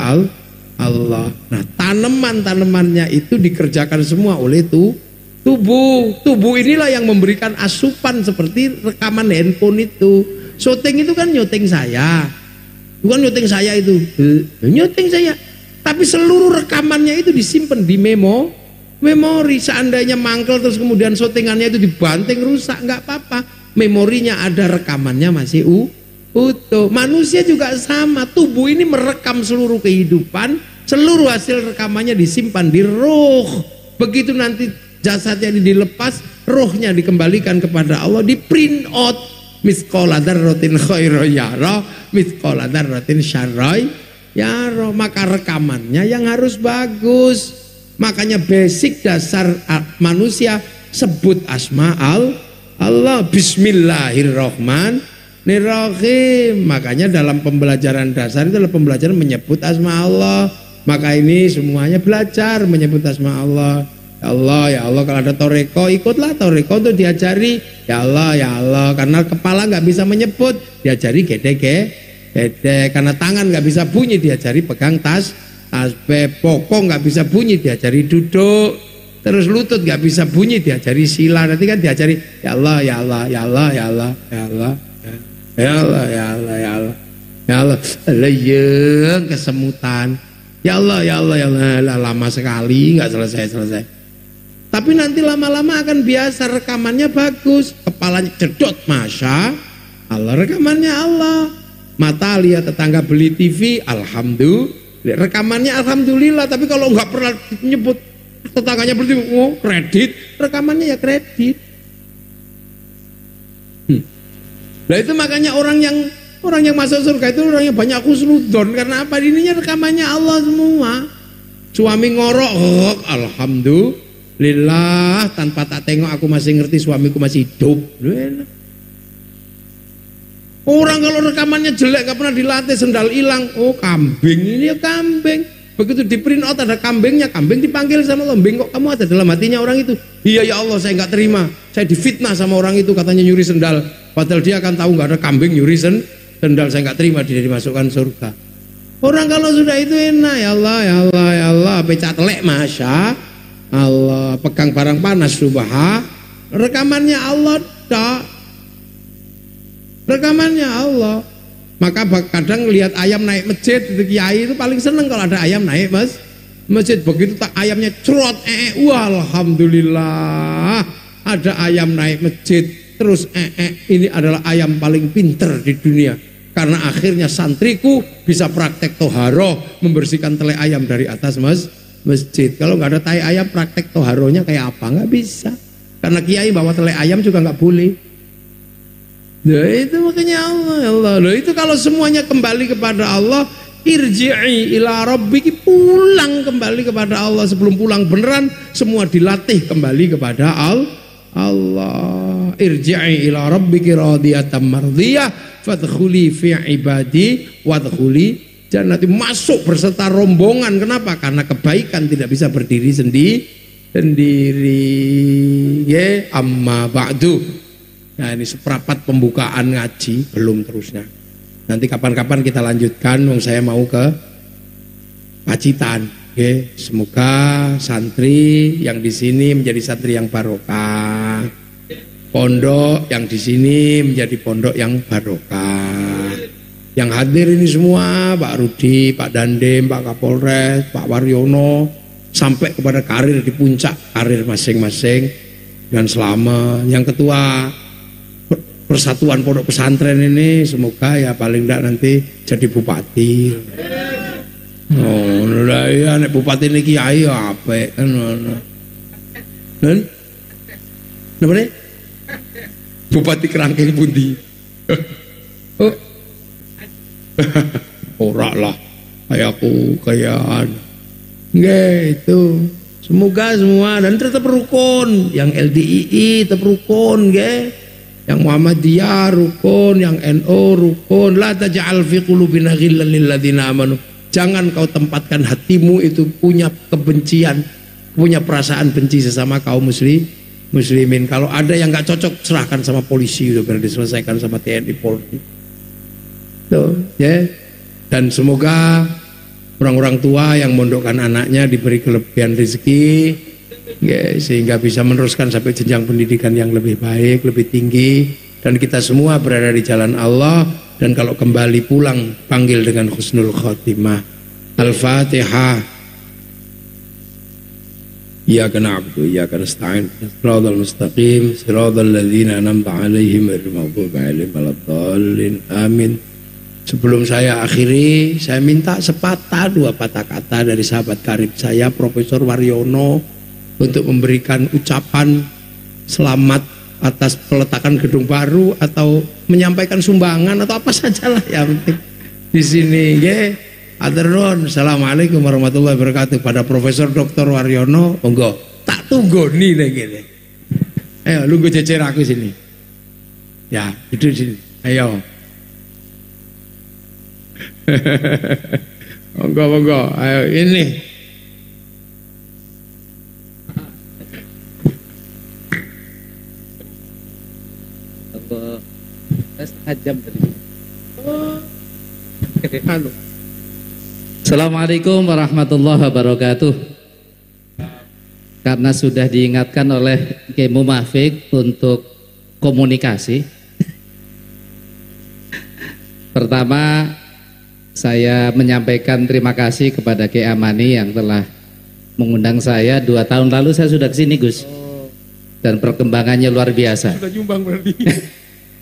Allah. Nah, tanaman-tanamannya itu dikerjakan semua oleh tubuh. Tubuh inilah yang memberikan asupan seperti rekaman handphone itu. Syuting itu kan nyuting saya. Bukan nyuting saya itu. Nyuting saya. Tapi seluruh rekamannya itu disimpan di memori. Seandainya mangkel terus kemudian syutingannya itu dibanting rusak, nggak apa-apa. Memorinya ada, rekamannya masih utuh. Manusia juga sama, tubuh ini merekam seluruh kehidupan, seluruh hasil rekamannya disimpan di ruh. Begitu nanti jasadnya ini dilepas, ruhnya dikembalikan kepada Allah, di print out. Mithqala dzarratin khairan yara, mithqala dzarratin syarran yara. Maka rekamannya yang harus bagus. Makanya basic dasar manusia sebut asma Allah, bismillahirrahmanirrahim. Makanya dalam pembelajaran dasar itu adalah pembelajaran menyebut asma Allah. Maka ini semuanya belajar menyebut asma Allah. Ya Allah, ya Allah, kalau ada toreko ikutlah toreko untuk diajari. Ya Allah, karena kepala nggak bisa menyebut, diajari gede. Karena tangan nggak bisa bunyi, diajari pegang tasbih. Pokok nggak bisa bunyi, diajari duduk. Terus lutut nggak bisa bunyi, diajari sila. Nanti kan diajari ya Allah, ya Allah, ya Allah, ya Allah, ya Allah, ya Allah, ya Allah, ya Allah, ya Allah. Leyeng kesemutan. Ya Allah, ya Allah, ya Allah. Lama sekali nggak selesai. Tapi nanti lama-lama akan biasa, rekamannya bagus. Kepalanya cedot, masya Allah, rekamannya Allah. Mata lihat tetangga beli TV, alhamdulillah, rekamannya alhamdulillah. Tapi kalau nggak pernah nyebut tetangganya beli TV, oh kredit, rekamannya ya kredit. Nah itu makanya orang yang masuk surga itu orang yang banyak khusnudon. Karena apa? Ininya rekamannya Allah semua. Suami ngorok, alhamdulillah, tanpa tak tengok aku masih ngerti suamiku masih hidup. Orang kalau rekamannya jelek, gak pernah dilatih, sendal hilang, oh kambing, ini ya kambing. Begitu di print out ada kambingnya, kambing dipanggil sama Allah, kok kamu ada dalam hatinya orang itu. Iya ya Allah, saya gak terima, saya difitnah sama orang itu, katanya nyuri sendal. Padahal dia akan tahu gak ada kambing nyuri sendal, saya gak terima, dia dimasukkan surga. Orang kalau sudah itu enak, ya Allah, ya Allah, ya Allah, pecah telek, masya Allah, pegang barang panas, subah, rekamannya Allah, tak. Rekamannya Allah. Maka kadang lihat ayam naik masjid, itu kiai itu paling seneng kalau ada ayam naik masjid. Begitu tak ayamnya cerot, wah alhamdulillah ada ayam naik masjid. Terus ini adalah ayam paling pinter di dunia. Karena akhirnya santriku bisa praktek toharoh, membersihkan tele ayam dari atas masjid. Kalau nggak ada tai ayam, praktek toharohnya kayak apa? Nggak bisa. Karena kiai bawa tele ayam juga nggak boleh. Nah itu makanya Allah. Nah itu kalau semuanya kembali kepada Allah, irji'i ila rabbiki, pulang kembali kepada Allah. Sebelum pulang beneran semua dilatih kembali kepada Allah. Irji'i ila rabbiki radiyatan mardiyah fadkhuli fi ibadi wadkhuli jannati. Masuk berserta rombongan. Kenapa? Karena kebaikan tidak bisa berdiri sendiri. Ya, amma ba'du. Nah ini seprapat pembukaan ngaji, belum terusnya. Nanti kapan-kapan kita lanjutkan, saya mau ke Pacitan. Oke, semoga santri yang di sini menjadi santri yang barokah. Pondok yang di sini menjadi pondok yang barokah. Yang hadir ini semua, Pak Rudi, Pak Dandim, Pak Kapolres, Pak Waryono, sampai kepada karir di puncak karir masing-masing dan selamat. Yang ketua Persatuan Pondok Pesantren ini semoga ya paling tidak nanti jadi bupati. Oh, lah ya nek bupati ini kiai apik kan ngono. Nen? Napa nih? Bupati Kerangkeng pundi? Oh. Ora lah. Kayak aku kayaan. Nggih itu. Semoga semua dan tetap rukun, yang LDII tetap rukun nggih. Yang Muhammadiyah rukun, yang NU rukun. La taj'al fi qulubina ghillan lil ladzina amanu. Jangan kau tempatkan hatimu itu punya kebencian, punya perasaan benci sesama kaum muslimin. Kalau ada yang nggak cocok, serahkan sama polisi, udah biar diselesaikan sama TNI Polri. Tuh, ya. Dan semoga orang-orang tua yang mondokkan anaknya diberi kelebihan rezeki, ya, sehingga bisa meneruskan sampai jenjang pendidikan yang lebih baik, lebih tinggi, dan kita semua berada di jalan Allah. Dan kalau kembali pulang panggil dengan husnul khotimah. Al-Fatihah. Iyyaka na'budu wa iyyaka nasta'in. Shiratal mustaqim, shiratal ladzina an'amta 'alaihim ghairil maghdubi 'alaihim waladdallin. Amin. Sebelum saya akhiri, saya minta sepatah dua patah kata dari sahabat karib saya Profesor Waryono untuk memberikan ucapan selamat atas peletakan gedung baru atau menyampaikan sumbangan atau apa sajalah yang penting di sini. Atur nuwun. Assalamualaikum warahmatullahi wabarakatuh. Pada Profesor Dr. Waryono, monggo tak tunggoni nek kene. Ayo lungguh jejer aku sini. Ya, duduk sini. Ayo. Monggo, ayo ini. Setengah jam tadi. Assalamualaikum warahmatullahi wabarakatuh. Karena sudah diingatkan oleh Kiai Mufik untuk komunikasi. Pertama, saya menyampaikan terima kasih kepada Kiai Amani yang telah mengundang saya 2 tahun lalu. Saya sudah kesini Gus, dan perkembangannya luar biasa. Sudah nyumbang berarti.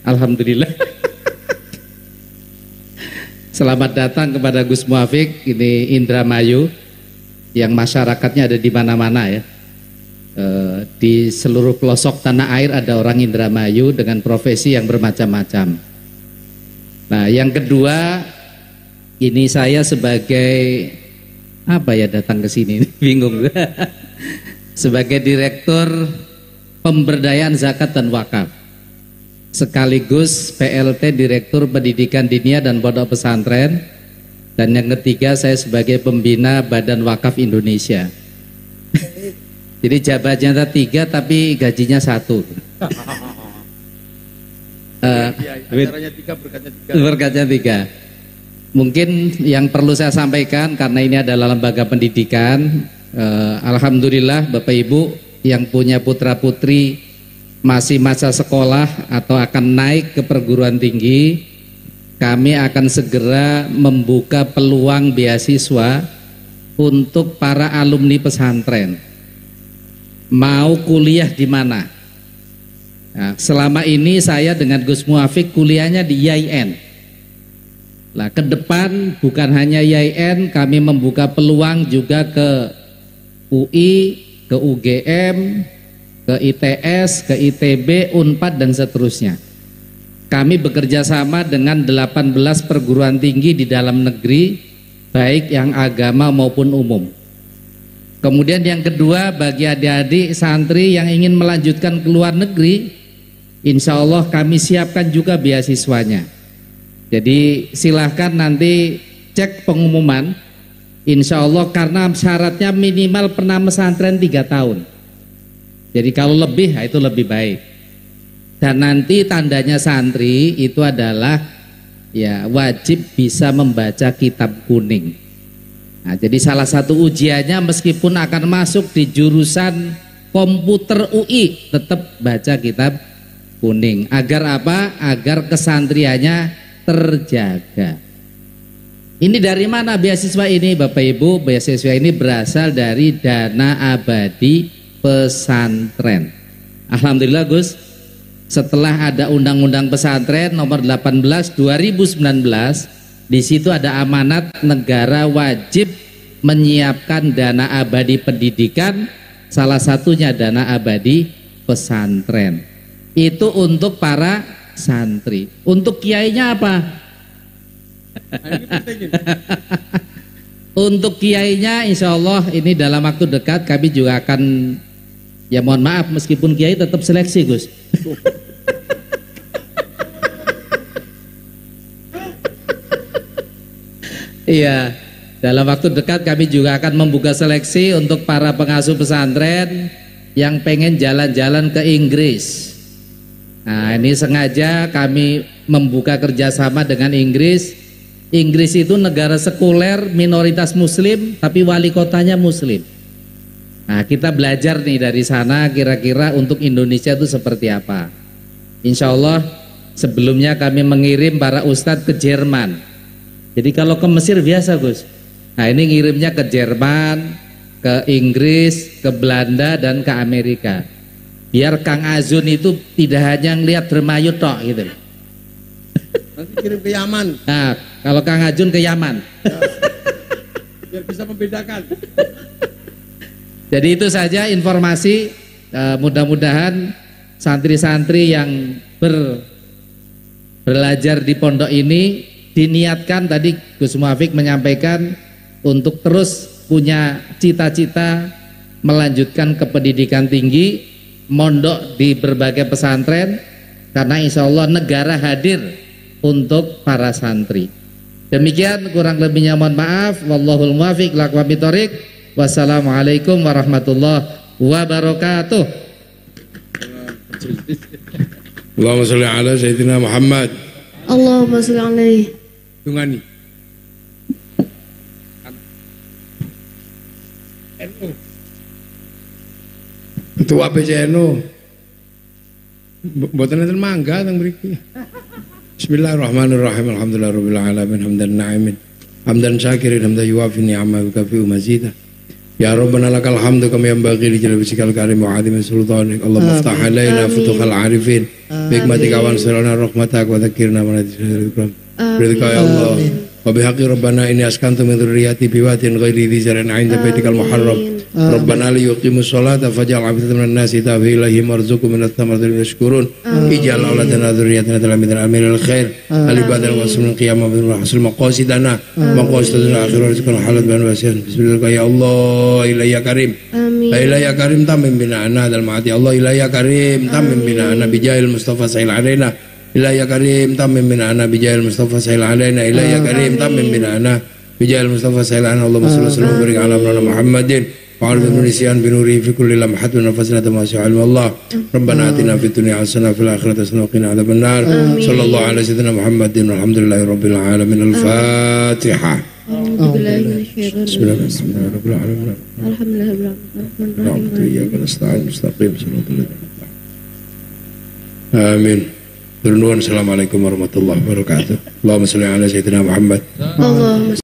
Alhamdulillah. Selamat datang kepada Gus Muafik. Ini Indramayu yang masyarakatnya ada di mana-mana ya. Di seluruh pelosok tanah air ada orang Indramayu dengan profesi yang bermacam-macam. Nah, yang kedua, ini saya sebagai apa ya datang ke sini bingung. Sebagai Direktur Pemberdayaan Zakat dan Wakaf, sekaligus PLT Direktur Pendidikan Diniyah dan Pondok Pesantren, dan yang ketiga saya sebagai Pembina Badan Wakaf Indonesia. Jadi jabatannya 3 tapi gajinya 1. Acaranya 3, berkatnya 3. Mungkin yang perlu saya sampaikan, karena ini adalah lembaga pendidikan, alhamdulillah Bapak Ibu yang punya putra putri masih masa sekolah atau akan naik ke perguruan tinggi, kami akan segera membuka peluang beasiswa untuk para alumni pesantren. Mau kuliah di mana? Nah, selama ini saya dengan Gus Muafik kuliahnya di IAIN. Nah, ke depan bukan hanya IAIN, kami membuka peluang juga ke UI, ke UGM, ke ITS, ke ITB, Unpad dan seterusnya. Kami bekerja sama dengan 18 perguruan tinggi di dalam negeri, baik yang agama maupun umum. Kemudian yang kedua, bagi adik-adik santri yang ingin melanjutkan ke luar negeri, insya Allah kami siapkan juga beasiswanya. Jadi silahkan nanti cek pengumuman, insya Allah, karena syaratnya minimal pernah pesantren 3 tahun. Jadi kalau lebih, itu lebih baik. Dan nanti tandanya santri itu adalah ya wajib bisa membaca kitab kuning. Nah, jadi salah satu ujiannya meskipun akan masuk di jurusan komputer UI, tetap baca kitab kuning. Agar apa? Agar kesantriannya terjaga. Ini dari mana beasiswa ini Bapak Ibu? Beasiswa ini berasal dari dana abadi pesantren. Alhamdulillah Gus, setelah ada Undang-Undang Pesantren nomor 18 2019, di situ ada amanat negara wajib menyiapkan dana abadi pendidikan, salah satunya dana abadi pesantren. Itu untuk para santri. Untuk kiainya apa? Untuk kiainya insya Allah ini dalam waktu dekat kami juga akan, ya mohon maaf meskipun kiai tetap seleksi Gus. Iya, dalam waktu dekat kami juga akan membuka seleksi untuk para pengasuh pesantren yang pengen jalan-jalan ke Inggris. Nah, ini sengaja kami membuka kerjasama dengan Inggris. Inggris itu negara sekuler, minoritas muslim, tapi wali kotanya muslim. Nah, kita belajar nih dari sana kira-kira untuk Indonesia itu seperti apa. Insya Allah sebelumnya kami mengirim para ustadz ke Jerman. Jadi kalau ke Mesir biasa Gus. Nah, ini ngirimnya ke Jerman, ke Inggris, ke Belanda dan ke Amerika. Biar Kang Azun itu tidak hanya ngelihat Dermayu tok gitu. Nanti kirim ke Yaman. Nah, kalau Kang Azun ke Yaman. Ya, biar bisa membedakan. Jadi itu saja informasi, mudah-mudahan santri-santri yang belajar di pondok ini diniatkan, tadi Gus Muafiq menyampaikan, untuk terus punya cita-cita melanjutkan ke pendidikan tinggi, mondok di berbagai pesantren, karena insya Allah negara hadir untuk para santri. Demikian, kurang lebihnya mohon maaf. Wallahul muwaffiq ila aqwamit thoriq. Wassalamualaikum warahmatullahi wabarakatuh. Allahumma sholli ala sayyidina Muhammad. Allahumma sholli alaihi. Tungani. Ketua PCNU. Mboten enten mangga teng mriki. Bismillahirrahmanirrahim. Alhamdulillahirabbil alamin hamdan na'imin. Hamdan syakirin hamdan yuwafi ni'amahu kafi'u mazida. Ya Rabbana lakal hamdu kama yanbaghi li jalali wajhikal karim wa 'azimi sultanik. Allahumma iftah alaina futuhal 'arifin bi hikmatika wa ansirna rahmatak wa dzakkirna ma nadzikra. Ridka ya Allah. Wa bihaqqi Rabbana inni askantu min dzurriyyati biwatin ghairi dzi zar'in 'inda baitikal muharram. Rabbana li yuqimus sholata faj'al 'afidatan minan nasi tahwi ilaihim warzuqhum minat thamarati yashkurun. Ij'al auladana dzurriyyatana talamidan aminal khair. Alibadal wasmul qiyamah bil hasil maqasidana maqasidana akhirul rizqan halal ban wasian. Bismillah ya Allah ilayya karim. Amin. Ilayya karim tamim bina'ana dal ma'ati Allah ilayya karim tamim bina'ana bijahil Mustafa sa'il alaina. Ilayya karim tamim bina'ana bijahil Mustafa sa'il alaina. Ilayya karim tamim bina'ana bijahil Mustafa sa'il alaina. Allahumma shalli wa sallim wa barik ala Muhammadin wa ala nurisyan binuri fi kulli lamhat wa nafasna tamasya ilmu Allah. Rabbana atina fid dunya hasanah fil akhirati hasanah wa qina adzabannar. Sallallahu ala sayyidina Muhammadin walhamdulillahi rabbil alamin. Al-Fatihah. Bismillahirrahmanirrahim. Amin. Assalamualaikum warahmatullahi wabarakatuh. Allahumma shalli ala sayyidina Muhammad. Allahumma